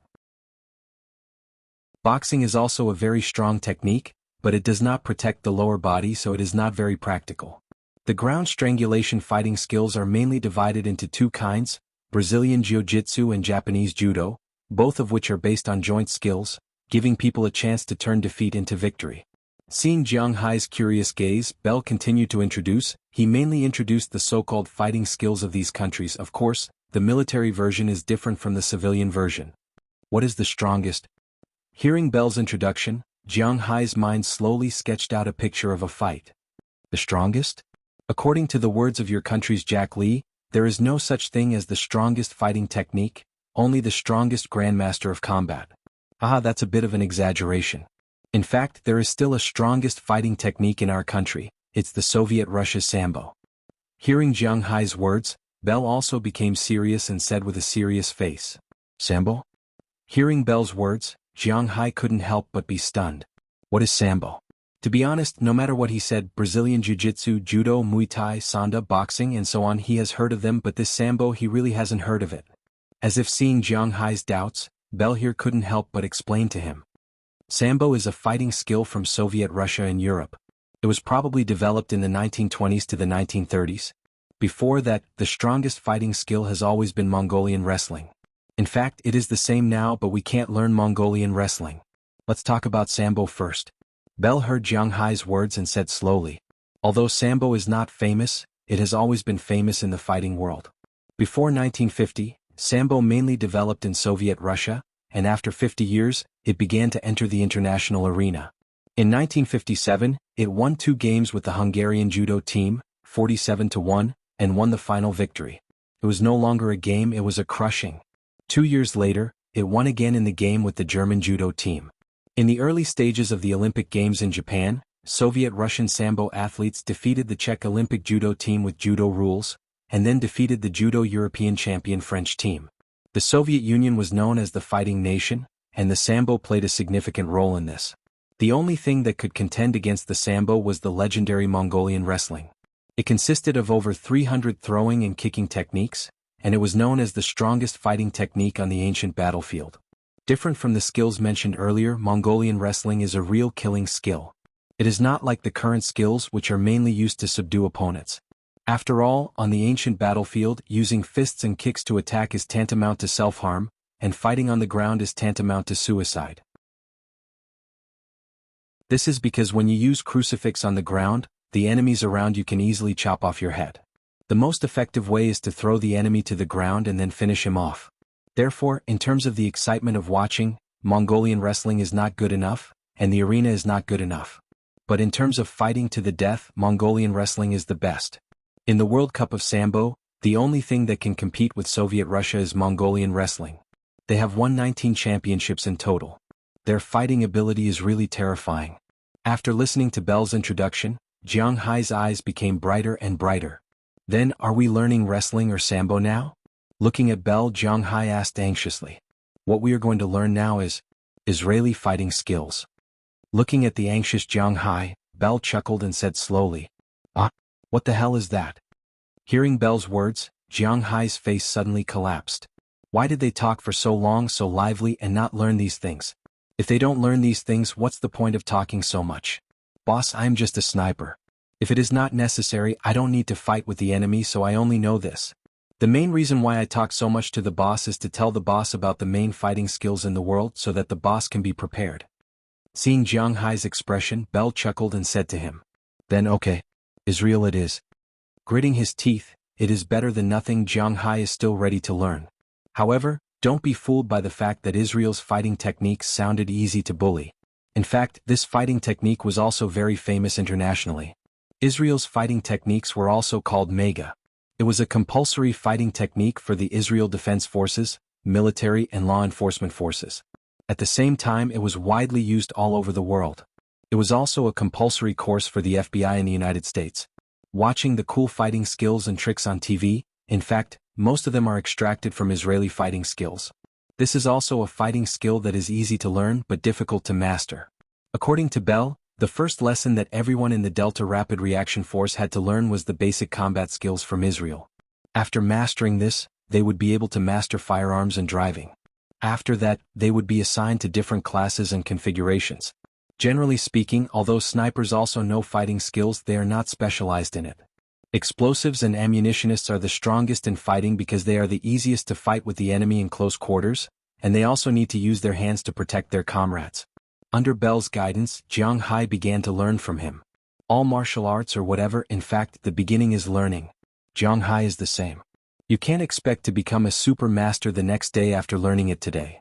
Boxing is also a very strong technique, but it does not protect the lower body, so it is not very practical. The ground strangulation fighting skills are mainly divided into two kinds, Brazilian Jiu-Jitsu and Japanese Judo, both of which are based on joint skills, giving people a chance to turn defeat into victory. Seeing Jiang Hai's curious gaze, Bell continued to introduce. He mainly introduced the so-called fighting skills of these countries. Of course, the military version is different from the civilian version. What is the strongest? Hearing Bell's introduction, Jiang Hai's mind slowly sketched out a picture of a fight. The strongest? According to the words of your country's Jack Lee, there is no such thing as the strongest fighting technique, only the strongest grandmaster of combat. That's a bit of an exaggeration. In fact, there is still a strongest fighting technique in our country. It's the Soviet Russia's Sambo. Hearing Jiang Hai's words, Bell also became serious and said with a serious face, Sambo? Hearing Bell's words, Jiang Hai couldn't help but be stunned. What is Sambo? To be honest, no matter what he said, Brazilian Jiu-Jitsu, Judo, Muay Thai, Sanda, boxing and so on, he has heard of them, but this Sambo he really hasn't heard of it. As if seeing Jiang Hai's doubts, Bell here couldn't help but explain to him. Sambo is a fighting skill from Soviet Russia and Europe. It was probably developed in the 1920s to the 1930s. Before that, the strongest fighting skill has always been Mongolian wrestling. In fact, it is the same now, but we can't learn Mongolian wrestling. Let's talk about Sambo first. Bell heard Jiang Hai's words and said slowly, although Sambo is not famous, it has always been famous in the fighting world. Before 1950, Sambo mainly developed in Soviet Russia, and after 50 years, it began to enter the international arena. In 1957, it won 2 games with the Hungarian judo team, 47-1, and won the final victory. It was no longer a game, it was a crushing. 2 years later, it won again in the game with the German judo team. In the early stages of the Olympic Games in Japan, Soviet-Russian Sambo athletes defeated the Czech Olympic judo team with judo rules, and then defeated the judo European champion French team. The Soviet Union was known as the fighting nation, and the Sambo played a significant role in this. The only thing that could contend against the Sambo was the legendary Mongolian wrestling. It consisted of over 300 throwing and kicking techniques, and it was known as the strongest fighting technique on the ancient battlefield. Different from the skills mentioned earlier, Mongolian wrestling is a real killing skill. It is not like the current skills which are mainly used to subdue opponents. After all, on the ancient battlefield, using fists and kicks to attack is tantamount to self-harm, and fighting on the ground is tantamount to suicide. This is because when you use crucifix on the ground, the enemies around you can easily chop off your head. The most effective way is to throw the enemy to the ground and then finish him off. Therefore, in terms of the excitement of watching, Mongolian wrestling is not good enough, and the arena is not good enough. But in terms of fighting to the death, Mongolian wrestling is the best. In the World Cup of Sambo, the only thing that can compete with Soviet Russia is Mongolian wrestling. They have won 19 championships in total. Their fighting ability is really terrifying. After listening to Bell's introduction, Jiang Hai's eyes became brighter and brighter. Then, are we learning wrestling or Sambo now? Looking at Bell, Jiang Hai asked anxiously. What we are going to learn now is Israeli fighting skills. Looking at the anxious Jiang Hai, Bell chuckled and said slowly, "Ah, what the hell is that?" Hearing Bell's words, Jiang Hai's face suddenly collapsed. Why did they talk for so long so lively and not learn these things? If they don't learn these things, what's the point of talking so much? Boss, I'm just a sniper. If it is not necessary, I don't need to fight with the enemy, so I only know this. The main reason why I talk so much to the boss is to tell the boss about the main fighting skills in the world so that the boss can be prepared. Seeing Jiang Hai's expression, Bell chuckled and said to him, "Then okay. Israel it is." Gritting his teeth, it is better than nothing. Jiang Hai is still ready to learn. However, don't be fooled by the fact that Israel's fighting techniques sounded easy to bully. In fact, this fighting technique was also very famous internationally. Israel's fighting techniques were also called Mega. It was a compulsory fighting technique for the Israel Defense Forces, military and law enforcement forces. At the same time, it was widely used all over the world. It was also a compulsory course for the FBI in the United States. Watching the cool fighting skills and tricks on TV, in fact, most of them are extracted from Israeli fighting skills. This is also a fighting skill that is easy to learn but difficult to master. According to Bell, the first lesson that everyone in the Delta Rapid Reaction Force had to learn was the basic combat skills from Israel. After mastering this, they would be able to master firearms and driving. After that, they would be assigned to different classes and configurations. Generally speaking, although snipers also know fighting skills, they are not specialized in it. Explosives and ammunitionists are the strongest in fighting because they are the easiest to fight with the enemy in close quarters, and they also need to use their hands to protect their comrades. Under Bell's guidance, Jiang Hai began to learn from him. All martial arts or whatever, in fact, the beginning is learning. Jiang Hai is the same. You can't expect to become a super master the next day after learning it today.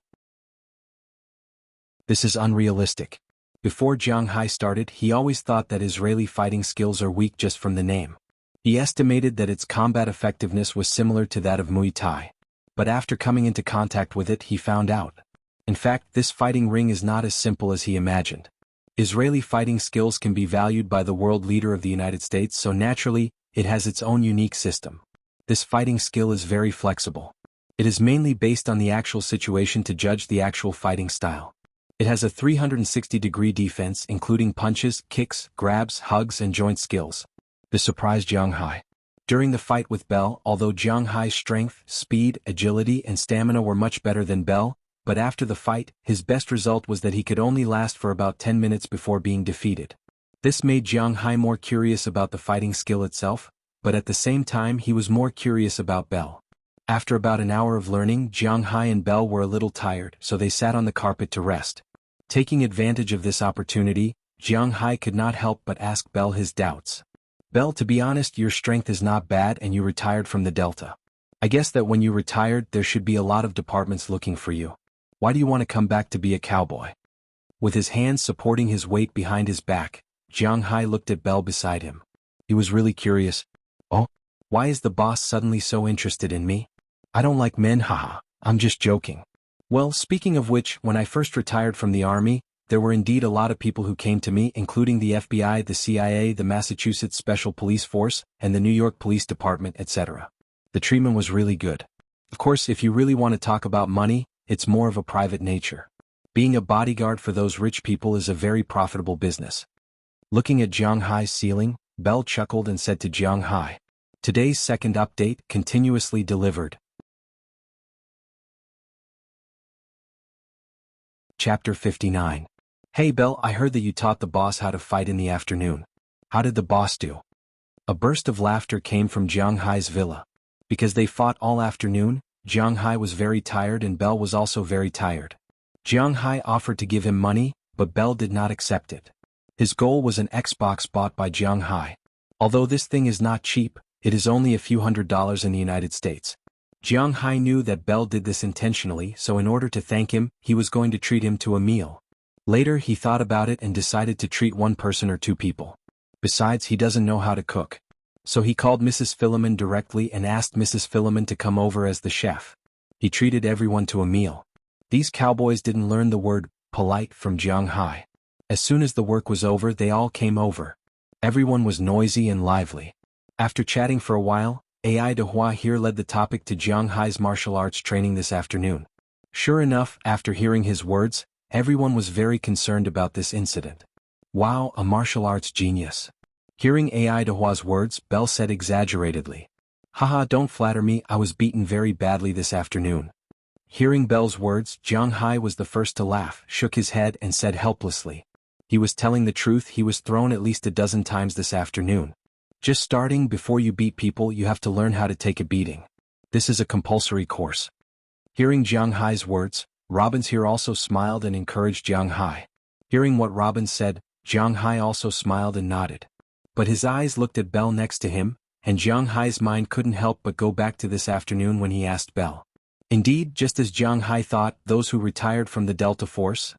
This is unrealistic. Before Jiang Hai started, he always thought that Israeli fighting skills are weak just from the name. He estimated that its combat effectiveness was similar to that of Muay Thai. But after coming into contact with it, he found out. In fact, this fighting ring is not as simple as he imagined. Israeli fighting skills can be valued by the world leader of the United States, so naturally, it has its own unique system. This fighting skill is very flexible. It is mainly based on the actual situation to judge the actual fighting style. It has a 360-degree defense including punches, kicks, grabs, hugs and joint skills. This surprised Jiang Hai. During the fight with Bell, although Jiang Hai's strength, speed, agility and stamina were much better than Bell, but after the fight, his best result was that he could only last for about 10 minutes before being defeated. This made Jiang Hai more curious about the fighting skill itself, but at the same time he was more curious about Bell. After about an hour of learning, Jiang Hai and Bell were a little tired, so they sat on the carpet to rest. Taking advantage of this opportunity, Jiang Hai could not help but ask Bell his doubts. "Bell, to be honest, your strength is not bad and you retired from the Delta. I guess that when you retired there should be a lot of departments looking for you. Why do you want to come back to be a cowboy?" With his hands supporting his weight behind his back, Jiang Hai looked at Bell beside him. He was really curious. "Oh? Why is the boss suddenly so interested in me? I don't like men, haha, I'm just joking." Well, speaking of which, when I first retired from the army, there were indeed a lot of people who came to me, including the FBI, the CIA, the Massachusetts Special Police Force, and the New York Police Department, etc. The treatment was really good. Of course, if you really want to talk about money, it's more of a private nature. Being a bodyguard for those rich people is a very profitable business. Looking at Jiang Hai's ceiling, Bell chuckled and said to Jiang Hai, "Today's second update continuously delivered." Chapter 59. "Hey Bell, I heard that you taught the boss how to fight in the afternoon. How did the boss do?" A burst of laughter came from Jiang Hai's villa. Because they fought all afternoon, Jiang Hai was very tired and Bell was also very tired. Jiang Hai offered to give him money, but Bell did not accept it. His goal was an Xbox bought by Jiang Hai. Although this thing is not cheap, it is only a few $100s in the United States. Jiang Hai knew that Bell did this intentionally, so in order to thank him, he was going to treat him to a meal. Later he thought about it and decided to treat one person or two people. Besides, he doesn't know how to cook. So he called Mrs. Philemon directly and asked Mrs. Philemon to come over as the chef. He treated everyone to a meal. These cowboys didn't learn the word polite from Jiang Hai. As soon as the work was over, they all came over. Everyone was noisy and lively. After chatting for a while, AI de Hua here led the topic to Jiang Hai's martial arts training this afternoon. Sure enough, after hearing his words, everyone was very concerned about this incident. Wow, a martial arts genius. Hearing AI de Hua's words, Belle said exaggeratedly. Haha, don't flatter me, I was beaten very badly this afternoon. Hearing Belle's words, Jiang Hai was the first to laugh, shook his head and said helplessly. He was telling the truth, he was thrown at least a dozen times this afternoon. Just starting, before you beat people you have to learn how to take a beating. This is a compulsory course. Hearing Jiang Hai's words, Robbins here also smiled and encouraged Jiang Hai. Hearing what Robbins said, Jiang Hai also smiled and nodded. But his eyes looked at Belle next to him, and Jiang Hai's mind couldn't help but go back to this afternoon when he asked Belle. Indeed, just as Jiang Hai thought, those who retired from the Delta Force,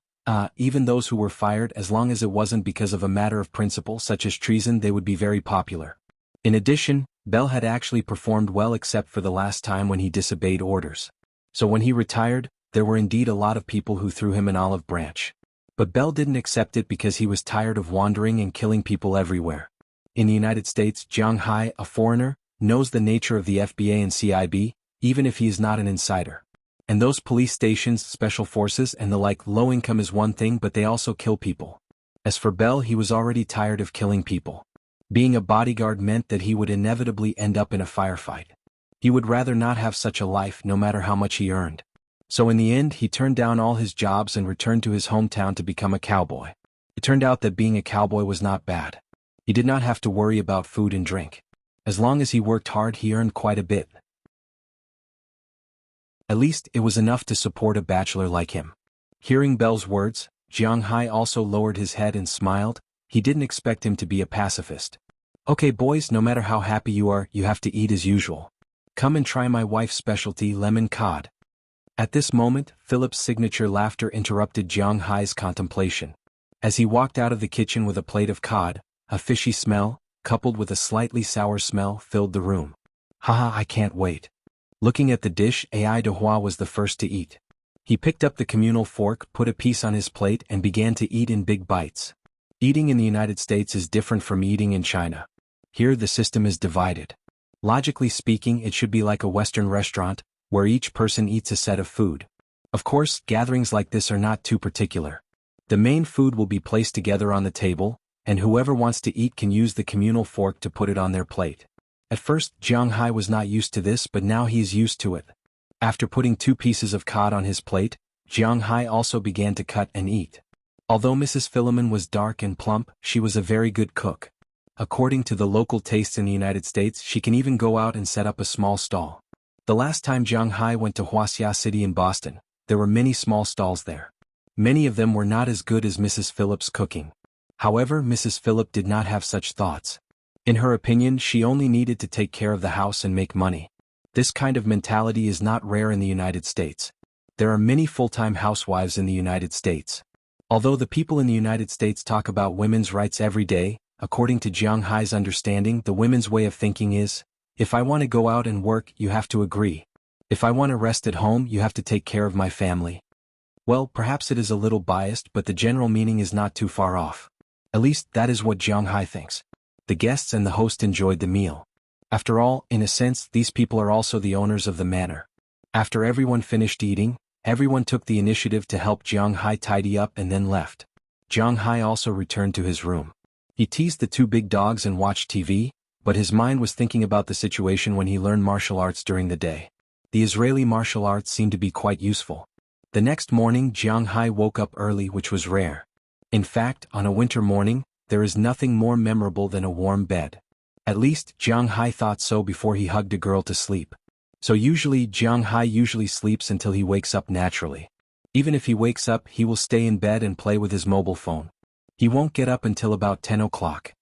even those who were fired, as long as it wasn't because of a matter of principle such as treason, they would be very popular. In addition, Belle had actually performed well except for the last time when he disobeyed orders. So when he retired, there were indeed a lot of people who threw him an olive branch. But Belle didn't accept it because he was tired of wandering and killing people everywhere. In the United States, Jiang Hai, a foreigner, knows the nature of the FBA and CIB, even if he is not an insider. And those police stations, special forces and the like, low income is one thing, but they also kill people. As for Belle, he was already tired of killing people. Being a bodyguard meant that he would inevitably end up in a firefight. He would rather not have such a life no matter how much he earned. So in the end he turned down all his jobs and returned to his hometown to become a cowboy. It turned out that being a cowboy was not bad. He did not have to worry about food and drink. As long as he worked hard he earned quite a bit. At least it was enough to support a bachelor like him. Hearing Belle's words, Jiang Hai also lowered his head and smiled. He didn't expect him to be a pacifist. Okay boys, no matter how happy you are, you have to eat as usual. Come and try my wife's specialty, lemon cod. At this moment, Philip's signature laughter interrupted Jiang Hai's contemplation. As he walked out of the kitchen with a plate of cod, a fishy smell, coupled with a slightly sour smell, filled the room. Haha, I can't wait. Looking at the dish, AI de Hua was the first to eat. He picked up the communal fork, put a piece on his plate and began to eat in big bites. Eating in the United States is different from eating in China. Here the system is divided. Logically speaking, it should be like a Western restaurant, where each person eats a set of food. Of course, gatherings like this are not too particular. The main food will be placed together on the table, and whoever wants to eat can use the communal fork to put it on their plate. At first, Jiang Hai was not used to this, but now he is used to it. After putting 2 pieces of cod on his plate, Jiang Hai also began to cut and eat. Although Mrs. Philemon was dark and plump, she was a very good cook. According to the local tastes in the United States, she can even go out and set up a small stall. The last time Jiang Hai went to Wuxia City in Boston, there were many small stalls there. Many of them were not as good as Mrs. Phillip's cooking. However, Mrs. Phillip did not have such thoughts. In her opinion, she only needed to take care of the house and make money. This kind of mentality is not rare in the United States. There are many full-time housewives in the United States. Although the people in the United States talk about women's rights every day, according to Jiang Hai's understanding, the women's way of thinking is, if I want to go out and work, you have to agree. If I want to rest at home, you have to take care of my family. Well, perhaps it is a little biased, but the general meaning is not too far off. At least, that is what Jiang Hai thinks. The guests and the host enjoyed the meal. After all, in a sense, these people are also the owners of the manor. After everyone finished eating, everyone took the initiative to help Jiang Hai tidy up and then left. Jiang Hai also returned to his room. He teased the 2 big dogs and watched TV, but his mind was thinking about the situation when he learned martial arts during the day. The Israeli martial arts seemed to be quite useful. The next morning, Jiang Hai woke up early, which was rare. In fact, on a winter morning, there is nothing more memorable than a warm bed. At least, Jiang Hai thought so before he hugged a girl to sleep. So usually, Jiang Hai usually sleeps until he wakes up naturally. Even if he wakes up, he will stay in bed and play with his mobile phone. He won't get up until about 10 o'clock.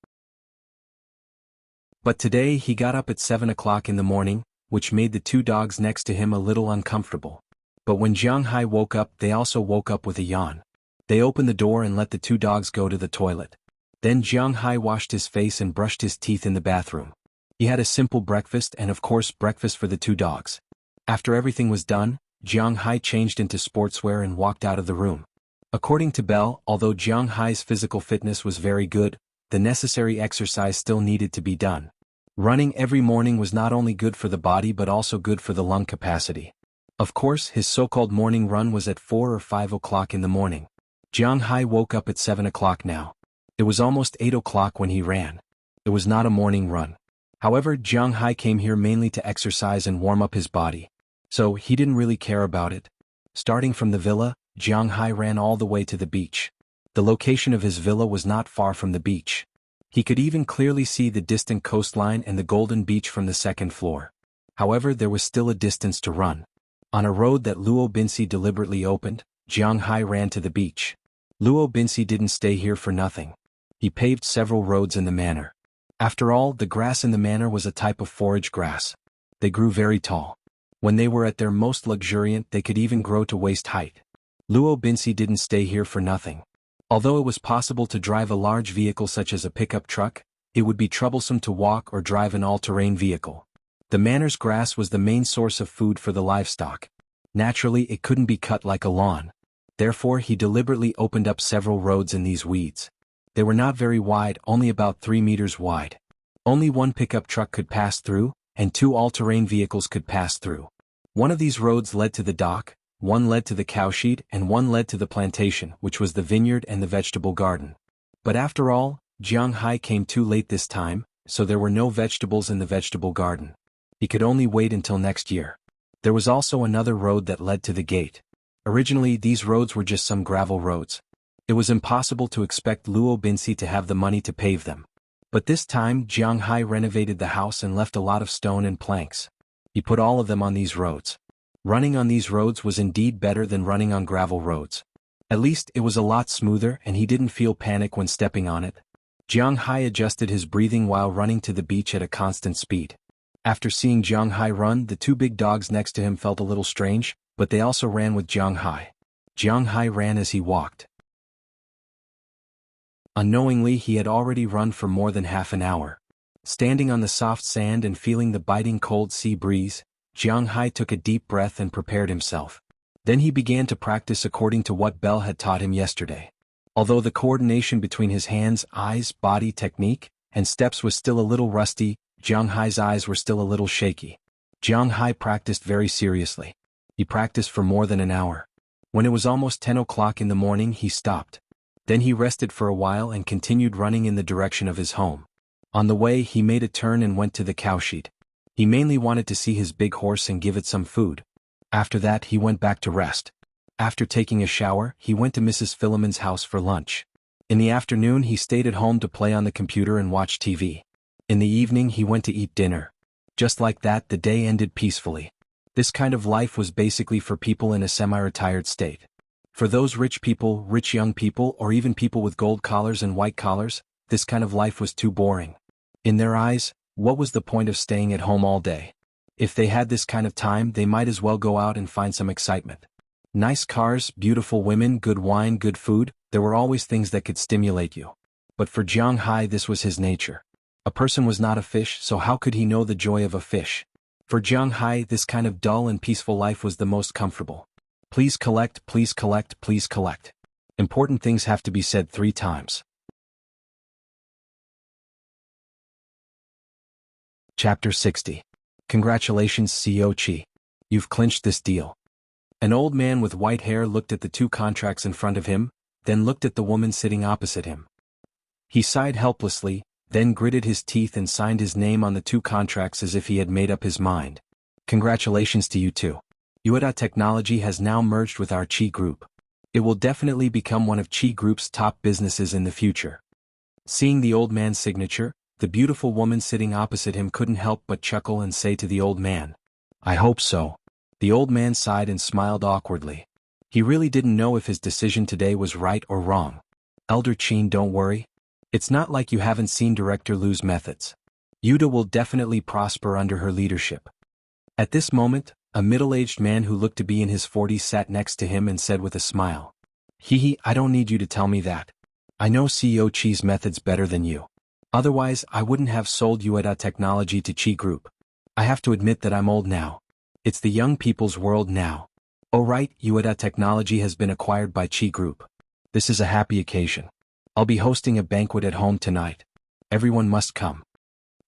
But today he got up at 7 o'clock in the morning, which made the 2 dogs next to him a little uncomfortable. But when Jiang Hai woke up, they also woke up with a yawn. They opened the door and let the 2 dogs go to the toilet. Then Jiang Hai washed his face and brushed his teeth in the bathroom. He had a simple breakfast and of course breakfast for the 2 dogs. After everything was done, Jiang Hai changed into sportswear and walked out of the room. According to Belle, although Jiang Hai's physical fitness was very good, the necessary exercise still needed to be done. Running every morning was not only good for the body but also good for the lung capacity. Of course, his so-called morning run was at 4 or 5 o'clock in the morning. Jiang Hai woke up at 7 o'clock now. It was almost 8 o'clock when he ran. It was not a morning run. However, Jiang Hai came here mainly to exercise and warm up his body. So, he didn't really care about it. Starting from the villa, Jiang Hai ran all the way to the beach. The location of his villa was not far from the beach. He could even clearly see the distant coastline and the golden beach from the second floor. However, there was still a distance to run. On a road that Luo Binsi deliberately opened, Jiang Hai ran to the beach. Luo Binsi didn't stay here for nothing. He paved several roads in the manor. After all, the grass in the manor was a type of forage grass. They grew very tall. When they were at their most luxuriant, they could even grow to waist height. Luo Binsi didn't stay here for nothing. Although it was possible to drive a large vehicle such as a pickup truck, it would be troublesome to walk or drive an all-terrain vehicle. The manor's grass was the main source of food for the livestock. Naturally, it couldn't be cut like a lawn. Therefore, he deliberately opened up several roads in these weeds. They were not very wide, only about 3 meters wide. Only one pickup truck could pass through, and 2 all-terrain vehicles could pass through. One of these roads led to the dock, one led to the cowshed, and one led to the plantation, which was the vineyard and the vegetable garden. But after all, Jiang Hai came too late this time, so there were no vegetables in the vegetable garden. He could only wait until next year. There was also another road that led to the gate. Originally, these roads were just some gravel roads. It was impossible to expect Luo Binsi to have the money to pave them. But this time, Jiang Hai renovated the house and left a lot of stone and planks. He put all of them on these roads. Running on these roads was indeed better than running on gravel roads. At least, it was a lot smoother and he didn't feel panic when stepping on it. Jiang Hai adjusted his breathing while running to the beach at a constant speed. After seeing Jiang Hai run, the 2 big dogs next to him felt a little strange, but they also ran with Jiang Hai. Jiang Hai ran as he walked. Unknowingly, he had already run for more than half an hour. Standing on the soft sand and feeling the biting cold sea breeze, Jiang Hai took a deep breath and prepared himself. Then he began to practice according to what Belle had taught him yesterday. Although the coordination between his hands, eyes, body technique, and steps was still a little rusty, Jiang Hai's eyes were still a little shaky. Jiang Hai practiced very seriously. He practiced for more than an hour. When it was almost 10 o'clock in the morning, he stopped. Then he rested for a while and continued running in the direction of his home. On the way, he made a turn and went to the cowshed. He mainly wanted to see his big horse and give it some food. After that, he went back to rest. After taking a shower, he went to Mrs. Philomon's house for lunch. In the afternoon, he stayed at home to play on the computer and watch TV. In the evening, he went to eat dinner. Just like that, the day ended peacefully. This kind of life was basically for people in a semi-retired state. For those rich people, rich young people, or even people with gold collars and white collars, this kind of life was too boring. In their eyes, what was the point of staying at home all day? If they had this kind of time, they might as well go out and find some excitement. Nice cars, beautiful women, good wine, good food, there were always things that could stimulate you. But for Jiang Hai, this was his nature. A person was not a fish, so how could he know the joy of a fish? For Jiang Hai, this kind of dull and peaceful life was the most comfortable. Please collect, please collect, please collect. Important things have to be said 3 times. Chapter 60. Congratulations, CEO Chi. You've clinched this deal. An old man with white hair looked at the 2 contracts in front of him, then looked at the woman sitting opposite him. He sighed helplessly, then gritted his teeth and signed his name on the 2 contracts as if he had made up his mind. Congratulations to you too. Ueda Technology has now merged with our Chi Group. It will definitely become one of Chi Group's top businesses in the future. Seeing the old man's signature, the beautiful woman sitting opposite him couldn't help but chuckle and say to the old man, I hope so. The old man sighed and smiled awkwardly. He really didn't know if his decision today was right or wrong. Elder Chin, don't worry. It's not like you haven't seen Director Lu's methods. Yuda will definitely prosper under her leadership. At this moment, a middle-aged man who looked to be in his 40s sat next to him and said with a smile, Hee, I don't need you to tell me that. I know CEO Chi's methods better than you. Otherwise, I wouldn't have sold Ueda Technology to Chi Group. I have to admit that I'm old now. It's the young people's world now. Oh right, Ueda Technology has been acquired by Chi Group. This is a happy occasion. I'll be hosting a banquet at home tonight. Everyone must come.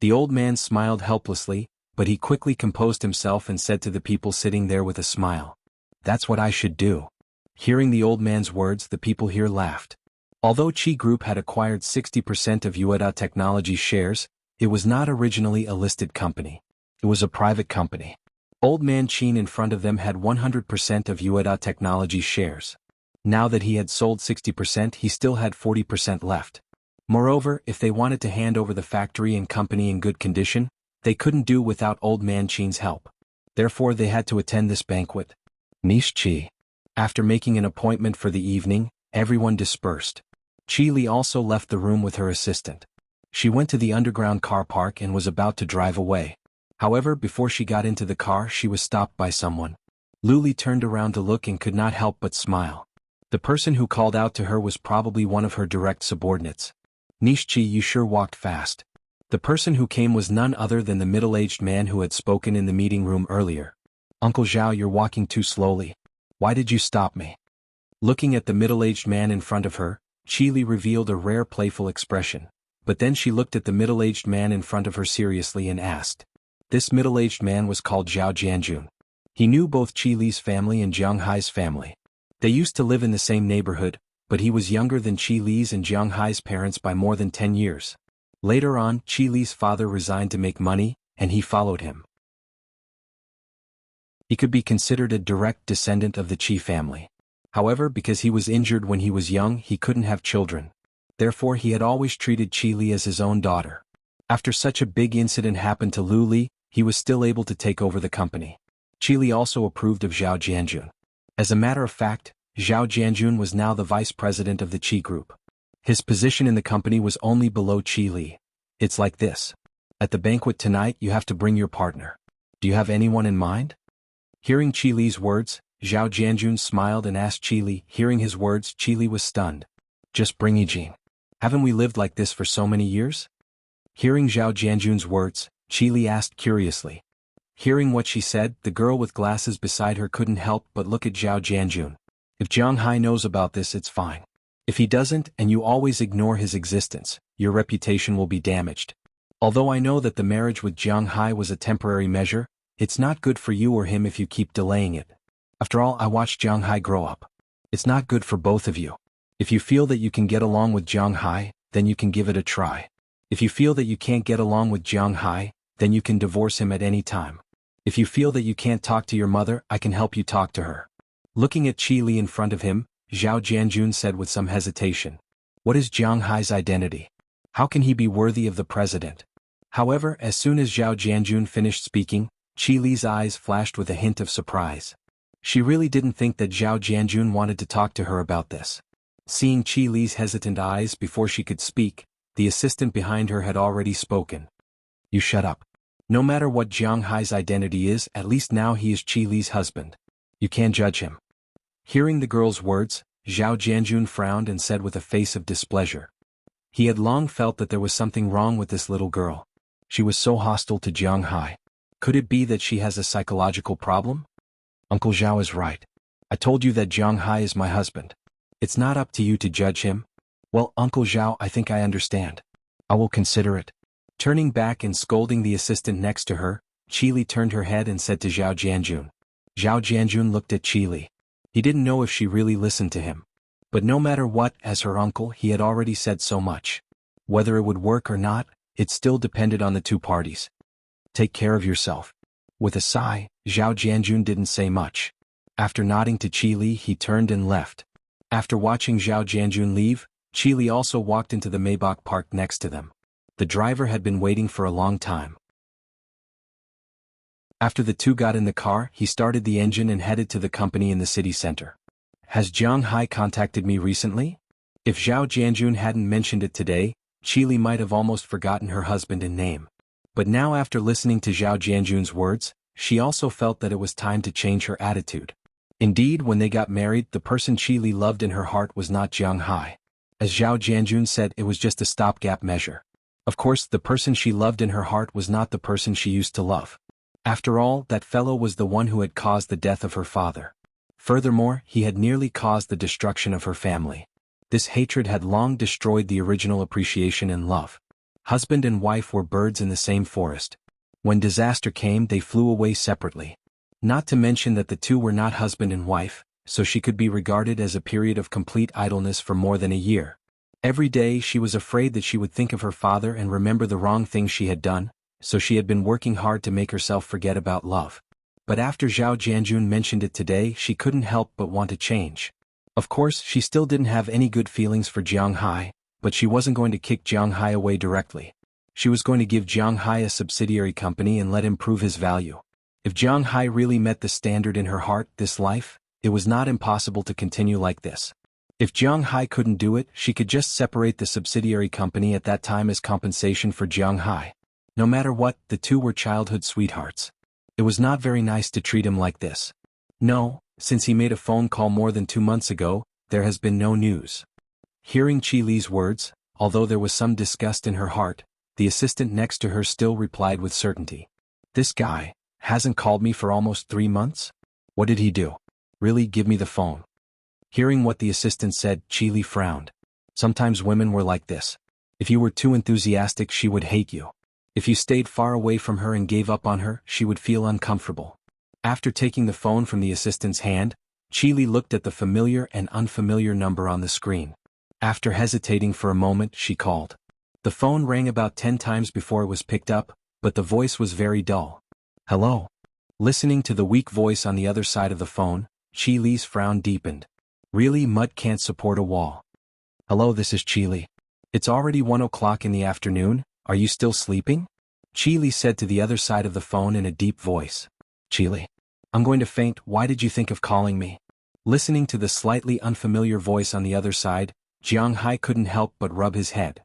The old man smiled helplessly, but he quickly composed himself and said to the people sitting there with a smile, "That's what I should do." Hearing the old man's words, the people here laughed. Although Chi Group had acquired 60% of Ueda Technology shares, it was not originally a listed company. It was a private company. Old man Chin in front of them had 100% of Ueda Technology shares. Now that he had sold 60%, he still had 40% left. Moreover, if they wanted to hand over the factory and company in good condition, they couldn't do without old man Chin's help. Therefore they had to attend this banquet. Niche Chi. After making an appointment for the evening, everyone dispersed. Chi Li also left the room with her assistant. She went to the underground car park and was about to drive away. However, before she got into the car, she was stopped by someone. Luli turned around to look and could not help but smile. The person who called out to her was probably one of her direct subordinates. Niche Chi, you sure walked fast. The person who came was none other than the middle-aged man who had spoken in the meeting room earlier. Uncle Zhao, you're walking too slowly. Why did you stop me? Looking at the middle-aged man in front of her, Chi Li revealed a rare playful expression. But then she looked at the middle-aged man in front of her seriously and asked. This middle-aged man was called Zhao Jianjun. He knew both Chi Li's family and Jiang Hai's family. They used to live in the same neighborhood, but he was younger than Chi Li's and Jiang Hai's parents by more than 10 years. Later on, Chi Li's father resigned to make money, and he followed him. He could be considered a direct descendant of the Chi family. However, because he was injured when he was young, he couldn't have children. Therefore he had always treated Chi Li as his own daughter. After such a big incident happened to Lu Li, he was still able to take over the company. Chi Li also approved of Zhao Jianjun. As a matter of fact, Zhao Jianjun was now the vice president of the Chi Group. His position in the company was only below Chi Li. It's like this. At the banquet tonight you have to bring your partner. Do you have anyone in mind? Hearing Chi Li's words, Zhao Jianjun smiled and asked Chi Li. Hearing his words, Chi Li was stunned. Just bring Yijing. Haven't we lived like this for so many years? Hearing Zhao Jianjun's words, Chi Li asked curiously. Hearing what she said, the girl with glasses beside her couldn't help but look at Zhao Jianjun. If Jiang Hai knows about this, it's fine. If he doesn't, and you always ignore his existence, your reputation will be damaged. Although I know that the marriage with Jiang Hai was a temporary measure, it's not good for you or him if you keep delaying it. After all, I watched Jiang Hai grow up. It's not good for both of you. If you feel that you can get along with Jiang Hai, then you can give it a try. If you feel that you can't get along with Jiang Hai, then you can divorce him at any time. If you feel that you can't talk to your mother, I can help you talk to her. Looking at Chi Li in front of him, Zhao Jianjun said with some hesitation. What is Jiang Hai's identity? How can he be worthy of the president? However, as soon as Zhao Jianjun finished speaking, Chi Li's eyes flashed with a hint of surprise. She really didn't think that Zhao Jianjun wanted to talk to her about this. Seeing Chi Li's hesitant eyes before she could speak, the assistant behind her had already spoken. You shut up. No matter what Jiang Hai's identity is, at least now he is Chi Li's husband. You can't judge him. Hearing the girl's words, Zhao Jianjun frowned and said with a face of displeasure. He had long felt that there was something wrong with this little girl. She was so hostile to Jiang Hai. Could it be that she has a psychological problem? Uncle Zhao is right. I told you that Jiang Hai is my husband. It's not up to you to judge him. Well, Uncle Zhao, I think I understand. I will consider it. Turning back and scolding the assistant next to her, Chi Li turned her head and said to Zhao Jianjun. Zhao Jianjun looked at Chi Li. He didn't know if she really listened to him. But no matter what, as her uncle, he had already said so much. Whether it would work or not, it still depended on the two parties. Take care of yourself. With a sigh, Zhao Jianjun didn't say much. After nodding to Chi Li, he turned and left. After watching Zhao Jianjun leave, Chi Li also walked into the Maybach Park next to them. The driver had been waiting for a long time. After the two got in the car, he started the engine and headed to the company in the city center. Has Jiang Hai contacted me recently? If Zhao Jianjun hadn't mentioned it today, Chi Li might have almost forgotten her husband and name. But now after listening to Zhao Jianjun's words, she also felt that it was time to change her attitude. Indeed, when they got married, the person Chi Li loved in her heart was not Jiang Hai. As Zhao Jianjun said, it was just a stopgap measure. Of course, the person she loved in her heart was not the person she used to love. After all, that fellow was the one who had caused the death of her father. Furthermore, he had nearly caused the destruction of her family. This hatred had long destroyed the original appreciation and love. Husband and wife were birds in the same forest. When disaster came, they flew away separately. Not to mention that the two were not husband and wife, so she could be regarded as a period of complete idleness for more than a year. Every day she was afraid that she would think of her father and remember the wrong things she had done, so she had been working hard to make herself forget about love. But after Zhao Jianjun mentioned it today, she couldn't help but want to change. Of course, she still didn't have any good feelings for Jiang Hai, but she wasn't going to kick Jiang Hai away directly. She was going to give Jiang Hai a subsidiary company and let him prove his value. If Jiang Hai really met the standard in her heart, this life, it was not impossible to continue like this. If Jiang Hai couldn't do it, she could just separate the subsidiary company at that time as compensation for Jiang Hai. No matter what, the two were childhood sweethearts. It was not very nice to treat him like this. No, since he made a phone call more than 2 months ago, there has been no news. Hearing Qi Li's words, although there was some disgust in her heart, the assistant next to her still replied with certainty. This guy hasn't called me for almost 3 months? What did he do? Really, give me the phone. Hearing what the assistant said, Qi Li frowned. Sometimes women were like this. If you were too enthusiastic, she would hate you. If you stayed far away from her and gave up on her, she would feel uncomfortable. After taking the phone from the assistant's hand, Qi Li looked at the familiar and unfamiliar number on the screen. After hesitating for a moment, she called. The phone rang about 10 times before it was picked up, but the voice was very dull. Hello? Listening to the weak voice on the other side of the phone, Qi Li's frown deepened. Really, mud can't support a wall. Hello, this is Qi Li. It's already 1 o'clock in the afternoon, are you still sleeping? Qi Li said to the other side of the phone in a deep voice. Qi Li. I'm going to faint, why did you think of calling me? Listening to the slightly unfamiliar voice on the other side, Jiang Hai couldn't help but rub his head.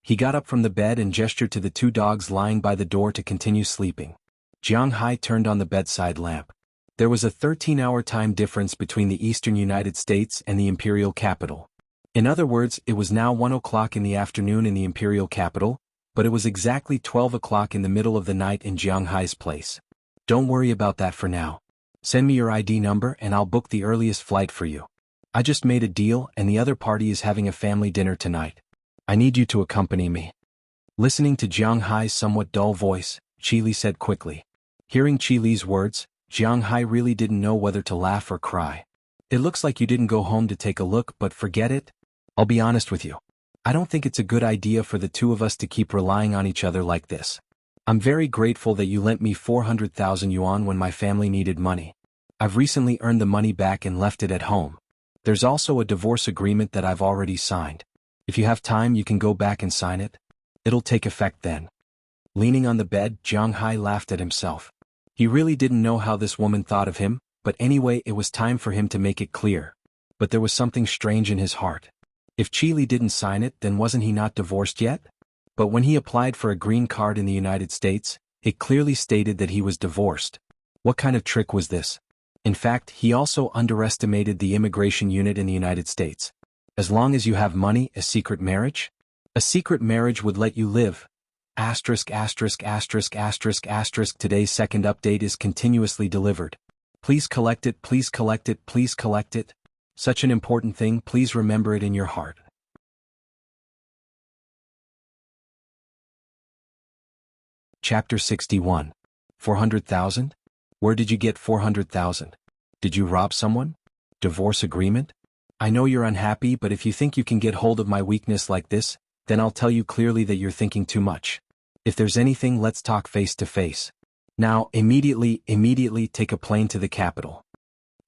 He got up from the bed and gestured to the 2 dogs lying by the door to continue sleeping. Jiang Hai turned on the bedside lamp. There was a 13-hour time difference between the eastern United States and the imperial capital. In other words, it was now 1 o'clock in the afternoon in the imperial capital, but it was exactly 12 o'clock in the middle of the night in Jiang Hai's place. Don't worry about that for now. Send me your ID number and I'll book the earliest flight for you. I just made a deal and the other party is having a family dinner tonight. I need you to accompany me. Listening to Jiang Hai's somewhat dull voice, Qi Li said quickly. Hearing Qi Li's words, Jiang Hai really didn't know whether to laugh or cry. It looks like you didn't go home to take a look, but forget it. I'll be honest with you. I don't think it's a good idea for the two of us to keep relying on each other like this. I'm very grateful that you lent me 400,000 yuan when my family needed money. I've recently earned the money back and left it at home. There's also a divorce agreement that I've already signed. If you have time, you can go back and sign it. It'll take effect then. Leaning on the bed, Jiang Hai laughed at himself. He really didn't know how this woman thought of him, but anyway, it was time for him to make it clear. But there was something strange in his heart. If Qi Li didn't sign it, then wasn't he not divorced yet? But when he applied for a green card in the United States, it clearly stated that he was divorced. What kind of trick was this? In fact, he also underestimated the immigration unit in the United States. As long as you have money, a secret marriage? A secret marriage would let you live. Asterisk asterisk asterisk asterisk asterisk. Today's second update is continuously delivered. Please collect it, please collect it, please collect it. Such an important thing, please remember it in your heart. Chapter 61. 400,000? Where did you get 400,000? Did you rob someone? Divorce agreement? I know you're unhappy, but if you think you can get hold of my weakness like this, then I'll tell you clearly that you're thinking too much. If there's anything, let's talk face to face. Now, immediately take a plane to the capital.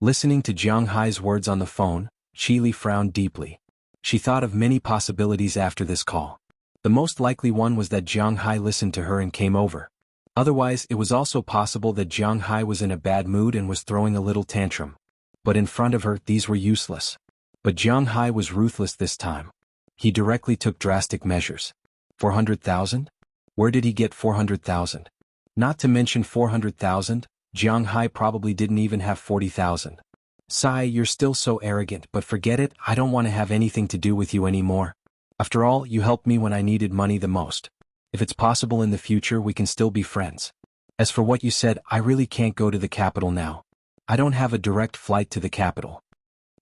Listening to Jiang Hai's words on the phone, Qi Li frowned deeply. She thought of many possibilities after this call. The most likely one was that Jiang Hai listened to her and came over. Otherwise, it was also possible that Jiang Hai was in a bad mood and was throwing a little tantrum. But in front of her, these were useless. But Jiang Hai was ruthless this time. He directly took drastic measures. 400,000? Where did he get 400,000? Not to mention 400,000, Jiang Hai probably didn't even have 40,000. Sai, you're still so arrogant, but forget it, I don't want to have anything to do with you anymore. After all, you helped me when I needed money the most. If it's possible in the future, we can still be friends. As for what you said, I really can't go to the capital now. I don't have a direct flight to the capital.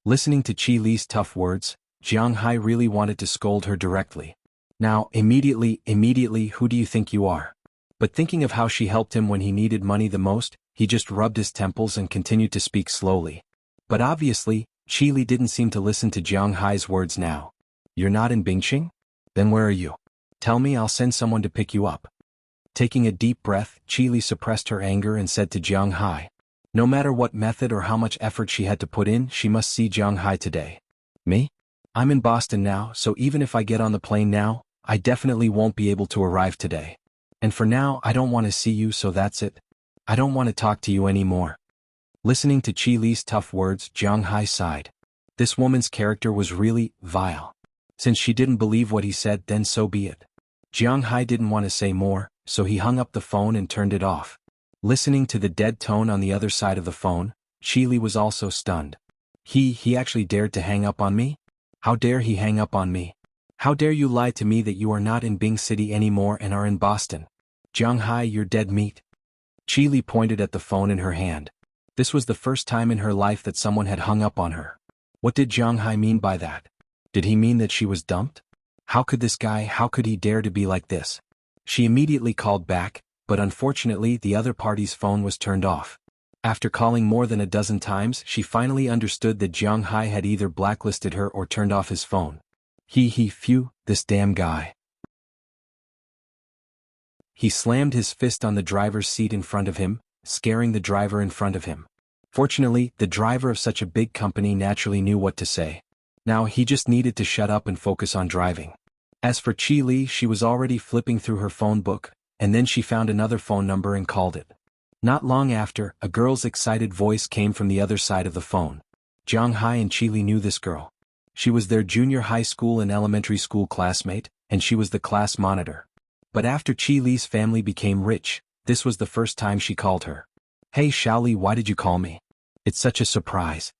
Listening to Qi Li's tough words, Jiang Hai really wanted to scold her directly. Now, immediately, who do you think you are? But thinking of how she helped him when he needed money the most, he just rubbed his temples and continued to speak slowly. But obviously, Qi Li didn't seem to listen to Jiang Hai's words now. You're not in Bingqing? Then where are you? Tell me, I'll send someone to pick you up. Taking a deep breath, Qi Li suppressed her anger and said to Jiang Hai. No matter what method or how much effort she had to put in, she must see Jiang Hai today. Me? I'm in Boston now, so even if I get on the plane now, I definitely won't be able to arrive today. And for now, I don't want to see you, so that's it. I don't want to talk to you anymore. Listening to Qi Li's tough words, Jiang Hai sighed. This woman's character was really vile. Since she didn't believe what he said, then so be it. Jiang Hai didn't want to say more, so he hung up the phone and turned it off. Listening to the dead tone on the other side of the phone, Qi Li was also stunned. He actually dared to hang up on me? How dare he hang up on me? How dare you lie to me that you are not in Bing City anymore and are in Boston? Jiang Hai, you're dead meat. Qi Li pointed at the phone in her hand. This was the first time in her life that someone had hung up on her. What did Jiang Hai mean by that? Did he mean that she was dumped? How could he dare to be like this? She immediately called back, but unfortunately the other party's phone was turned off. After calling more than a dozen times, she finally understood that Jiang Hai had either blacklisted her or turned off his phone. Phew, this damn guy. He slammed his fist on the driver's seat in front of him, scaring the driver in front of him. Fortunately, the driver of such a big company naturally knew what to say. Now he just needed to shut up and focus on driving. As for Qi Li, she was already flipping through her phone book, and then she found another phone number and called it. Not long after, a girl's excited voice came from the other side of the phone. Jiang Hai and Qi Li knew this girl. She was their junior high school and elementary school classmate, and she was the class monitor. But after Qi Li's family became rich, this was the first time she called her. Hey Xiaoli, why did you call me? It's such a surprise.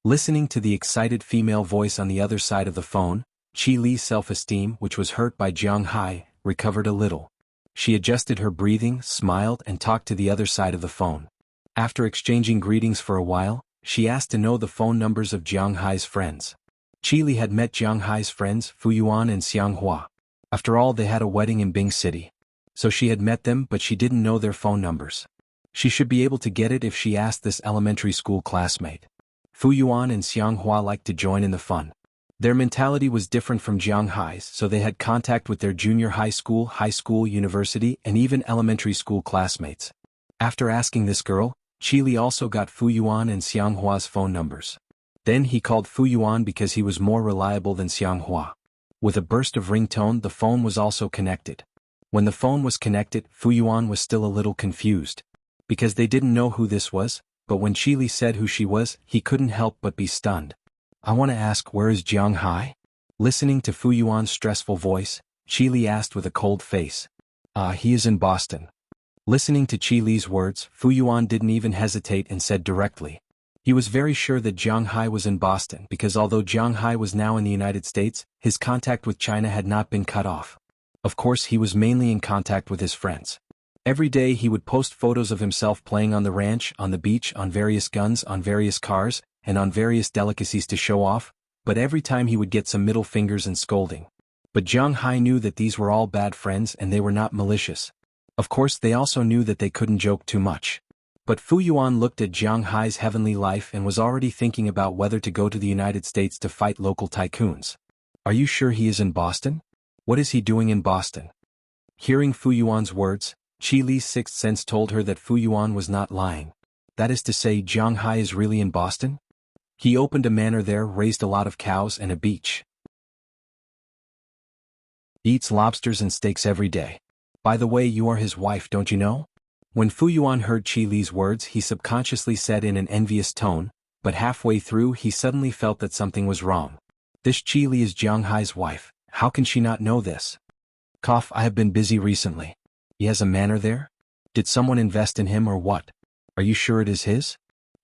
Listening to the excited female voice on the other side of the phone, Qi Li's self-esteem, which was hurt by Jiang Hai, recovered a little. She adjusted her breathing, smiled, and talked to the other side of the phone. After exchanging greetings for a while, she asked to know the phone numbers of Jiang Hai's friends. Qi Li had met Jiang Hai's friends, Fu Yuan and Xiang Hua. After all, they had a wedding in Bing City. So she had met them, but she didn't know their phone numbers. She should be able to get it if she asked this elementary school classmate. Fu Yuan and Xiang Hua liked to join in the fun. Their mentality was different from Jiang Hai's, so they had contact with their junior high school, university, and even elementary school classmates. After asking this girl, Qi Li also got Fu Yuan and Xiang Hua's phone numbers. Then he called Fu Yuan because he was more reliable than Xiang Hua. With a burst of ringtone, the phone was also connected. When the phone was connected, Fu Yuan was still a little confused. Because they didn't know who this was, but when Qi Li said who she was, he couldn't help but be stunned. I want to ask, where is Jiang Hai? Listening to Fu Yuan's stressful voice, Qi Li asked with a cold face. He is in Boston. Listening to Qi Li's words, Fu Yuan didn't even hesitate and said directly. He was very sure that Jiang Hai was in Boston because although Jiang Hai was now in the United States, his contact with China had not been cut off. Of course, he was mainly in contact with his friends. Every day he would post photos of himself playing on the ranch, on the beach, on various guns, on various cars, and on various delicacies to show off, but every time he would get some middle fingers and scolding. But Jiang Hai knew that these were all bad friends and they were not malicious. Of course, they also knew that they couldn't joke too much. But Fu Yuan looked at Jiang Hai's heavenly life and was already thinking about whether to go to the United States to fight local tycoons. Are you sure he is in Boston? What is he doing in Boston? Hearing Fu Yuan's words, Qi Li's sixth sense told her that Fu Yuan was not lying. That is to say, Jiang Hai is really in Boston? He opened a manor there, raised a lot of cows and a beach. Eats lobsters and steaks every day. By the way, you are his wife, don't you know? When Fu Yuan heard Qi Li's words, he subconsciously said in an envious tone, but halfway through he suddenly felt that something was wrong. This Qi Li is Jiang Hai's wife. How can she not know this? Cough, I have been busy recently. He has a manor there? Did someone invest in him or what? Are you sure it is his?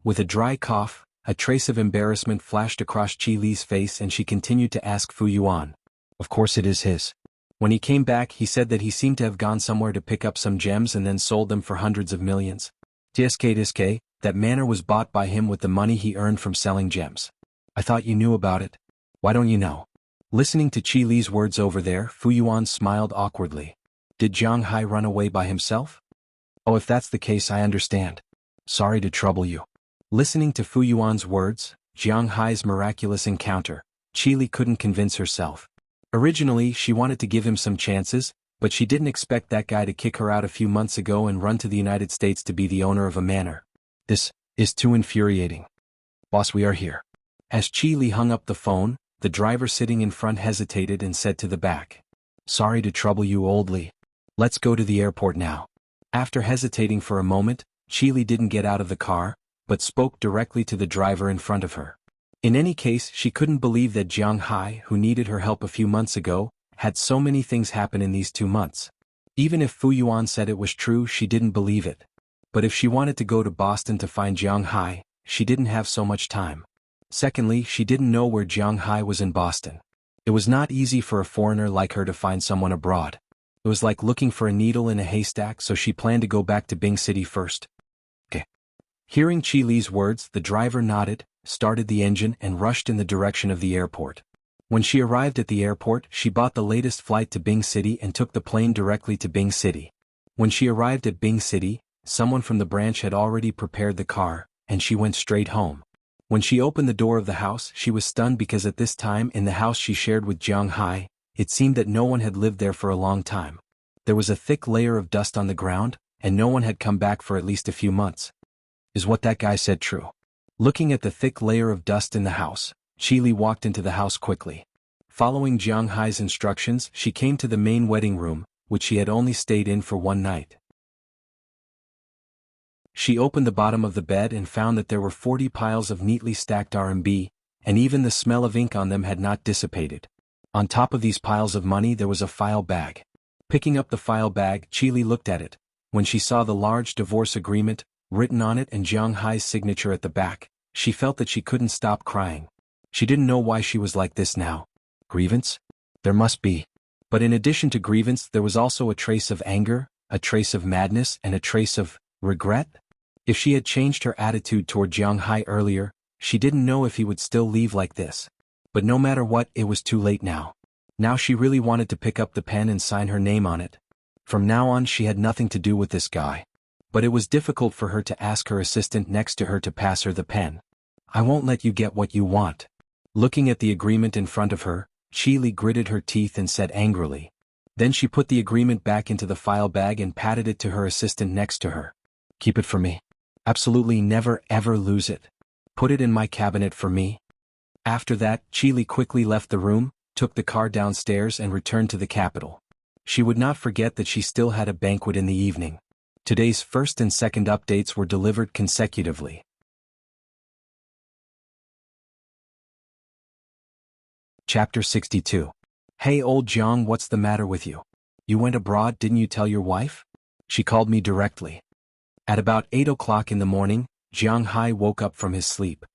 With a dry cough, a trace of embarrassment flashed across Qi Li's face and she continued to ask Fu Yuan. Of course it is his. When he came back, he said that he seemed to have gone somewhere to pick up some gems and then sold them for hundreds of millions. Tsk, that manor was bought by him with the money he earned from selling gems. I thought you knew about it. Why don't you know? Listening to Qi Li's words over there, Fu Yuan smiled awkwardly. Did Jiang Hai run away by himself? Oh, if that's the case, I understand. Sorry to trouble you. Listening to Fu Yuan's words, Jiang Hai's miraculous encounter, Qi Li couldn't convince herself. Originally, she wanted to give him some chances, but she didn't expect that guy to kick her out a few months ago and run to the United States to be the owner of a manor. This is too infuriating. Boss, we are here. As Qi Li hung up the phone, the driver sitting in front hesitated and said to the back. Sorry to trouble you, old Li. Let's go to the airport now. After hesitating for a moment, Qi Li didn't get out of the car, but spoke directly to the driver in front of her. In any case, she couldn't believe that Jiang Hai, who needed her help a few months ago, had so many things happen in these 2 months. Even if Fu Yuan said it was true, she didn't believe it. But if she wanted to go to Boston to find Jiang Hai, she didn't have so much time. Secondly, she didn't know where Jiang Hai was in Boston. It was not easy for a foreigner like her to find someone abroad. It was like looking for a needle in a haystack, so she planned to go back to Bing City first. Okay. Hearing Qi Li's words, the driver nodded, started the engine and rushed in the direction of the airport. When she arrived at the airport, she bought the latest flight to Bing City and took the plane directly to Bing City. When she arrived at Bing City, someone from the branch had already prepared the car, and she went straight home. When she opened the door of the house, she was stunned because at this time in the house she shared with Jiang Hai, it seemed that no one had lived there for a long time. There was a thick layer of dust on the ground, and no one had come back for at least a few months. Is what that guy said true? Looking at the thick layer of dust in the house, Qi Li walked into the house quickly. Following Jiang Hai's instructions, she came to the main wedding room, which she had only stayed in for one night. She opened the bottom of the bed and found that there were 40 piles of neatly stacked RMB, and even the smell of ink on them had not dissipated. On top of these piles of money there was a file bag. Picking up the file bag, Qi Li looked at it. When she saw the large divorce agreement, written on it and Jiang Hai's signature at the back, she felt that she couldn't stop crying. She didn't know why she was like this now. Grievance? There must be. But in addition to grievance, there was also a trace of anger, a trace of madness, and a trace of regret? If she had changed her attitude toward Jiang Hai earlier, she didn't know if he would still leave like this. But no matter what, it was too late now. Now she really wanted to pick up the pen and sign her name on it. From now on she had nothing to do with this guy. But it was difficult for her to ask her assistant next to her to pass her the pen. I won't let you get what you want. Looking at the agreement in front of her, Qi Li gritted her teeth and said angrily. Then she put the agreement back into the file bag and patted it to her assistant next to her. Keep it for me. Absolutely never ever lose it. Put it in my cabinet for me. After that, Qi Li quickly left the room, took the car downstairs and returned to the capital. She would not forget that she still had a banquet in the evening. Today's first and second updates were delivered consecutively. Chapter 62. Hey old Jiang, what's the matter with you? You went abroad, didn't you tell your wife? She called me directly. At about 8 o'clock in the morning, Jiang Hai woke up from his sleep.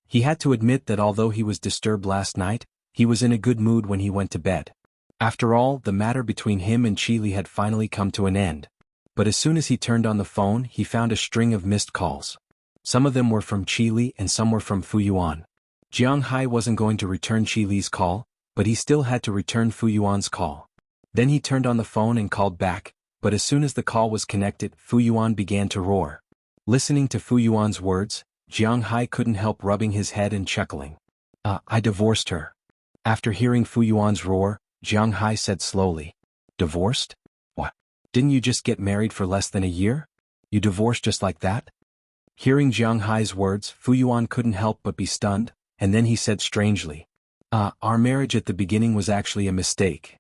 He had to admit that although he was disturbed last night, he was in a good mood when he went to bed. After all, the matter between him and Qi Li had finally come to an end. But as soon as he turned on the phone, he found a string of missed calls. Some of them were from Qi Li and some were from Fu Yuan. Jiang Hai wasn't going to return Qi Li's call, but he still had to return Fu Yuan's call. Then he turned on the phone and called back, but as soon as the call was connected, Fu Yuan began to roar. Listening to Fu Yuan's words, Jiang Hai couldn't help rubbing his head and chuckling. I divorced her. After hearing Fu Yuan's roar, Jiang Hai said slowly. Divorced? What? Didn't you just get married for less than a year? You divorced just like that? Hearing Jiang Hai's words, Fu Yuan couldn't help but be stunned, and then he said strangely. Our marriage at the beginning was actually a mistake.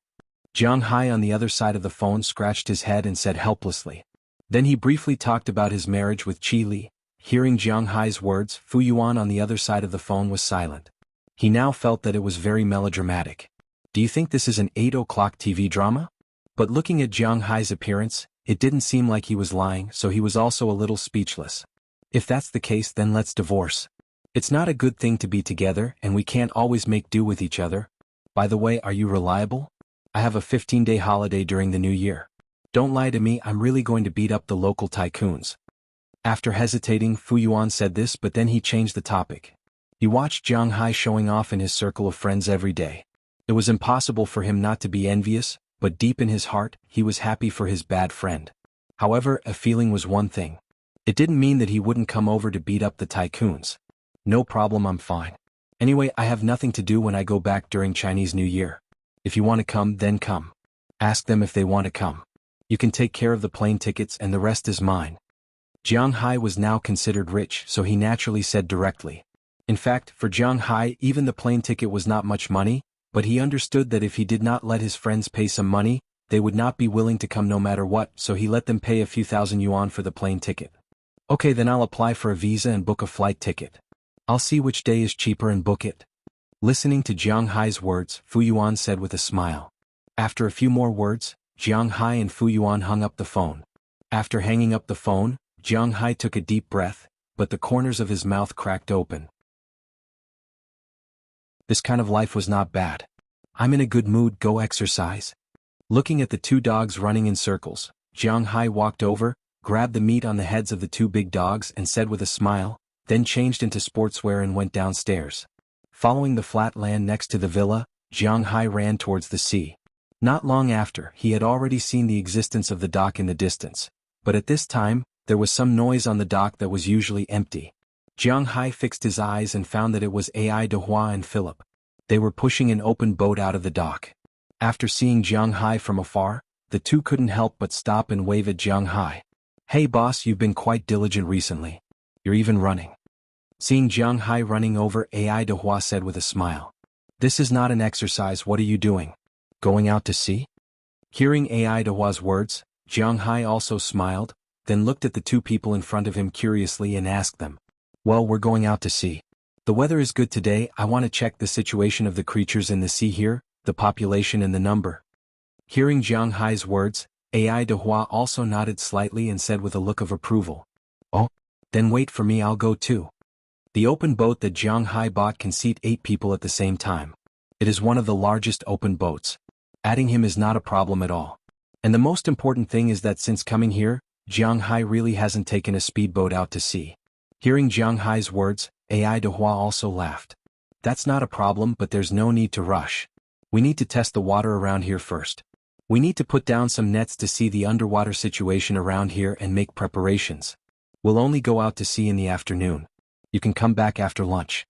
Jiang Hai on the other side of the phone scratched his head and said helplessly. Then he briefly talked about his marriage with Qi Li. Hearing Jiang Hai's words, Fu Yuan on the other side of the phone was silent. He now felt that it was very melodramatic. Do you think this is an 8 o'clock TV drama? But looking at Jiang Hai's appearance, it didn't seem like he was lying, so he was also a little speechless. If that's the case, then let's divorce. It's not a good thing to be together, and we can't always make do with each other. By the way, are you reliable? I have a 15-day holiday during the new year. Don't lie to me, I'm really going to beat up the local tycoons. After hesitating, Fu Yuan said this, but then he changed the topic. He watched Jiang Hai showing off in his circle of friends every day. It was impossible for him not to be envious, but deep in his heart, he was happy for his bad friend. However, a feeling was one thing. It didn't mean that he wouldn't come over to beat up the tycoons. No problem, I'm fine. Anyway, I have nothing to do when I go back during Chinese New Year. If you want to come, then come. Ask them if they want to come. You can take care of the plane tickets and the rest is mine. Jiang Hai was now considered rich, so he naturally said directly. In fact, for Jiang Hai, even the plane ticket was not much money, but he understood that if he did not let his friends pay some money, they would not be willing to come no matter what, so he let them pay a few thousand yuan for the plane ticket. Okay, then I'll apply for a visa and book a flight ticket. I'll see which day is cheaper and book it. Listening to Jiang Hai's words, Fu Yuan said with a smile. After a few more words, Jiang Hai and Fu Yuan hung up the phone. After hanging up the phone, Jiang Hai took a deep breath, but the corners of his mouth cracked open. This kind of life was not bad. I'm in a good mood, go exercise. Looking at the two dogs running in circles, Jiang Hai walked over, grabbed the meat on the heads of the two big dogs and said with a smile, then changed into sportswear and went downstairs. Following the flat land next to the villa, Jiang Hai ran towards the sea. Not long after, he had already seen the existence of the dock in the distance, but at this time, there was some noise on the dock that was usually empty. Jiang Hai fixed his eyes and found that it was Ai Dehua and Philip. They were pushing an open boat out of the dock. After seeing Jiang Hai from afar, the two couldn't help but stop and wave at Jiang Hai. Hey boss, you've been quite diligent recently. You're even running. Seeing Jiang Hai running over, Ai Dehua said with a smile. This is not an exercise, what are you doing? Going out to sea? Hearing Ai Dehua's words, Jiang Hai also smiled, then looked at the two people in front of him curiously and asked them. Well, we're going out to sea. The weather is good today, I want to check the situation of the creatures in the sea here, the population and the number. Hearing Jiang Hai's words, Ai Dehua also nodded slightly and said with a look of approval. Oh, then wait for me, I'll go too. The open boat that Jiang Hai bought can seat 8 people at the same time. It is one of the largest open boats. Adding him is not a problem at all. And the most important thing is that since coming here, Jiang Hai really hasn't taken a speedboat out to sea. Hearing Jiang Hai's words, Ai Dehua also laughed. That's not a problem, but there's no need to rush. We need to test the water around here first. We need to put down some nets to see the underwater situation around here and make preparations. We'll only go out to sea in the afternoon. You can come back after lunch.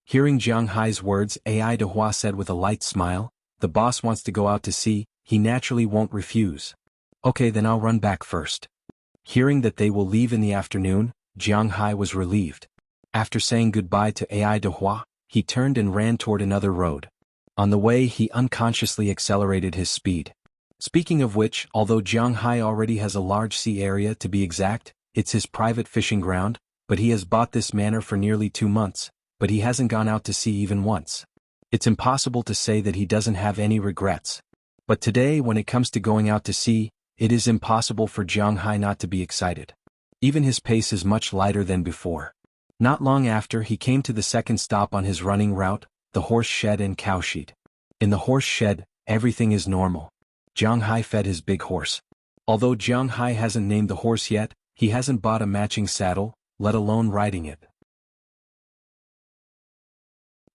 Hearing Jiang Hai's words, Ai Dehua said with a light smile, the boss wants to go out to sea, he naturally won't refuse. Okay, then I'll run back first. Hearing that they will leave in the afternoon, Jiang Hai was relieved. After saying goodbye to Ai Dehua, he turned and ran toward another road. On the way, he unconsciously accelerated his speed. Speaking of which, although Jiang Hai already has a large sea area to be exact, it's his private fishing ground, but he has bought this manor for nearly 2 months, but he hasn't gone out to sea even once. It's impossible to say that he doesn't have any regrets. But today, when it comes to going out to sea, it is impossible for Jiang Hai not to be excited. Even his pace is much lighter than before. Not long after, he came to the second stop on his running route, the horse shed and cow shed. In the horse shed, everything is normal. Jiang Hai fed his big horse. Although Jiang Hai hasn't named the horse yet, he hasn't bought a matching saddle, let alone riding it.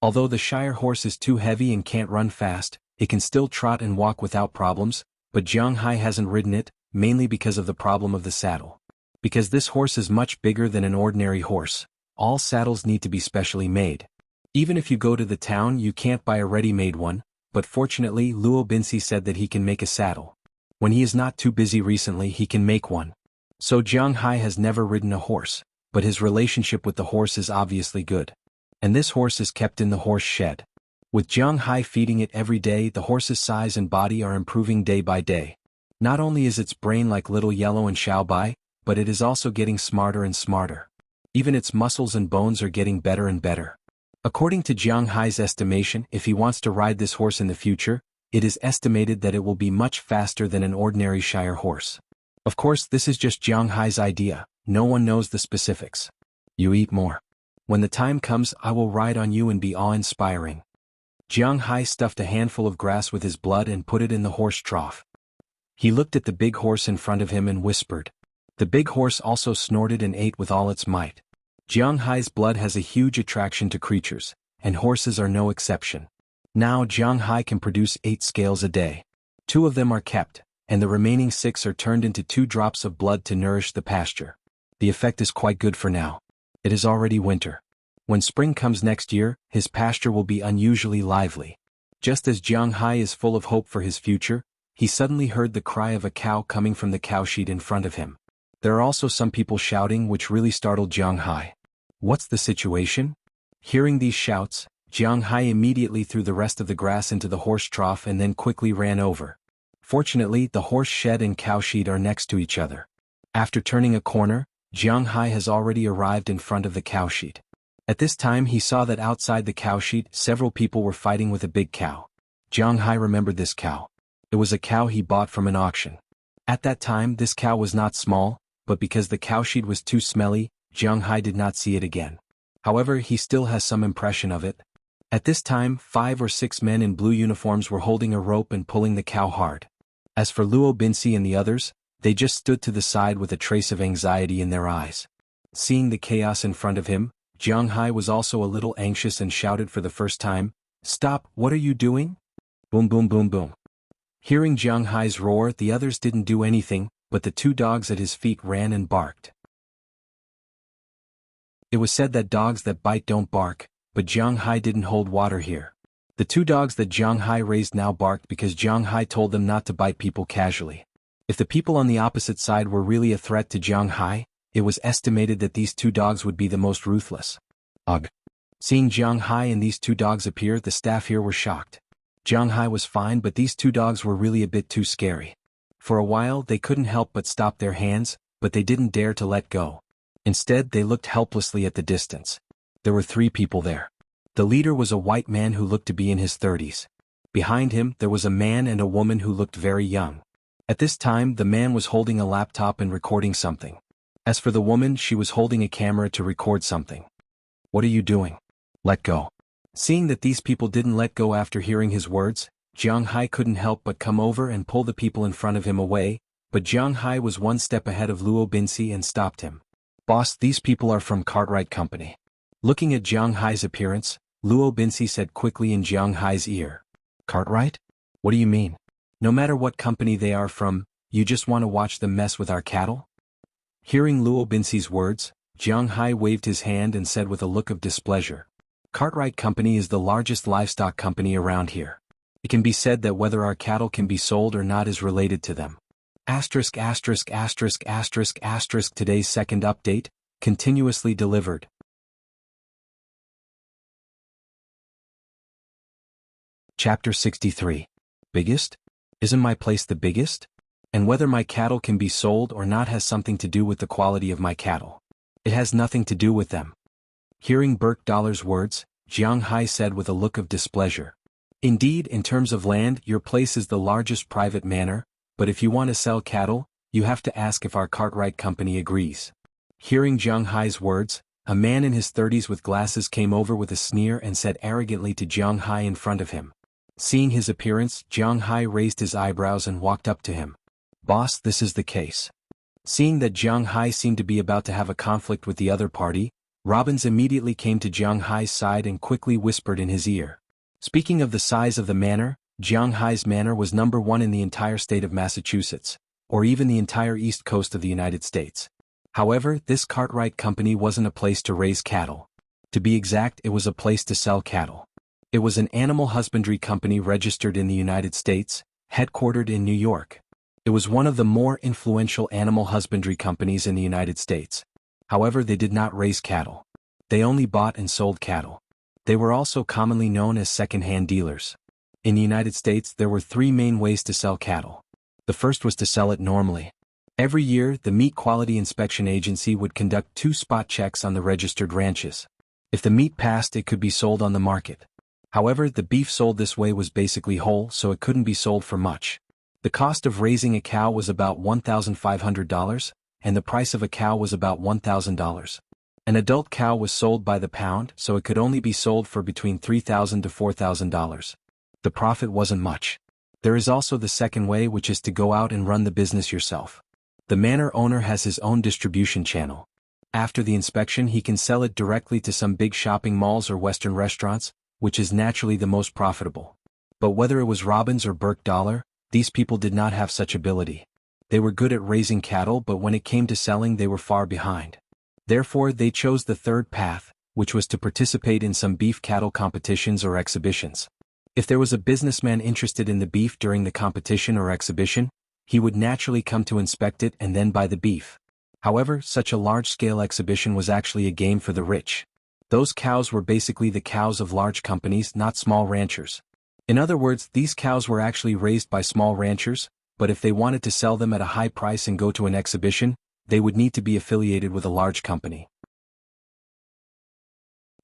Although the Shire horse is too heavy and can't run fast, it can still trot and walk without problems, but Jiang Hai hasn't ridden it, mainly because of the problem of the saddle. Because this horse is much bigger than an ordinary horse, all saddles need to be specially made. Even if you go to the town, you can't buy a ready-made one, but fortunately Luo Binsi said that he can make a saddle. When he is not too busy recently, he can make one. So Jiang Hai has never ridden a horse, but his relationship with the horse is obviously good. And this horse is kept in the horse shed. With Jiang Hai feeding it every day, the horse's size and body are improving day by day. Not only is its brain like little Yellow and Xiaobai, but it is also getting smarter and smarter. Even its muscles and bones are getting better and better. According to Jiang Hai's estimation, if he wants to ride this horse in the future, it is estimated that it will be much faster than an ordinary Shire horse. Of course, this is just Jiang Hai's idea, no one knows the specifics. You eat more. When the time comes, I will ride on you and be awe-inspiring. Jiang Hai stuffed a handful of grass with his blood and put it in the horse trough. He looked at the big horse in front of him and whispered. The big horse also snorted and ate with all its might. Jiang Hai's blood has a huge attraction to creatures, and horses are no exception. Now Jiang Hai can produce 8 scales a day. 2 of them are kept, and the remaining 6 are turned into 2 drops of blood to nourish the pasture. The effect is quite good for now. It is already winter. When spring comes next year, his pasture will be unusually lively. Just as Jiang Hai is full of hope for his future, he suddenly heard the cry of a cow coming from the cowshed in front of him. There are also some people shouting, which really startled Jiang Hai. What's the situation? Hearing these shouts, Jiang Hai immediately threw the rest of the grass into the horse trough and then quickly ran over. Fortunately, the horse shed and cowshed are next to each other. After turning a corner, Jiang Hai has already arrived in front of the cowshed. At this time he saw that outside the cowshed several people were fighting with a big cow. Jiang Hai remembered this cow. It was a cow he bought from an auction. At that time this cow was not small, but because the cowshed was too smelly, Jiang Hai did not see it again. However, he still has some impression of it. At this time 5 or 6 men in blue uniforms were holding a rope and pulling the cow hard. As for Luo Binci and the others, they just stood to the side with a trace of anxiety in their eyes. Seeing the chaos in front of him, Jiang Hai was also a little anxious and shouted for the first time, "Stop, what are you doing?" Boom boom boom boom. Hearing Jiang Hai's roar, the others didn't do anything, but the 2 dogs at his feet ran and barked. It was said that dogs that bite don't bark, but Jiang Hai didn't hold water here. The 2 dogs that Jiang Hai raised now barked because Jiang Hai told them not to bite people casually. If the people on the opposite side were really a threat to Jiang Hai, it was estimated that these 2 dogs would be the most ruthless. Ugh. Seeing Jiang Hai and these 2 dogs appear, the staff here were shocked. Jiang Hai was fine, but these 2 dogs were really a bit too scary. For a while they couldn't help but stop their hands, but they didn't dare to let go. Instead they looked helplessly at the distance. There were 3 people there. The leader was a white man who looked to be in his 30s. Behind him there was a man and a woman who looked very young. At this time the man was holding a laptop and recording something. As for the woman, she was holding a camera to record something. "What are you doing? Let go." Seeing that these people didn't let go after hearing his words, Jiang Hai couldn't help but come over and pull the people in front of him away, but Jiang Hai was 1 step ahead of Luo Binci and stopped him. "Boss, these people are from Cartwright Company." Looking at Jiang Hai's appearance, Luo Binci said quickly in Jiang Hai's ear. "Cartwright? What do you mean? No matter what company they are from, you just want to watch them mess with our cattle?" Hearing Luo Binci's words, Jiang Hai waved his hand and said with a look of displeasure, "Cartwright Company is the largest livestock company around here. It can be said that whether our cattle can be sold or not is related to them. Asterisk asterisk asterisk asterisk asterisk. Today's second update, continuously delivered." Chapter 63. Biggest? Isn't my place the biggest? And whether my cattle can be sold or not has something to do with the quality of my cattle. It has nothing to do with them. Hearing Burke Dollar's words, Jiang Hai said with a look of displeasure. "Indeed, in terms of land, your place is the largest private manor, but if you want to sell cattle, you have to ask if our Cartwright Company agrees." Hearing Jiang Hai's words, a man in his 30s with glasses came over with a sneer and said arrogantly to Jiang Hai in front of him. Seeing his appearance, Jiang Hai raised his eyebrows and walked up to him. "Boss, this is the case." Seeing that Jiang Hai seemed to be about to have a conflict with the other party, Robbins immediately came to Jiang Hai's side and quickly whispered in his ear. Speaking of the size of the manor, Jiang Hai's manor was number 1 in the entire state of Massachusetts, or even the entire east coast of the United States. However, this Cartwright Company wasn't a place to raise cattle. To be exact, it was a place to sell cattle. It was an animal husbandry company registered in the United States, headquartered in New York. It was one of the more influential animal husbandry companies in the United States. However, they did not raise cattle. They only bought and sold cattle. They were also commonly known as second-hand dealers. In the United States, there were 3 main ways to sell cattle. The first was to sell it normally. Every year, the Meat Quality Inspection Agency would conduct 2 spot checks on the registered ranches. If the meat passed, it could be sold on the market. However, the beef sold this way was basically whole, so it couldn't be sold for much. The cost of raising a cow was about $1,500, and the price of a cow was about $1,000. An adult cow was sold by the pound, so it could only be sold for between $3,000 to $4,000. The profit wasn't much. There is also the second way, which is to go out and run the business yourself. The manor owner has his own distribution channel. After the inspection he can sell it directly to some big shopping malls or Western restaurants, which is naturally the most profitable. But whether it was Robbins or Burke Dollar, these people did not have such ability. They were good at raising cattle, but when it came to selling they were far behind. Therefore they chose the third path, which was to participate in some beef cattle competitions or exhibitions. If there was a businessman interested in the beef during the competition or exhibition, he would naturally come to inspect it and then buy the beef. However, such a large-scale exhibition was actually a game for the rich. Those cows were basically the cows of large companies, not small ranchers. In other words, these cows were actually raised by small ranchers, but if they wanted to sell them at a high price and go to an exhibition, they would need to be affiliated with a large company.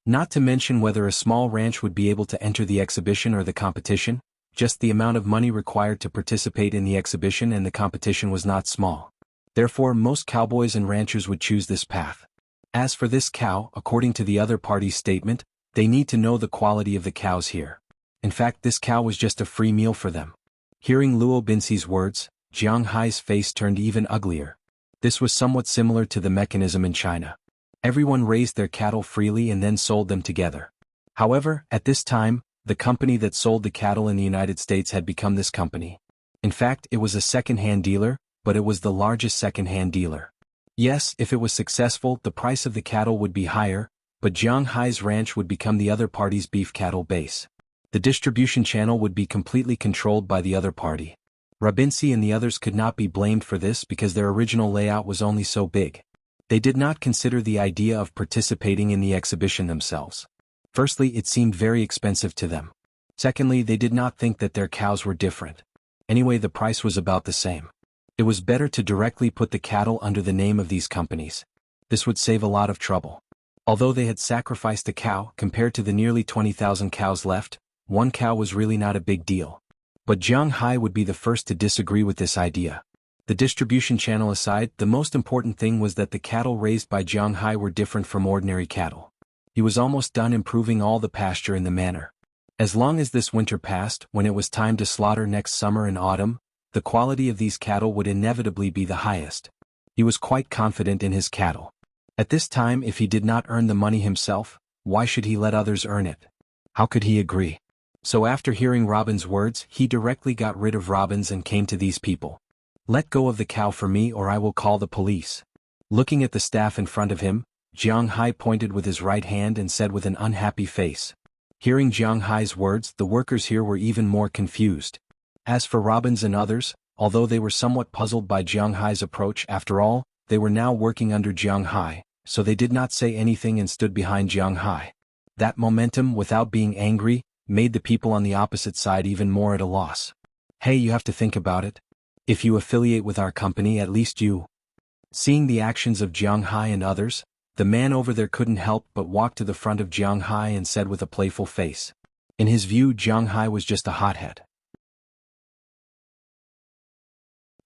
Not to mention whether a small ranch would be able to enter the exhibition or the competition, just the amount of money required to participate in the exhibition and the competition was not small. Therefore most cowboys and ranchers would choose this path. As for this cow, according to the other party's statement, they need to know the quality of the cows here. In fact, this cow was just a free meal for them. Hearing Luo Binxi's words, Jiang Hai's face turned even uglier. This was somewhat similar to the mechanism in China. Everyone raised their cattle freely and then sold them together. However, at this time, the company that sold the cattle in the United States had become this company. In fact, it was a second-hand dealer, but it was the largest second-hand dealer. Yes, if it was successful, the price of the cattle would be higher, but Jiang Hai's ranch would become the other party's beef cattle base. The distribution channel would be completely controlled by the other party. Rabinsi and the others could not be blamed for this because their original layout was only so big. They did not consider the idea of participating in the exhibition themselves. Firstly, it seemed very expensive to them. Secondly, they did not think that their cows were different. Anyway, the price was about the same. It was better to directly put the cattle under the name of these companies. This would save a lot of trouble. Although they had sacrificed a cow, compared to the nearly 20,000 cows left, one cow was really not a big deal. But Jiang Hai would be the first to disagree with this idea. The distribution channel aside, the most important thing was that the cattle raised by Jiang Hai were different from ordinary cattle. He was almost done improving all the pasture in the manor. As long as this winter passed, when it was time to slaughter next summer and autumn, the quality of these cattle would inevitably be the highest. He was quite confident in his cattle. At this time, if he did not earn the money himself, why should he let others earn it? How could he agree? So after hearing Robin's words, he directly got rid of Robbins and came to these people. Let go of the cow for me or I will call the police. Looking at the staff in front of him, Jiang Hai pointed with his right hand and said with an unhappy face. Hearing Jiang Hai's words, the workers here were even more confused. As for Robbins and others, although they were somewhat puzzled by Jiang Hai's approach, after all, they were now working under Jiang Hai, so they did not say anything and stood behind Jiang Hai. That momentum, without being angry, made the people on the opposite side even more at a loss. Hey, you have to think about it. If you affiliate with our company, at least you. Seeing the actions of Jiang Hai and others, the man over there couldn't help but walk to the front of Jiang Hai and said with a playful face. In his view, Jiang Hai was just a hothead.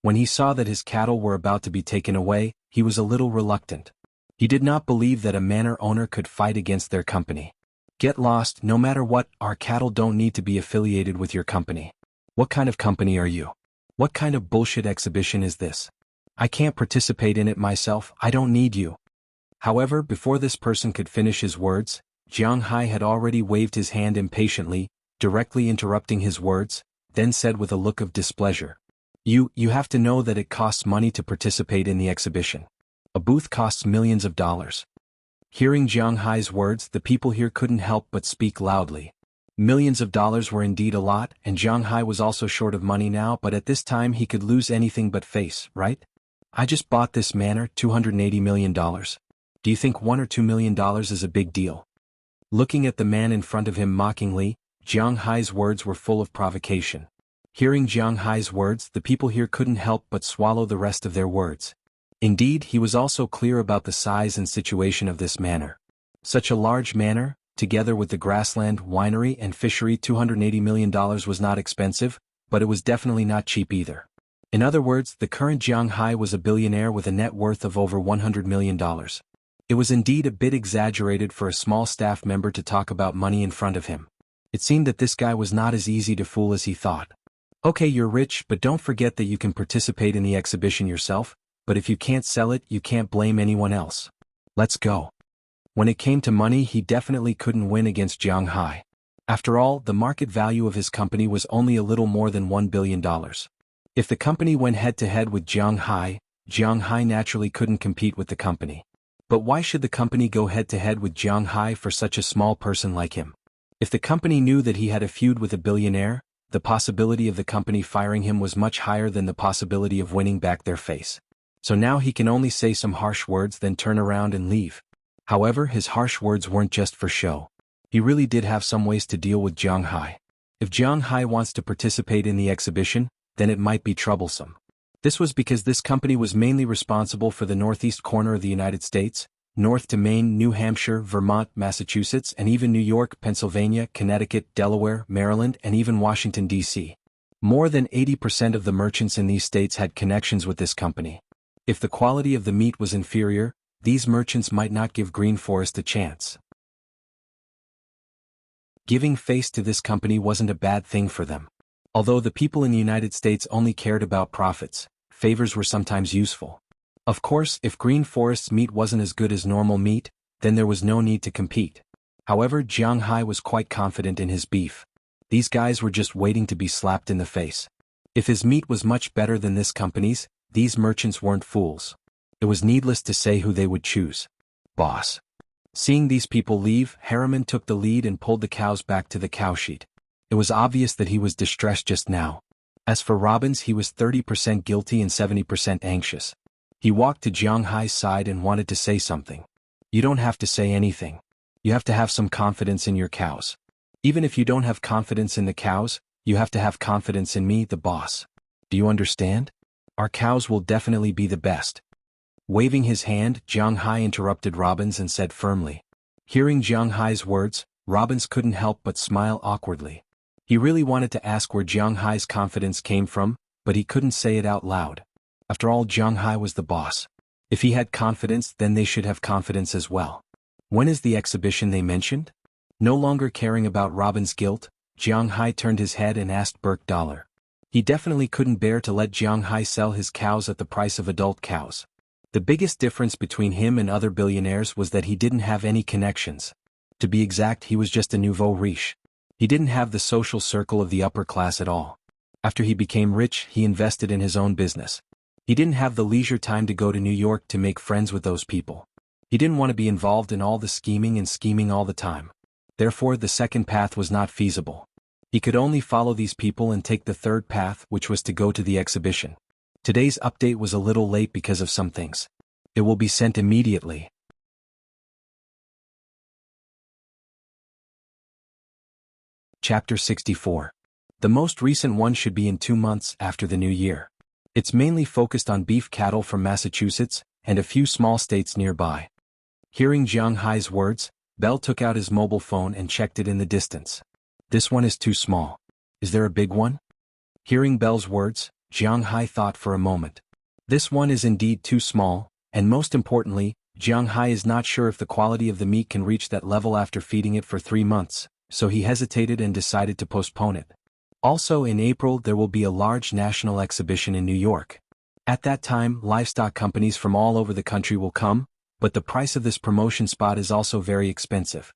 When he saw that his cattle were about to be taken away, he was a little reluctant. He did not believe that a manor owner could fight against their company. Get lost, no matter what, our cattle don't need to be affiliated with your company. What kind of company are you? What kind of bullshit exhibition is this? I can't participate in it myself, I don't need you. However, before this person could finish his words, Jiang Hai had already waved his hand impatiently, directly interrupting his words, then said with a look of displeasure. You have to know that it costs money to participate in the exhibition. A booth costs millions of dollars. Hearing Jiang Hai's words, the people here couldn't help but speak loudly. Millions of dollars were indeed a lot, and Jiang Hai was also short of money now, but at this time he could lose anything but face, right? I just bought this manor, $280 million. Do you think $1 or $2 million is a big deal? Looking at the man in front of him mockingly, Jiang Hai's words were full of provocation. Hearing Jiang Hai's words, the people here couldn't help but swallow the rest of their words. Indeed, he was also clear about the size and situation of this manor. Such a large manor, together with the grassland, winery and fishery, $280 million was not expensive, but it was definitely not cheap either. In other words, the current Jiang Hai was a billionaire with a net worth of over $100 million. It was indeed a bit exaggerated for a small staff member to talk about money in front of him. It seemed that this guy was not as easy to fool as he thought. Okay, you're rich, but don't forget that you can participate in the exhibition yourself, but if you can't sell it, you can't blame anyone else. Let's go. When it came to money, he definitely couldn't win against Jiang Hai. After all, the market value of his company was only a little more than $1 billion. If the company went head-to-head with Jiang Hai naturally couldn't compete with the company. But why should the company go head-to-head with Jiang Hai for such a small person like him? If the company knew that he had a feud with a billionaire, the possibility of the company firing him was much higher than the possibility of winning back their face. So now he can only say some harsh words then turn around and leave. However, his harsh words weren't just for show. He really did have some ways to deal with Jiang Hai. If Jiang Hai wants to participate in the exhibition, then it might be troublesome. This was because this company was mainly responsible for the northeast corner of the United States, north to Maine, New Hampshire, Vermont, Massachusetts, and even New York, Pennsylvania, Connecticut, Delaware, Maryland, and even Washington, D.C. More than 80% of the merchants in these states had connections with this company. If the quality of the meat was inferior, these merchants might not give Green Forest a chance. Giving face to this company wasn't a bad thing for them. Although the people in the United States only cared about profits, favors were sometimes useful. Of course, if Green Forest's meat wasn't as good as normal meat, then there was no need to compete. However, Jiang Hai was quite confident in his beef. These guys were just waiting to be slapped in the face. If his meat was much better than this company's, these merchants weren't fools. It was needless to say who they would choose. Boss. Seeing these people leave, Harriman took the lead and pulled the cows back to the cowshed. It was obvious that he was distressed just now. As for Robbins, he was 30% guilty and 70% anxious. He walked to Jiang Hai's side and wanted to say something. You don't have to say anything. You have to have some confidence in your cows. Even if you don't have confidence in the cows, you have to have confidence in me, the boss. Do you understand? Our cows will definitely be the best. Waving his hand, Jiang Hai interrupted Robbins and said firmly. Hearing Jiang Hai's words, Robbins couldn't help but smile awkwardly. He really wanted to ask where Jiang Hai's confidence came from, but he couldn't say it out loud. After all, Jiang Hai was the boss. If he had confidence, then they should have confidence as well. When is the exhibition they mentioned? No longer caring about Robbins' guilt, Jiang Hai turned his head and asked Burke Dollar. He definitely couldn't bear to let Jiang Hai sell his cows at the price of adult cows. The biggest difference between him and other billionaires was that he didn't have any connections. To be exact, he was just a nouveau riche. He didn't have the social circle of the upper class at all. After he became rich, he invested in his own business. He didn't have the leisure time to go to New York to make friends with those people. He didn't want to be involved in all the scheming all the time. Therefore, the second path was not feasible. He could only follow these people and take the third path, which was to go to the exhibition. Today's update was a little late because of some things. It will be sent immediately. Chapter 64. The most recent one should be in 2 months after the new year. It's mainly focused on beef cattle from Massachusetts and a few small states nearby. Hearing Jiang Hai's words, Bell took out his mobile phone and checked it in the distance. This one is too small. Is there a big one? Hearing Bell's words, Jiang Hai thought for a moment. This one is indeed too small, and most importantly, Jiang Hai is not sure if the quality of the meat can reach that level after feeding it for 3 months, so he hesitated and decided to postpone it. Also in April there will be a large national exhibition in New York. At that time, livestock companies from all over the country will come, but the price of this promotion spot is also very expensive.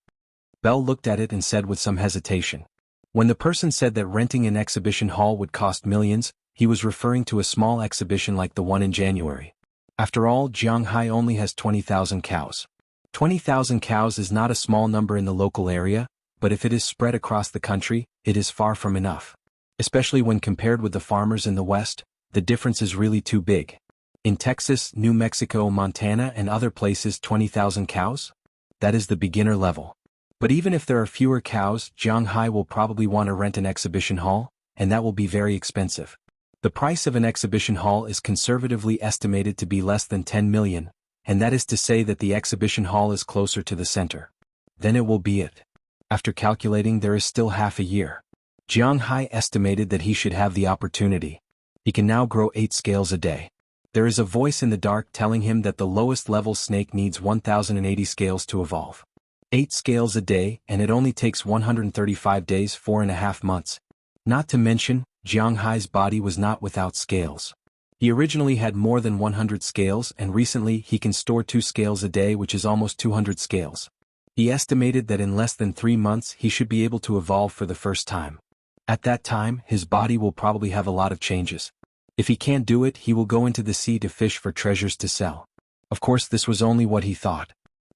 Bell looked at it and said with some hesitation. When the person said that renting an exhibition hall would cost millions, he was referring to a small exhibition like the one in January. After all, Jiang Hai only has 20,000 cows. 20,000 cows is not a small number in the local area, but if it is spread across the country, it is far from enough. Especially when compared with the farmers in the West, the difference is really too big. In Texas, New Mexico, Montana, and other places, 20,000 cows? That is the beginner level. But even if there are fewer cows, Jiang Hai will probably want to rent an exhibition hall, and that will be very expensive. The price of an exhibition hall is conservatively estimated to be less than 10 million, and that is to say that the exhibition hall is closer to the center. Then it will be it. After calculating, there is still half a year. Jiang Hai estimated that he should have the opportunity. He can now grow 8 scales a day. There is a voice in the dark telling him that the lowest level snake needs 1,080 scales to evolve. 8 scales a day, and it only takes 135 days, 4.5 months. Not to mention, Jiang Hai's body was not without scales. He originally had more than 100 scales and recently he can store 2 scales a day, which is almost 200 scales. He estimated that in less than 3 months he should be able to evolve for the first time. At that time, his body will probably have a lot of changes. If he can't do it, he will go into the sea to fish for treasures to sell. Of course, this was only what he thought.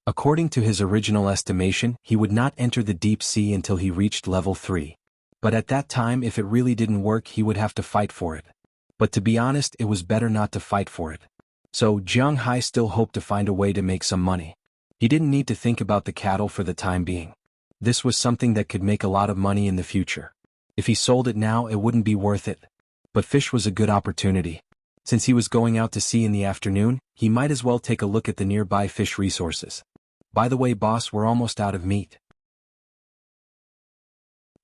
According to his original estimation, he would not enter the deep sea until he reached level 3. But at that time, if it really didn't work, he would have to fight for it. But to be honest, it was better not to fight for it. So Jiang Hai still hoped to find a way to make some money. He didn't need to think about the cattle for the time being. This was something that could make a lot of money in the future. If he sold it now, it wouldn't be worth it. But fish was a good opportunity. Since he was going out to sea in the afternoon, he might as well take a look at the nearby fish resources. By the way, boss, we're almost out of meat.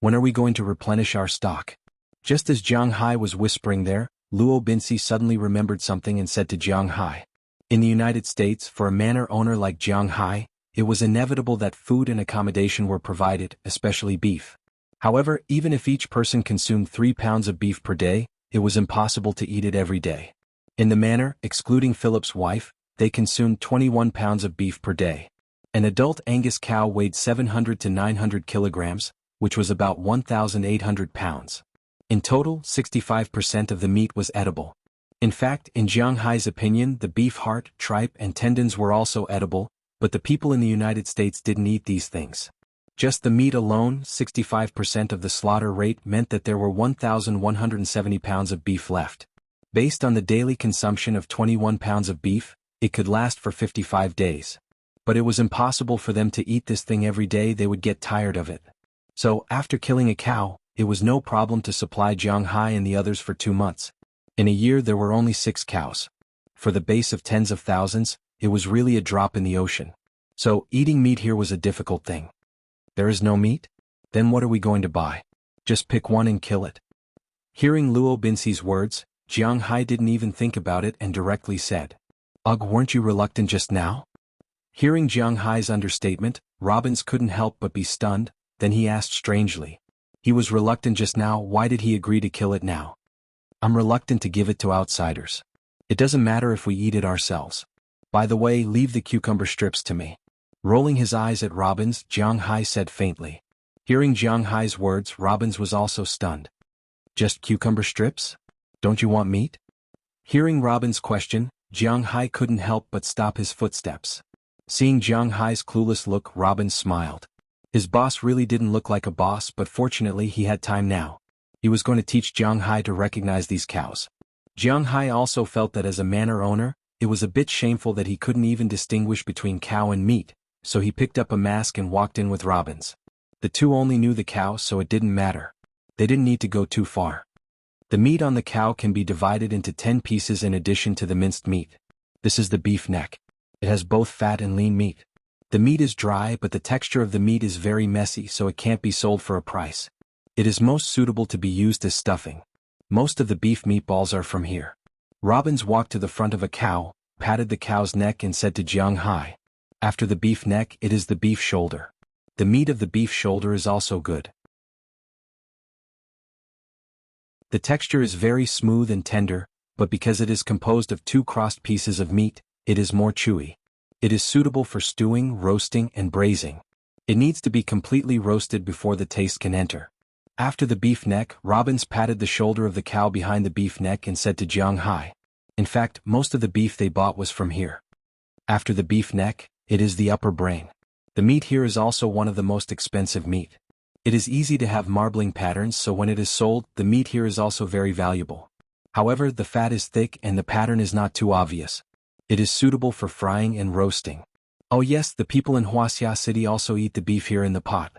When are we going to replenish our stock? Just as Jiang Hai was whispering there, Luo Binsi suddenly remembered something and said to Jiang Hai. In the United States, for a manor owner like Jiang Hai, it was inevitable that food and accommodation were provided, especially beef. However, even if each person consumed 3 pounds of beef per day, it was impossible to eat it every day. In the manor, excluding Philip's wife, they consumed 21 pounds of beef per day. An adult Angus cow weighed 700 to 900 kilograms, which was about 1,800 pounds. In total, 65% of the meat was edible. In fact, in Jiang Hai's opinion, the beef heart, tripe, and tendons were also edible, but the people in the United States didn't eat these things. Just the meat alone, 65% of the slaughter rate meant that there were 1,170 pounds of beef left. Based on the daily consumption of 21 pounds of beef, it could last for 55 days. But it was impossible for them to eat this thing every day, they would get tired of it. So, after killing a cow, it was no problem to supply Jiang Hai and the others for 2 months. In a year there were only 6 cows. For the base of tens of thousands, it was really a drop in the ocean. So, eating meat here was a difficult thing. There is no meat? Then what are we going to buy? Just pick one and kill it. Hearing Luo Binsi's words, Jiang Hai didn't even think about it and directly said, "Ugh, weren't you reluctant just now?" Hearing Jiang Hai's understatement, Robbins couldn't help but be stunned, then he asked strangely. He was reluctant just now, why did he agree to kill it now? I'm reluctant to give it to outsiders. It doesn't matter if we eat it ourselves. By the way, leave the cucumber strips to me. Rolling his eyes at Robbins, Jiang Hai said faintly. Hearing Jiang Hai's words, Robbins was also stunned. Just cucumber strips? Don't you want meat? Hearing Robbins' question, Jiang Hai couldn't help but stop his footsteps. Seeing Jiang Hai's clueless look, Robbins smiled. His boss really didn't look like a boss, but fortunately he had time now. He was going to teach Jiang Hai to recognize these cows. Jiang Hai also felt that as a manor owner, it was a bit shameful that he couldn't even distinguish between cow and meat, so he picked up a mask and walked in with Robbins. The two only knew the cow, so it didn't matter. They didn't need to go too far. The meat on the cow can be divided into 10 pieces in addition to the minced meat. This is the beef neck. It has both fat and lean meat. The meat is dry, but the texture of the meat is very messy, so it can't be sold for a price. It is most suitable to be used as stuffing. Most of the beef meatballs are from here. Robbins walked to the front of a cow, patted the cow's neck and said to Jiang Hai, after the beef neck, it is the beef shoulder. The meat of the beef shoulder is also good. The texture is very smooth and tender, but because it is composed of 2 crossed pieces of meat, it is more chewy. It is suitable for stewing, roasting, and braising. It needs to be completely roasted before the taste can enter. After the beef neck, Robbins patted the shoulder of the cow behind the beef neck and said to Jiang Hai. In fact, most of the beef they bought was from here. After the beef neck, it is the upper brain. The meat here is also one of the most expensive meat. It is easy to have marbling patterns, so when it is sold, the meat here is also very valuable. However, the fat is thick and the pattern is not too obvious. It is suitable for frying and roasting. Oh yes, the people in Wuxia City also eat the beef here in the pot.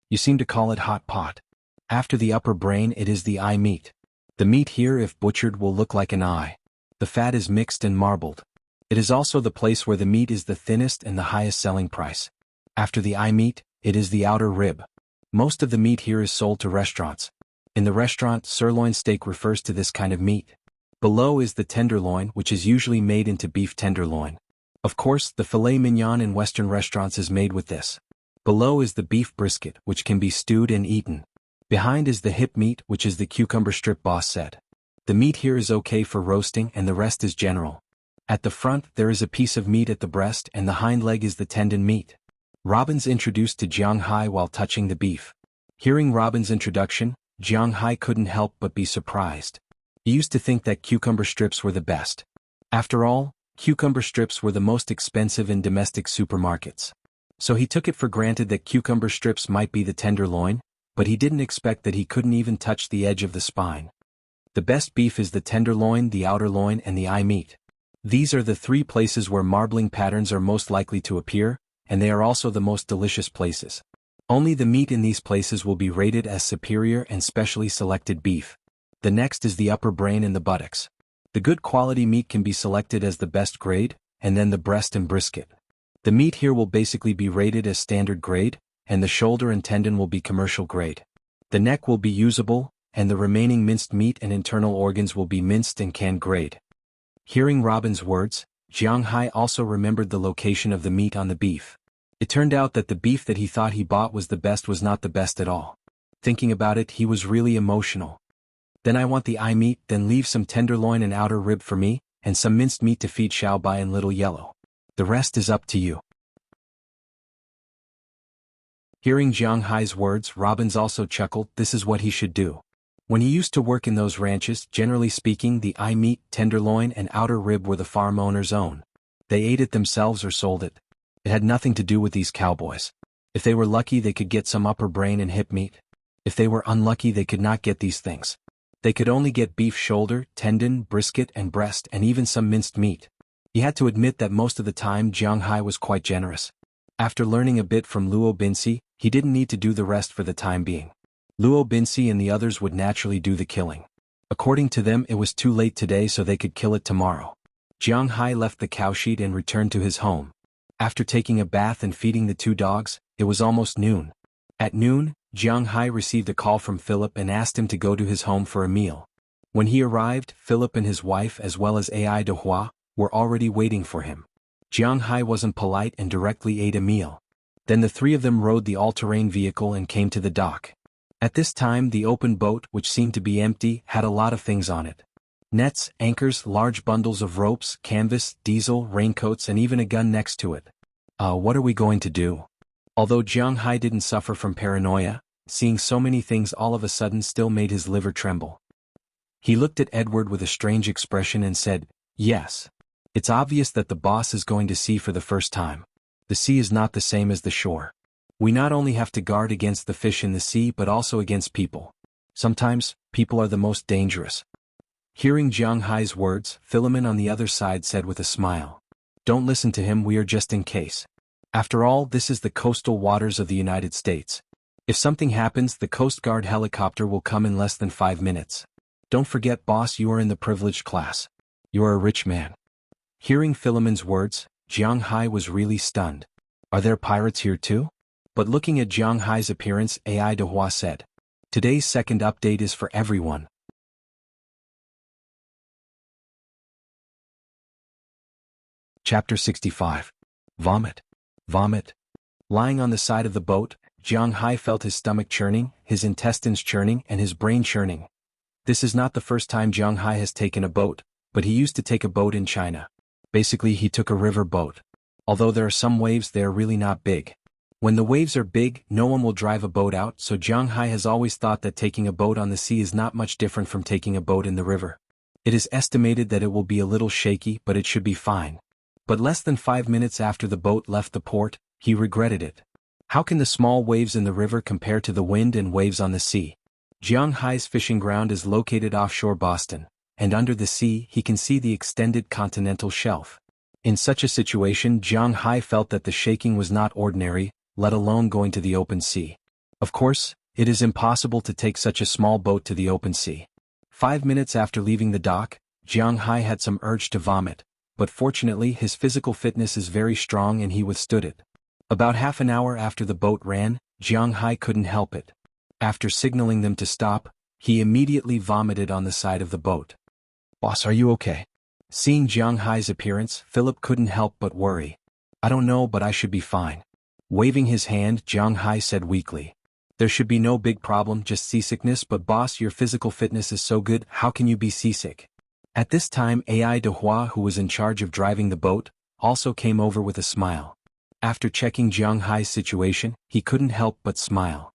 You seem to call it hot pot. After the upper brain, it is the eye meat. The meat here, if butchered, will look like an eye. The fat is mixed and marbled. It is also the place where the meat is the thinnest and the highest selling price. After the eye meat, it is the outer rib. Most of the meat here is sold to restaurants. In the restaurant, sirloin steak refers to this kind of meat. Below is the tenderloin, which is usually made into beef tenderloin. Of course, the filet mignon in Western restaurants is made with this. Below is the beef brisket, which can be stewed and eaten. Behind is the hip meat, which is the cucumber strip, boss said. The meat here is okay for roasting and the rest is general. At the front there is a piece of meat at the breast and the hind leg is the tendon meat. Robin's introduced to Jiang Hai while touching the beef. Hearing Robin's introduction, Jiang Hai couldn't help but be surprised. He used to think that cucumber strips were the best. After all, cucumber strips were the most expensive in domestic supermarkets. So he took it for granted that cucumber strips might be the tenderloin, but he didn't expect that he couldn't even touch the edge of the spine. The best beef is the tenderloin, the outer loin, and the eye meat. These are the three places where marbling patterns are most likely to appear, and they are also the most delicious places. Only the meat in these places will be rated as superior and specially selected beef. The next is the upper brain and the buttocks. The good quality meat can be selected as the best grade, and then the breast and brisket. The meat here will basically be rated as standard grade, and the shoulder and tendon will be commercial grade. The neck will be usable, and the remaining minced meat and internal organs will be minced and canned grade. Hearing Robin's words, Jiang Hai also remembered the location of the meat on the beef. It turned out that the beef that he thought he bought was not the best at all. Thinking about it, he was really emotional. Then I want the eye meat, then leave some tenderloin and outer rib for me, and some minced meat to feed Xiaobai and Little Yellow. The rest is up to you. Hearing Jiang Hai's words, Robins also chuckled. This is what he should do. When he used to work in those ranches, generally speaking, the eye meat, tenderloin, and outer rib were the farm owner's own. They ate it themselves or sold it. It had nothing to do with these cowboys. If they were lucky, they could get some upper brain and hip meat. If they were unlucky, they could not get these things. They could only get beef shoulder, tendon, brisket, and breast, and even some minced meat. He had to admit that most of the time Jiang Hai was quite generous. After learning a bit from Luo Binsi, he didn't need to do the rest for the time being. Luo Binsi and the others would naturally do the killing. According to them, it was too late today, so they could kill it tomorrow. Jiang Hai left the cowshed and returned to his home. After taking a bath and feeding the two dogs, it was almost noon. At noon, Jiang Hai received a call from Philip and asked him to go to his home for a meal. When he arrived, Philip and his wife as well as Ai Dehua were already waiting for him. Jiang Hai wasn't polite and directly ate a meal. Then the three of them rode the all-terrain vehicle and came to the dock. At this time, the open boat, which seemed to be empty, had a lot of things on it. Nets, anchors, large bundles of ropes, canvas, diesel, raincoats, and even a gun next to it. What are we going to do? Although Jiang Hai didn't suffer from paranoia, seeing so many things all of a sudden still made his liver tremble. He looked at Edward with a strange expression and said, "Yes. It's obvious that the boss is going to sea for the first time. The sea is not the same as the shore. We not only have to guard against the fish in the sea but also against people. Sometimes, people are the most dangerous." Hearing Jiang Hai's words, Philemon on the other side said with a smile, "Don't listen to him, we are just in case. After all, this is the coastal waters of the United States. If something happens, the Coast Guard helicopter will come in less than 5 minutes. Don't forget, boss, you are in the privileged class. You are a rich man." Hearing Philemon's words, Jiang Hai was really stunned. Are there pirates here too? But looking at Jiang Hai's appearance, Ai Dehua said, "Today's second update is for everyone." Chapter 65. Vomit. Vomit. Lying on the side of the boat, Jiang Hai felt his stomach churning, his intestines churning, and his brain churning. This is not the first time Jiang Hai has taken a boat, but he used to take a boat in China. Basically, he took a river boat. Although there are some waves, they are really not big. When the waves are big, no one will drive a boat out, so Jiang Hai has always thought that taking a boat on the sea is not much different from taking a boat in the river. It is estimated that it will be a little shaky, but it should be fine. But less than 5 minutes after the boat left the port, he regretted it. How can the small waves in the river compare to the wind and waves on the sea? Jiang Hai's fishing ground is located offshore Boston, and under the sea he can see the extended continental shelf. In such a situation, Jiang Hai felt that the shaking was not ordinary, let alone going to the open sea. Of course, it is impossible to take such a small boat to the open sea. 5 minutes after leaving the dock, Jiang Hai had some urge to vomit, but fortunately his physical fitness is very strong and he withstood it. About half an hour after the boat ran, Jiang Hai couldn't help it. After signaling them to stop, he immediately vomited on the side of the boat. "Boss, are you okay?" Seeing Jiang Hai's appearance, Philip couldn't help but worry. "I don't know, but I should be fine." Waving his hand, Jiang Hai said weakly, There should be no big problem, just seasickness, but boss, your physical fitness is so good, how can you be seasick? At this time AI de Hua, who was in charge of driving the boat, also came over with a smile. After checking Jiang Hai's situation, he couldn't help but smile.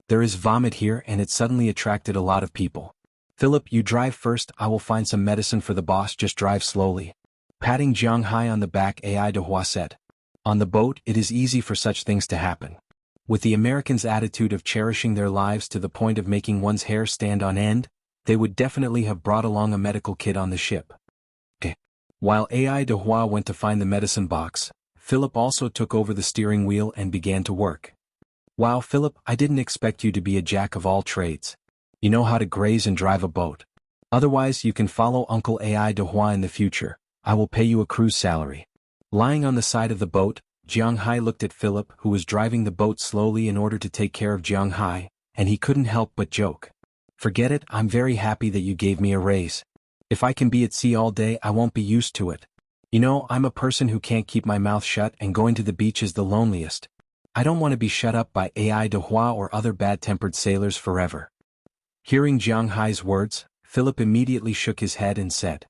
There is vomit here and it suddenly attracted a lot of people. Philip, you drive first, I will find some medicine for the boss, just drive slowly. Patting Jiang Hai on the back, AI de Hua said. On the boat, it is easy for such things to happen. With the Americans' attitude of cherishing their lives to the point of making one's hair stand on end, they would definitely have brought along a medical kit on the ship. While AI de Hua went to find the medicine box, Philip also took over the steering wheel and began to work. Wow, Philip, I didn't expect you to be a jack of all trades. You know how to graze and drive a boat. Otherwise you can follow Uncle AI de Hua in the future. I will pay you a cruise salary. Lying on the side of the boat, Jiang Hai looked at Philip, who was driving the boat slowly in order to take care of Jiang Hai, and he couldn't help but joke. Forget it, I'm very happy that you gave me a raise. If I can be at sea all day, I won't be used to it. You know, I'm a person who can't keep my mouth shut, and going to the beach is the loneliest. I don't want to be shut up by AI de Hua or other bad-tempered sailors forever. Hearing Jiang Hai's words, Philip immediately shook his head and said.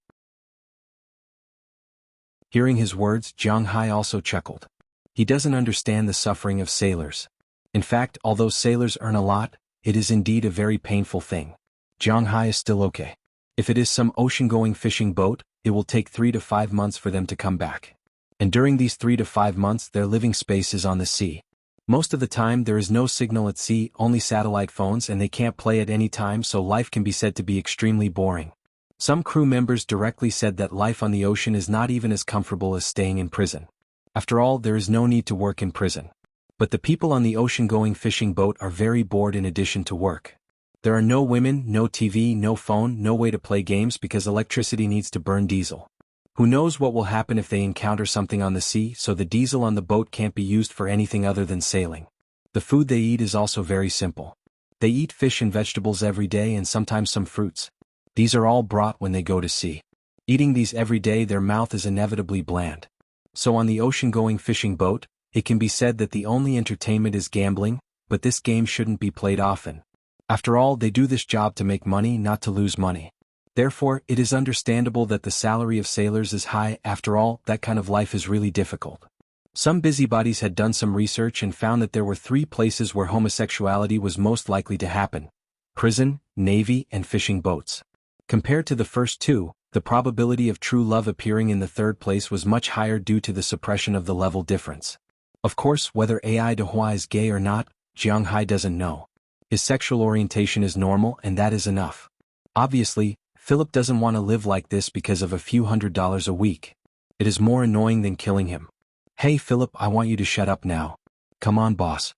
Hearing his words, Jiang Hai also chuckled. He doesn't understand the suffering of sailors. In fact, although sailors earn a lot, it is indeed a very painful thing. Jiang Hai is still okay. If it is some ocean-going fishing boat, it will take 3 to 5 months for them to come back. And during these 3 to 5 months their living space is on the sea. Most of the time there is no signal at sea, only satellite phones, and they can't play at any time, so life can be said to be extremely boring. Some crew members directly said that life on the ocean is not even as comfortable as staying in prison. After all, there is no need to work in prison. But the people on the ocean-going fishing boat are very bored in addition to work. There are no women, no TV, no phone, no way to play games because electricity needs to burn diesel. Who knows what will happen if they encounter something on the sea, so the diesel on the boat can't be used for anything other than sailing. The food they eat is also very simple. They eat fish and vegetables every day and sometimes some fruits. These are all brought when they go to sea. Eating these every day, their mouth is inevitably bland. So on the ocean-going fishing boat, it can be said that the only entertainment is gambling, but this game shouldn't be played often. After all, they do this job to make money, not to lose money. Therefore, it is understandable that the salary of sailors is high. After all, that kind of life is really difficult. Some busybodies had done some research and found that there were 3 places where homosexuality was most likely to happen: prison, navy, and fishing boats. Compared to the first 2, the probability of true love appearing in the 3rd place was much higher due to the suppression of the level difference. Of course, whether AI de Hua is gay or not, Jiang Hai doesn't know. His sexual orientation is normal, and that is enough. Obviously, Philip doesn't want to live like this because of a few $100s a week. It is more annoying than killing him. Hey Philip, I want you to shut up now. Come on, boss.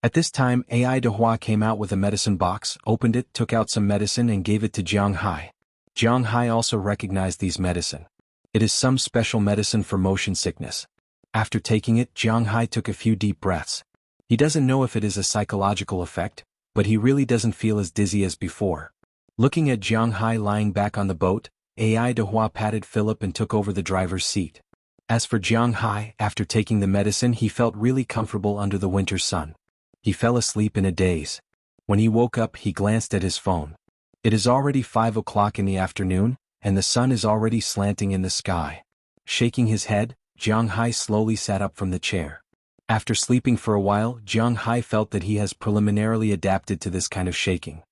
At this time, AI de Hua came out with a medicine box, opened it, took out some medicine and gave it to Jiang Hai. Jiang Hai also recognized these medicine. It is some special medicine for motion sickness. After taking it, Jiang Hai took a few deep breaths. He doesn't know if it is a psychological effect, but he really doesn't feel as dizzy as before. Looking at Jiang Hai lying back on the boat, AI de Hua patted Philip and took over the driver's seat. As for Jiang Hai, after taking the medicine he felt really comfortable under the winter sun. He fell asleep in a daze. When he woke up he glanced at his phone. It is already 5 o'clock in the afternoon, and the sun is already slanting in the sky. Shaking his head, Jiang Hai slowly sat up from the chair. After sleeping for a while, Jiang Hai felt that he has preliminarily adapted to this kind of shaking.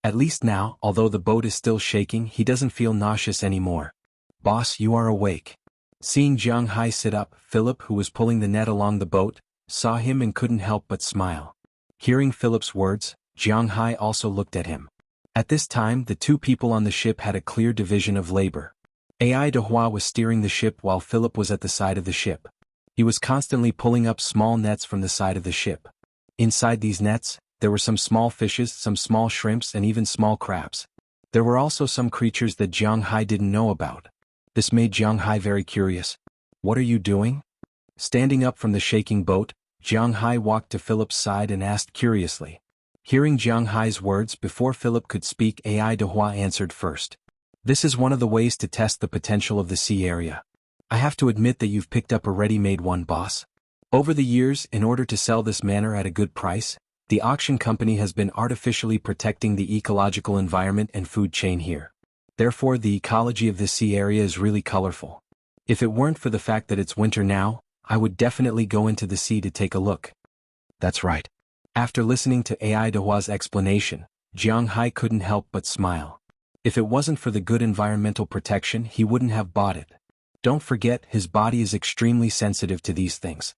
At least now, although the boat is still shaking, he doesn't feel nauseous anymore. Boss, you are awake. Seeing Jiang Hai sit up, Philip, who was pulling the net along the boat, saw him and couldn't help but smile. Hearing Philip's words, Jiang Hai also looked at him. At this time, the 2 people on the ship had a clear division of labor. AI de Hua was steering the ship while Philip was at the side of the ship. He was constantly pulling up small nets from the side of the ship. Inside these nets, there were some small fishes, some small shrimps, and even small crabs. There were also some creatures that Jiang Hai didn't know about. This made Jiang Hai very curious. What are you doing? Standing up from the shaking boat, Jiang Hai walked to Philip's side and asked curiously. Hearing Jiang Hai's words, before Philip could speak, AI de Hua answered first. This is one of the ways to test the potential of the sea area. I have to admit that you've picked up a ready-made one, boss. Over the years, in order to sell this manor at a good price, the auction company has been artificially protecting the ecological environment and food chain here. Therefore, the ecology of this sea area is really colorful. If it weren't for the fact that it's winter now, I would definitely go into the sea to take a look. That's right. After listening to AI Dehua's explanation, Jiang Hai couldn't help but smile. If it wasn't for the good environmental protection, he wouldn't have bought it. Don't forget, his body is extremely sensitive to these things.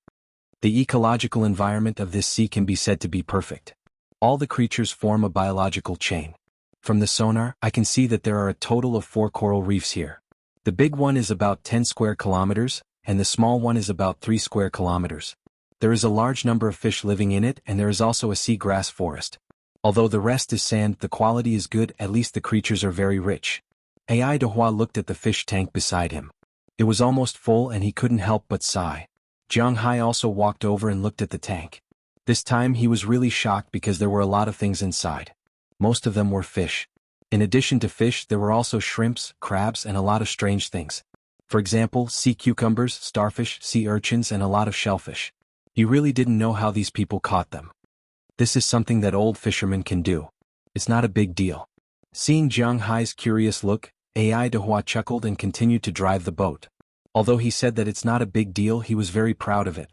The ecological environment of this sea can be said to be perfect. All the creatures form a biological chain. From the sonar, I can see that there are a total of 4 coral reefs here. The big one is about 10 square kilometers, and the small one is about 3 square kilometers. There is a large number of fish living in it, and there is also a seagrass forest. Although the rest is sand, the quality is good, at least the creatures are very rich. AI Dehua looked at the fish tank beside him. It was almost full and he couldn't help but sigh. Jiang Hai also walked over and looked at the tank. This time he was really shocked because there were a lot of things inside. Most of them were fish. In addition to fish, there were also shrimps, crabs, and a lot of strange things. For example, sea cucumbers, starfish, sea urchins, and a lot of shellfish. He really didn't know how these people caught them. This is something that old fishermen can do. It's not a big deal. Seeing Jiang Hai's curious look, AI Dehua chuckled and continued to drive the boat. Although he said that it's not a big deal, he was very proud of it.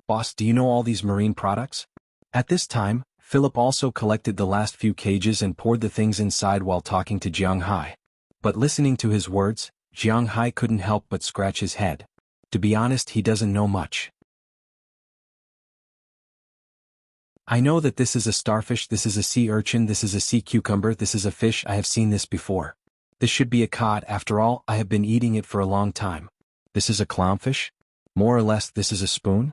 Boss, do you know all these marine products? At this time, Philip also collected the last few cages and poured the things inside while talking to Jiang Hai. But listening to his words, Jiang Hai couldn't help but scratch his head. To be honest, he doesn't know much. I know that this is a starfish, this is a sea urchin, this is a sea cucumber, this is a fish, I have seen this before. This should be a cod, after all, I have been eating it for a long time. This is a clownfish? More or less, this is a spoon?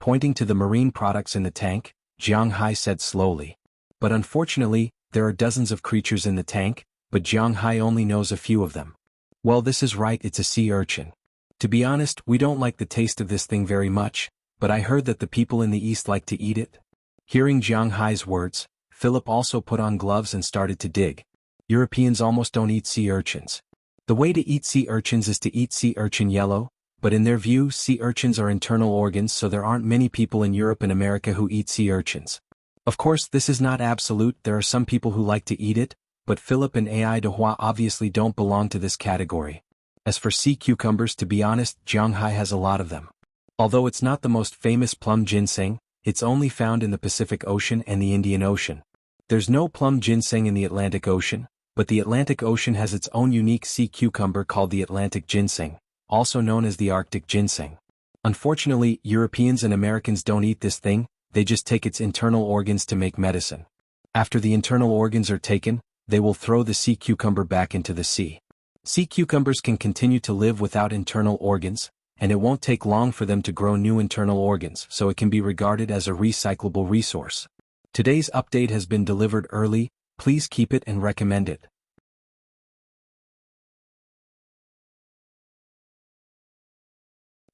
Pointing to the marine products in the tank, Jiang Hai said slowly. But unfortunately, there are dozens of creatures in the tank, but Jiang Hai only knows a few of them. Well, this is right, it's a sea urchin. To be honest, we don't like the taste of this thing very much, but I heard that the people in the East like to eat it. Hearing Jiang Hai's words, Philip also put on gloves and started to dig. Europeans almost don't eat sea urchins. The way to eat sea urchins is to eat sea urchin yellow, but in their view, sea urchins are internal organs, so there aren't many people in Europe and America who eat sea urchins. Of course, this is not absolute, there are some people who like to eat it, but Philip and AI Dehua obviously don't belong to this category. As for sea cucumbers, to be honest, Jiang Hai has a lot of them. Although it's not the most famous plum ginseng, it's only found in the Pacific Ocean and the Indian Ocean. There's no plum ginseng in the Atlantic Ocean, but the Atlantic Ocean has its own unique sea cucumber called the Atlantic ginseng, also known as the Arctic ginseng. Unfortunately, Europeans and Americans don't eat this thing, they just take its internal organs to make medicine. After the internal organs are taken, they will throw the sea cucumber back into the sea. Sea cucumbers can continue to live without internal organs, and it won't take long for them to grow new internal organs, so it can be regarded as a recyclable resource. Today's update has been delivered early, please keep it and recommend it.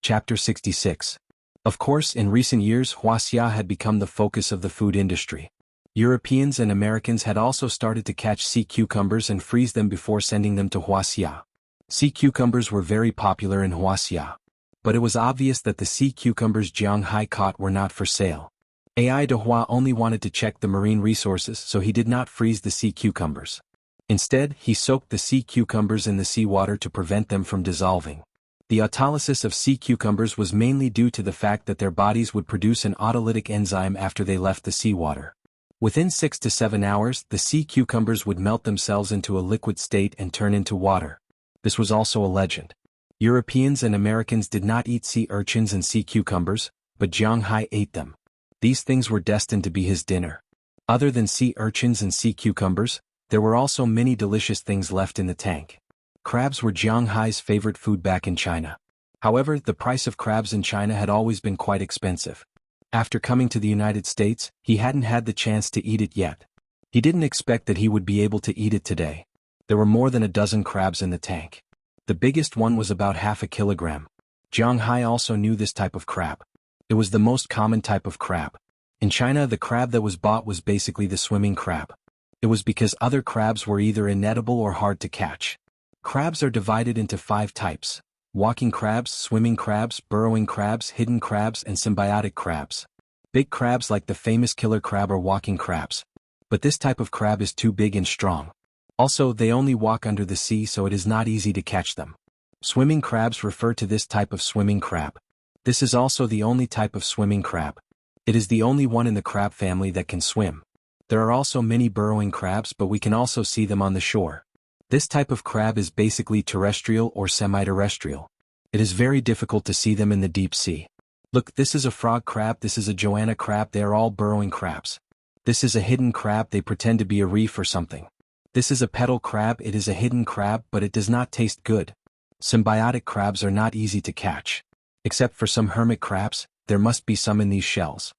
Chapter 66. Of course, in recent years, Wuxia had become the focus of the food industry. Europeans and Americans had also started to catch sea cucumbers and freeze them before sending them to Wuxia. Sea cucumbers were very popular in Wuxia. But it was obvious that the sea cucumbers Jiang Hai caught were not for sale. AI Dehua only wanted to check the marine resources, so he did not freeze the sea cucumbers. Instead, he soaked the sea cucumbers in the seawater to prevent them from dissolving. The autolysis of sea cucumbers was mainly due to the fact that their bodies would produce an autolytic enzyme after they left the seawater. Within 6 to 7 hours, the sea cucumbers would melt themselves into a liquid state and turn into water. This was also a legend. Europeans and Americans did not eat sea urchins and sea cucumbers, but Jiang Hai ate them. These things were destined to be his dinner. Other than sea urchins and sea cucumbers, there were also many delicious things left in the tank. Crabs were Jiang Hai's favorite food back in China. However, the price of crabs in China had always been quite expensive. After coming to the United States, he hadn't had the chance to eat it yet. He didn't expect that he would be able to eat it today. There were more than a dozen crabs in the tank. The biggest one was about half a kilogram. Jiang Hai also knew this type of crab. It was the most common type of crab. In China, the crab that was bought was basically the swimming crab. It was because other crabs were either inedible or hard to catch. Crabs are divided into 5 types. walking crabs, swimming crabs, burrowing crabs, hidden crabs, and symbiotic crabs. Big crabs like the famous killer crab are walking crabs. But this type of crab is too big and strong. Also, they only walk under the sea, so it is not easy to catch them. Swimming crabs refer to this type of swimming crab. This is also the only type of swimming crab. It is the only one in the crab family that can swim. There are also many burrowing crabs, but we can also see them on the shore. This type of crab is basically terrestrial or semi-terrestrial. It is very difficult to see them in the deep sea. Look, this is a frog crab, this is a Joanna crab, they are all burrowing crabs. This is a hidden crab, they pretend to be a reef or something. This is a petal crab, it is a hidden crab, but it does not taste good. Symbiotic crabs are not easy to catch. Except for some hermit crabs, there must be some in these shells.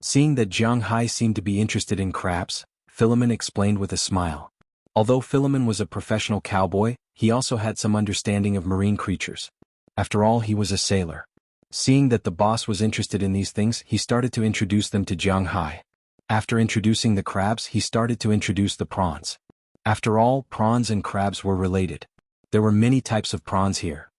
Seeing that Jiang Hai seemed to be interested in crabs, Philemon explained with a smile. Although Philemon was a professional cowboy, he also had some understanding of marine creatures. After all, he was a sailor. Seeing that the boss was interested in these things, he started to introduce them to Jiang Hai. After introducing the crabs, he started to introduce the prawns. After all, prawns and crabs were related. There were many types of prawns here.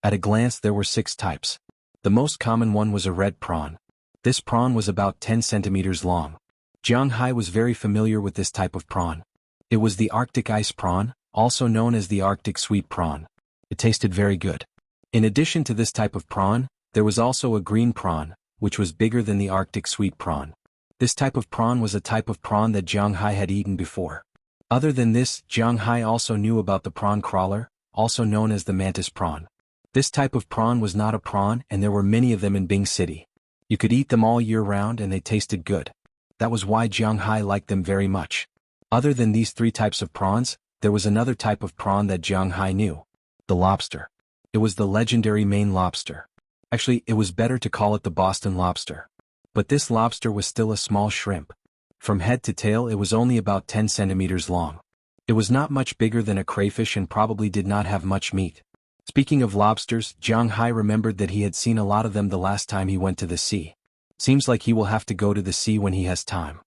At a glance, there were 6 types. The most common one was a red prawn. This prawn was about 10 centimeters long. Jiang Hai was very familiar with this type of prawn. It was the Arctic ice prawn, also known as the Arctic sweet prawn. It tasted very good. In addition to this type of prawn, there was also a green prawn, which was bigger than the Arctic sweet prawn. This type of prawn was a type of prawn that Jiang Hai had eaten before. Other than this, Jiang Hai also knew about the prawn crawler, also known as the mantis prawn. This type of prawn was not a prawn, and there were many of them in Bing City. You could eat them all year round and they tasted good. That was why Jiang Hai liked them very much. Other than these 3 types of prawns, there was another type of prawn that Jiang Hai knew. The lobster. It was the legendary Maine lobster. Actually, it was better to call it the Boston lobster. But this lobster was still a small shrimp. From head to tail, it was only about 10 centimeters long. It was not much bigger than a crayfish and probably did not have much meat. Speaking of lobsters, Jiang Hai remembered that he had seen a lot of them the last time he went to the sea. Seems like he will have to go to the sea when he has time.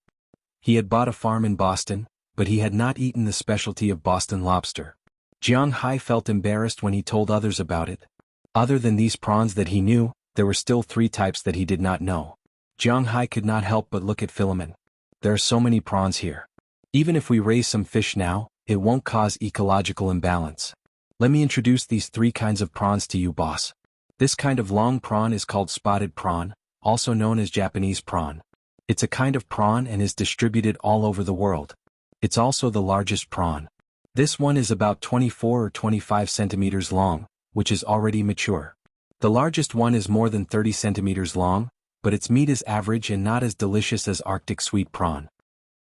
He had bought a farm in Boston, but he had not eaten the specialty of Boston lobster. Jiang Hai felt embarrassed when he told others about it. Other than these prawns that he knew, there were still 3 types that he did not know. Jiang Hai could not help but look at Philemon. There are so many prawns here. Even if we raise some fish now, it won't cause ecological imbalance. Let me introduce these 3 kinds of prawns to you, boss. This kind of long prawn is called spotted prawn, also known as Japanese prawn. It's a kind of prawn and is distributed all over the world. It's also the largest prawn. This one is about 24 or 25 centimeters long, which is already mature. The largest one is more than 30 centimeters long, but its meat is average and not as delicious as Arctic sweet prawn.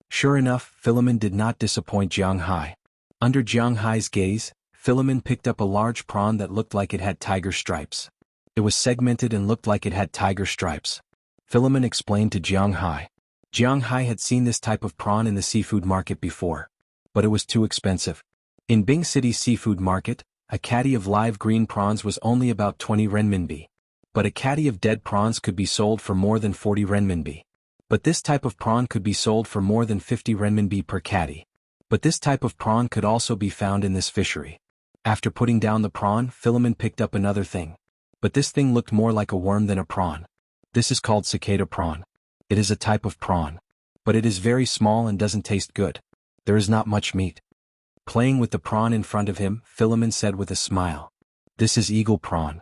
Sure enough, Philemon did not disappoint Jiang Hai. Under Jiang Hai's gaze, Philemon picked up a large prawn that looked like it had tiger stripes. It was segmented and looked like it had tiger stripes. Philemon explained to Jiang Hai. Jiang Hai had seen this type of prawn in the seafood market before. But it was too expensive. In Bing City seafood market, a caddy of live green prawns was only about 20 renminbi. But a caddy of dead prawns could be sold for more than 40 renminbi. But this type of prawn could be sold for more than 50 renminbi per caddy. But this type of prawn could also be found in this fishery. After putting down the prawn, Philemon picked up another thing. But this thing looked more like a worm than a prawn. This is called cicada prawn. It is a type of prawn. But it is very small and doesn't taste good. There is not much meat. Playing with the prawn in front of him, Philemon said with a smile. This is eagle prawn.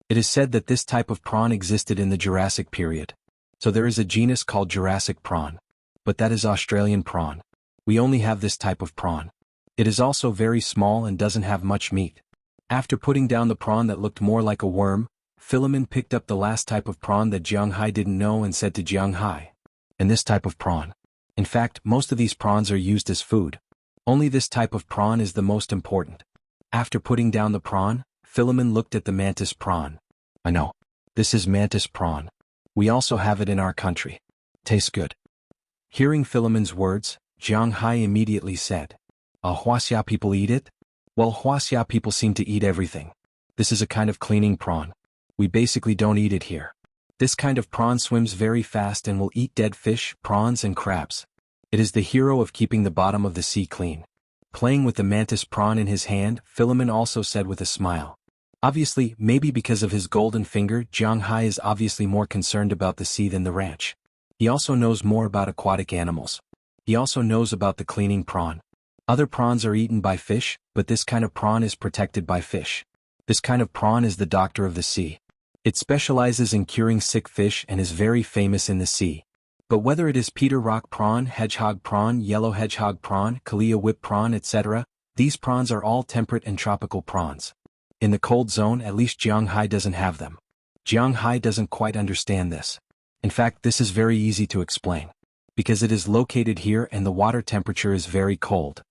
It is said that this type of prawn existed in the Jurassic period. So there is a genus called Jurassic prawn. But that is Australian prawn. We only have this type of prawn. It is also very small and doesn't have much meat. After putting down the prawn that looked more like a worm, Philemon picked up the last type of prawn that Jiang Hai didn't know and said to Jiang Hai. And this type of prawn. In fact, most of these prawns are used as food. Only this type of prawn is the most important. After putting down the prawn, Philemon looked at the mantis prawn. I know. This is mantis prawn. We also have it in our country. Tastes good. Hearing Philemon's words, Jiang Hai immediately said. Wuxia people eat it? Well, Wuxia people seem to eat everything. This is a kind of cleaning prawn. We basically don't eat it here. This kind of prawn swims very fast and will eat dead fish, prawns and crabs. It is the hero of keeping the bottom of the sea clean. playing with the mantis prawn in his hand, Philemon also said with a smile. Obviously, maybe because of his golden finger, Jiang Hai is obviously more concerned about the sea than the ranch. He also knows more about aquatic animals. He also knows about the cleaning prawn. Other prawns are eaten by fish, but this kind of prawn is protected by fish. This kind of prawn is the doctor of the sea. It specializes in curing sick fish and is very famous in the sea. But whether it is Peter rock prawn, hedgehog prawn, yellow hedgehog prawn, Kalia whip prawn, etc., these prawns are all temperate and tropical prawns. In the cold zone, at least Jiang Hai doesn't have them. Jiang Hai doesn't quite understand this. In fact, this is very easy to explain. Because it is located here and the water temperature is very cold.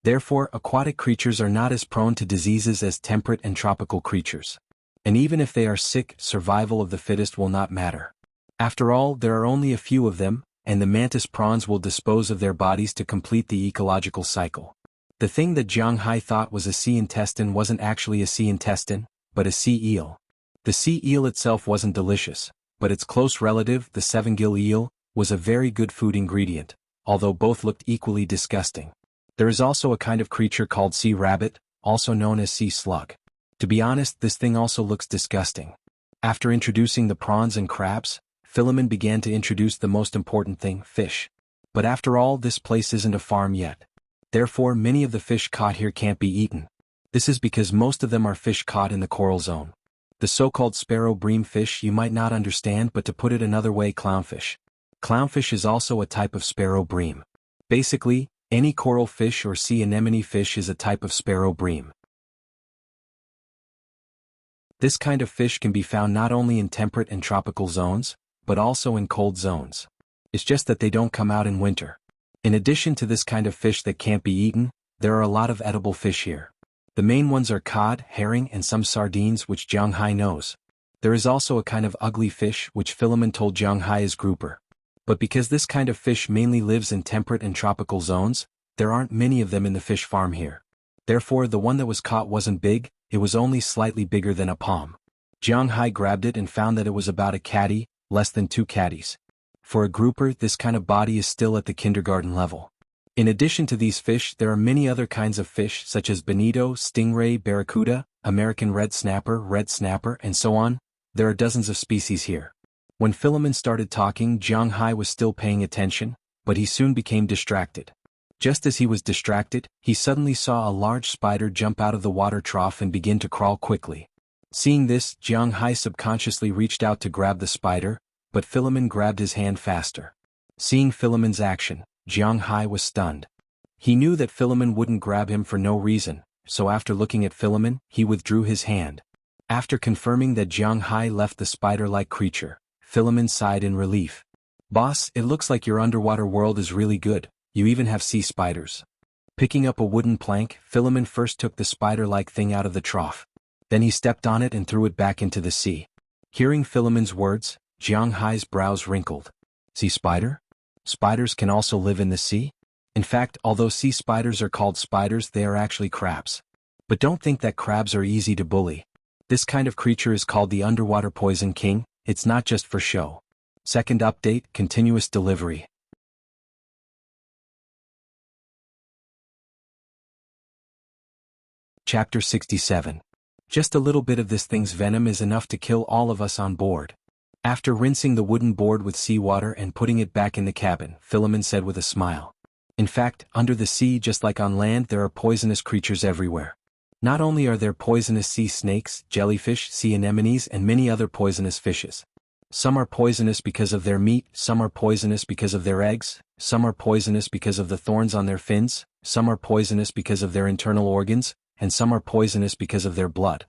Therefore, aquatic creatures are not as prone to diseases as temperate and tropical creatures. And even if they are sick, survival of the fittest will not matter. After all, there are only a few of them, and the mantis prawns will dispose of their bodies to complete the ecological cycle. The thing that Jiang Hai thought was a sea intestine wasn't actually a sea intestine, but a sea eel. The sea eel itself wasn't delicious, but its close relative, the seven-gill eel, was a very good food ingredient, although both looked equally disgusting. There is also a kind of creature called sea rabbit, also known as sea slug. To be honest, this thing also looks disgusting. After introducing the prawns and crabs, Philemon began to introduce the most important thing, fish. But after all, this place isn't a farm yet. Therefore, many of the fish caught here can't be eaten. This is because most of them are fish caught in the coral zone. The so-called sparrow bream fish you might not understand, but to put it another way, clownfish. Clownfish is also a type of sparrow bream. Basically, any coral fish or sea anemone fish is a type of sparrow bream. This kind of fish can be found not only in temperate and tropical zones, but also in cold zones. It's just that they don't come out in winter. In addition to this kind of fish that can't be eaten, there are a lot of edible fish here. The main ones are cod, herring, and some sardines, which Jiang Hai knows. There is also a kind of ugly fish which Philemon told Jiang Hai is grouper. But because this kind of fish mainly lives in temperate and tropical zones, there aren't many of them in the fish farm here. Therefore, the one that was caught wasn't big, it was only slightly bigger than a palm. Jiang Hai grabbed it and found that it was about a caddy, less than 2 caddies. For a grouper, this kind of body is still at the kindergarten level. In addition to these fish, there are many other kinds of fish such as bonito, stingray, barracuda, American red snapper, and so on. There are dozens of species here. When Philemon started talking, Jiang Hai was still paying attention, but he soon became distracted. Just as he was distracted, he suddenly saw a large spider jump out of the water trough and begin to crawl quickly. Seeing this, Jiang Hai subconsciously reached out to grab the spider, but Philemon grabbed his hand faster. Seeing Philemon's action, Jiang Hai was stunned. He knew that Philemon wouldn't grab him for no reason, so after looking at Philemon, he withdrew his hand. After confirming that Jiang Hai left the spider-like creature, Philemon sighed in relief. "Boss, it looks like your underwater world is really good, you even have sea spiders." Picking up a wooden plank, Philemon first took the spider-like thing out of the trough. Then he stepped on it and threw it back into the sea. Hearing Philemon's words, Jiang Hai's brows wrinkled. Sea spider? Spiders can also live in the sea? In fact, although sea spiders are called spiders, they are actually crabs. But don't think that crabs are easy to bully. This kind of creature is called the underwater poison king, it's not just for show. Second update, continuous delivery. Chapter 67. Just a little bit of this thing's venom is enough to kill all of us on board. After rinsing the wooden board with seawater and putting it back in the cabin, Philemon said with a smile. In fact, under the sea just like on land there are poisonous creatures everywhere. Not only are there poisonous sea snakes, jellyfish, sea anemones and many other poisonous fishes. Some are poisonous because of their meat, some are poisonous because of their eggs, some are poisonous because of the thorns on their fins, some are poisonous because of their internal organs, and some are poisonous because of their blood.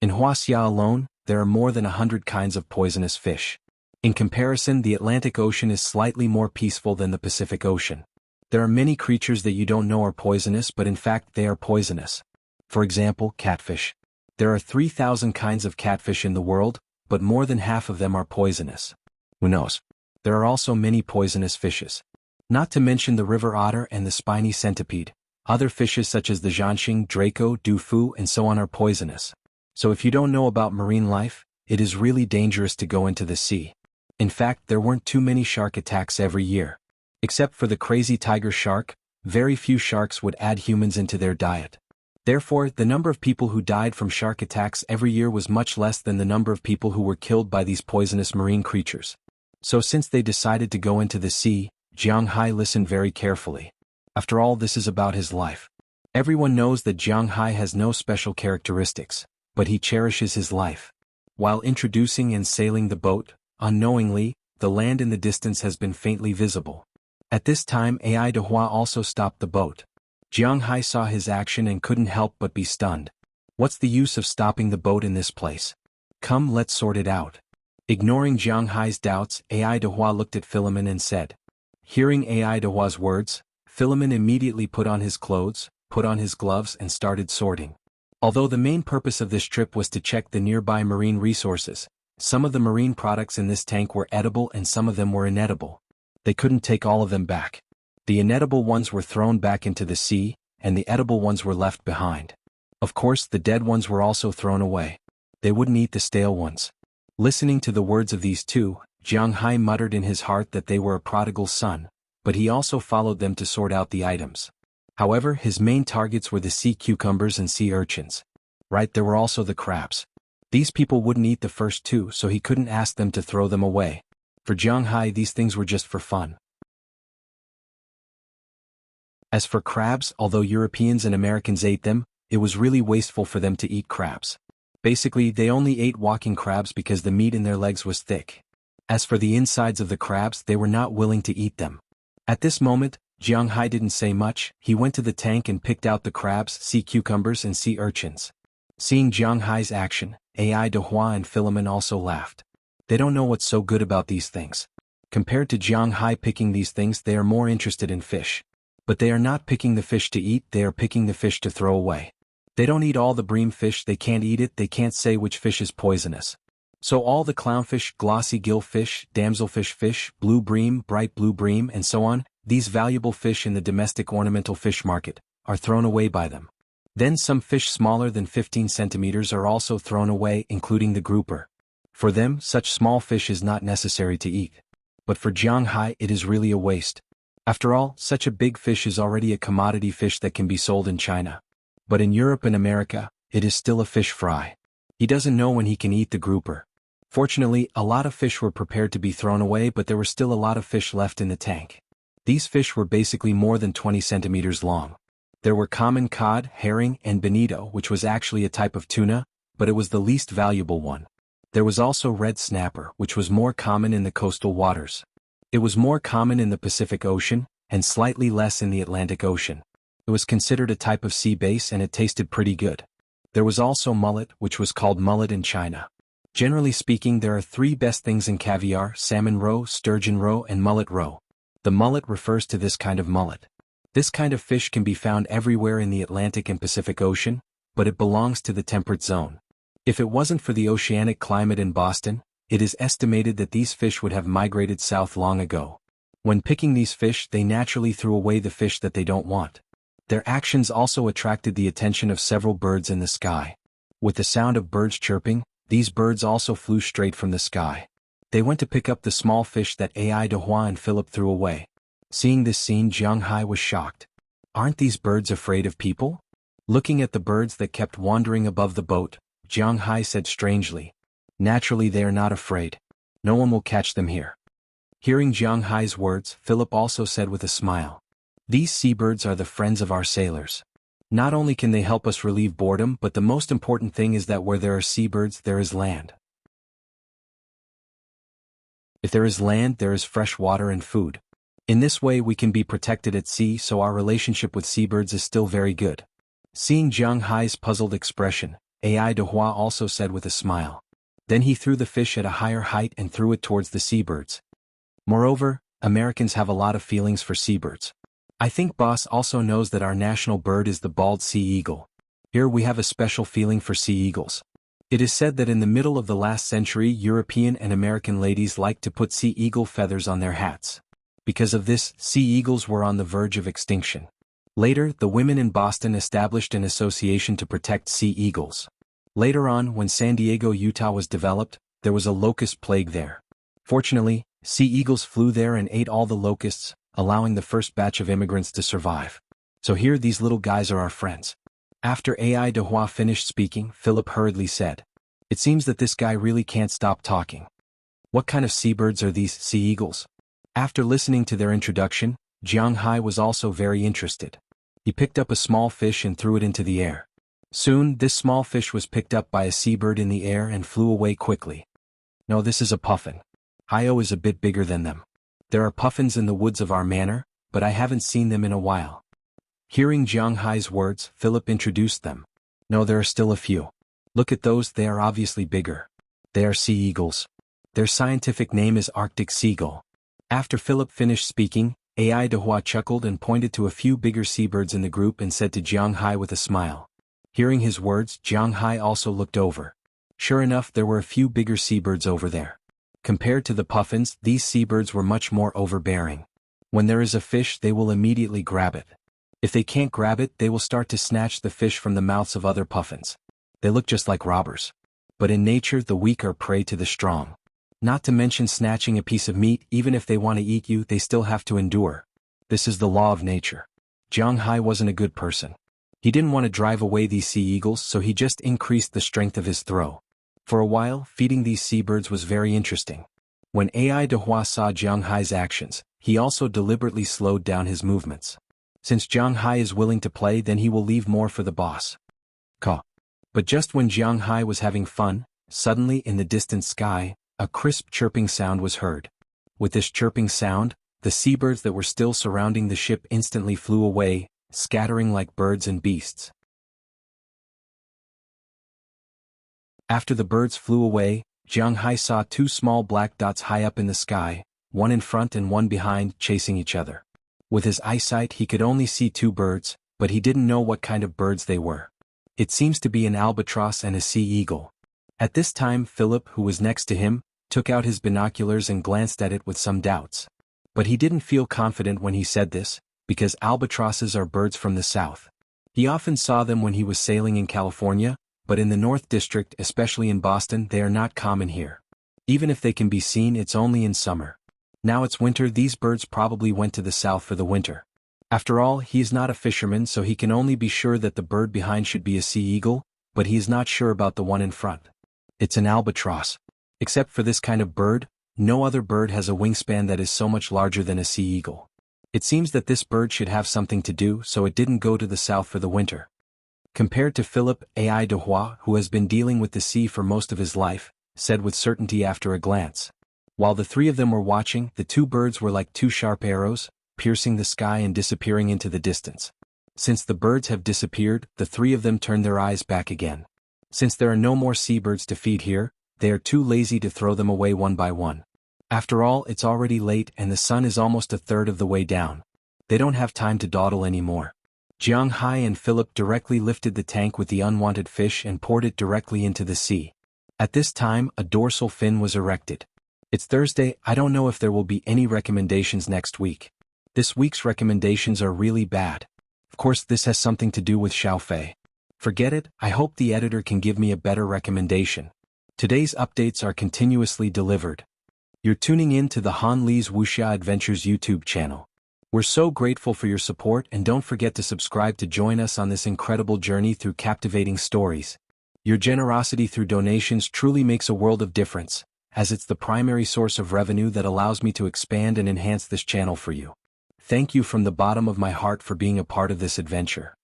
In Wuxia alone, there are more than 100 kinds of poisonous fish. In comparison, the Atlantic Ocean is slightly more peaceful than the Pacific Ocean. There are many creatures that you don't know are poisonous, but in fact they are poisonous. For example, catfish. There are 3,000 kinds of catfish in the world, but more than half of them are poisonous. Who knows? There are also many poisonous fishes. Not to mention the river otter and the spiny centipede. Other fishes such as the zhanxing, draco, dufu, and so on are poisonous. So if you don't know about marine life, it is really dangerous to go into the sea. In fact, there weren't too many shark attacks every year. Except for the crazy tiger shark, very few sharks would add humans into their diet. Therefore, the number of people who died from shark attacks every year was much less than the number of people who were killed by these poisonous marine creatures. So since they decided to go into the sea, Jiang Hai listened very carefully. After all, this is about his life. Everyone knows that Jiang Hai has no special characteristics, but he cherishes his life. While introducing and sailing the boat, unknowingly, the land in the distance has been faintly visible. At this time Ai Dehua also stopped the boat. Jiang Hai saw his action and couldn't help but be stunned. What's the use of stopping the boat in this place? Come, let's sort it out. Ignoring Jiang Hai's doubts, Ai Dehua looked at Philemon and said. Hearing Ai Dehua's words, Philemon immediately put on his clothes, put on his gloves and started sorting. Although the main purpose of this trip was to check the nearby marine resources, some of the marine products in this tank were edible and some of them were inedible. They couldn't take all of them back. The inedible ones were thrown back into the sea, and the edible ones were left behind. Of course, the dead ones were also thrown away. They wouldn't eat the stale ones. Listening to the words of these two, Jiang Hai muttered in his heart that they were a prodigal son, but he also followed them to sort out the items. However, his main targets were the sea cucumbers and sea urchins. Right, there were also the crabs. These people wouldn't eat the first two, so he couldn't ask them to throw them away. For Jiang Hai, these things were just for fun. As for crabs, although Europeans and Americans ate them, it was really wasteful for them to eat crabs. Basically, they only ate walking crabs because the meat in their legs was thick. As for the insides of the crabs, they were not willing to eat them. At this moment, Jiang Hai didn't say much. He went to the tank and picked out the crabs, sea cucumbers and sea urchins. Seeing Jiang Hai's action, Ai Dehua and Philemon also laughed. They don't know what's so good about these things. Compared to Jiang Hai picking these things, they are more interested in fish. But they are not picking the fish to eat, they are picking the fish to throw away. They don't eat all the bream fish, they can't eat it, they can't say which fish is poisonous. So all the clownfish, glossy gill fish, damselfish fish, blue bream, bright blue bream and so on, these valuable fish in the domestic ornamental fish market, are thrown away by them. Then some fish smaller than 15 centimeters are also thrown away, including the grouper. For them, such small fish is not necessary to eat. But for Jiang Hai, it is really a waste. After all, such a big fish is already a commodity fish that can be sold in China. But in Europe and America, it is still a fish fry. He doesn't know when he can eat the grouper. Fortunately, a lot of fish were prepared to be thrown away, but there were still a lot of fish left in the tank. These fish were basically more than 20 centimeters long. There were common cod, herring, and bonito, which was actually a type of tuna, but it was the least valuable one. There was also red snapper, which was more common in the coastal waters. It was more common in the Pacific Ocean, and slightly less in the Atlantic Ocean. It was considered a type of sea bass and it tasted pretty good. There was also mullet, which was called mullet in China. Generally speaking, there are three best things in caviar: salmon roe, sturgeon roe, and mullet roe. The mullet refers to this kind of mullet. This kind of fish can be found everywhere in the Atlantic and Pacific Ocean, but it belongs to the temperate zone. If it wasn't for the oceanic climate in Boston, it is estimated that these fish would have migrated south long ago. When picking these fish, they naturally threw away the fish that they don't want. Their actions also attracted the attention of several birds in the sky. With the sound of birds chirping, these birds also flew straight from the sky. They went to pick up the small fish that Ai Dehua and Philip threw away. Seeing this scene, Jiang Hai was shocked. Aren't these birds afraid of people? Looking at the birds that kept wandering above the boat, Jiang Hai said strangely, "Naturally they are not afraid. No one will catch them here." Hearing Jiang Hai's words, Philip also said with a smile, "These seabirds are the friends of our sailors. Not only can they help us relieve boredom, but the most important thing is that where there are seabirds, there is land. If there is land, there is fresh water and food. In this way we can be protected at sea, so our relationship with seabirds is still very good." Seeing Jiang Hai's puzzled expression, Ai Dehua also said with a smile. Then he threw the fish at a higher height and threw it towards the seabirds. Moreover, Americans have a lot of feelings for seabirds. I think Boss also knows that our national bird is the bald sea eagle. Here we have a special feeling for sea eagles. It is said that in the middle of the last century, European and American ladies liked to put sea eagle feathers on their hats. Because of this, sea eagles were on the verge of extinction. Later, the women in Boston established an association to protect sea eagles. Later on, when San Diego, Utah was developed, there was a locust plague there. Fortunately, sea eagles flew there and ate all the locusts, allowing the first batch of immigrants to survive. So here these little guys are our friends. After AI de Hua finished speaking, Philip hurriedly said, "It seems that this guy really can't stop talking. What kind of seabirds are these sea eagles?" After listening to their introduction, Jiang Hai was also very interested. He picked up a small fish and threw it into the air. Soon, this small fish was picked up by a seabird in the air and flew away quickly. No, this is a puffin. Hio is a bit bigger than them. There are puffins in the woods of our manor, but I haven't seen them in a while. Hearing Jiang Hai's words, Philip introduced them. No, there are still a few. Look at those, they are obviously bigger. They are sea eagles. Their scientific name is Arctic seagull. After Philip finished speaking, AI de Hua chuckled and pointed to a few bigger seabirds in the group and said to Jiang Hai with a smile. Hearing his words, Jiang Hai also looked over. Sure enough, there were a few bigger seabirds over there. Compared to the puffins, these seabirds were much more overbearing. When there is a fish, they will immediately grab it. If they can't grab it, they will start to snatch the fish from the mouths of other puffins. They look just like robbers. But in nature, the weak are prey to the strong. Not to mention snatching a piece of meat, even if they want to eat you, they still have to endure. This is the law of nature. Jiang Hai wasn't a good person. He didn't want to drive away these sea eagles, so he just increased the strength of his throw. For a while, feeding these seabirds was very interesting. When AI de Hua saw Jiang Hai's actions, he also deliberately slowed down his movements. Since Jiang Hai is willing to play, then he will leave more for the boss. Caw. But just when Jiang Hai was having fun, suddenly in the distant sky, a crisp chirping sound was heard. With this chirping sound, the seabirds that were still surrounding the ship instantly flew away, scattering like birds and beasts. After the birds flew away, Jiang Hai saw two small black dots high up in the sky, one in front and one behind, chasing each other. With his eyesight he could only see two birds, but he didn't know what kind of birds they were. It seems to be an albatross and a sea eagle. At this time Philip, who was next to him, took out his binoculars and glanced at it with some doubts. But he didn't feel confident when he said this, because albatrosses are birds from the south. He often saw them when he was sailing in California, but in the North District, especially in Boston, they are not common here. Even if they can be seen, it's only in summer. Now it's winter, these birds probably went to the south for the winter. After all, he is not a fisherman, so he can only be sure that the bird behind should be a sea eagle, but he is not sure about the one in front. It's an albatross. Except for this kind of bird, no other bird has a wingspan that is so much larger than a sea eagle. It seems that this bird should have something to do, so it didn't go to the south for the winter. Compared to Philip, AI de Hua, who has been dealing with the sea for most of his life, said with certainty after a glance. While the three of them were watching, the two birds were like two sharp arrows, piercing the sky and disappearing into the distance. Since the birds have disappeared, the three of them turned their eyes back again. Since there are no more seabirds to feed here, they are too lazy to throw them away one by one. After all, it's already late and the sun is almost a third of the way down. They don't have time to dawdle anymore. Jiang Hai and Philip directly lifted the tank with the unwanted fish and poured it directly into the sea. At this time, a dorsal fin was erected. It's Thursday, I don't know if there will be any recommendations next week. This week's recommendations are really bad. Of course, this has something to do with Xiaofei. Forget it, I hope the editor can give me a better recommendation. Today's updates are continuously delivered. You're tuning in to the Han Li's Wuxia Adventures YouTube channel. We're so grateful for your support, and don't forget to subscribe to join us on this incredible journey through captivating stories. Your generosity through donations truly makes a world of difference, as it's the primary source of revenue that allows me to expand and enhance this channel for you. Thank you from the bottom of my heart for being a part of this adventure.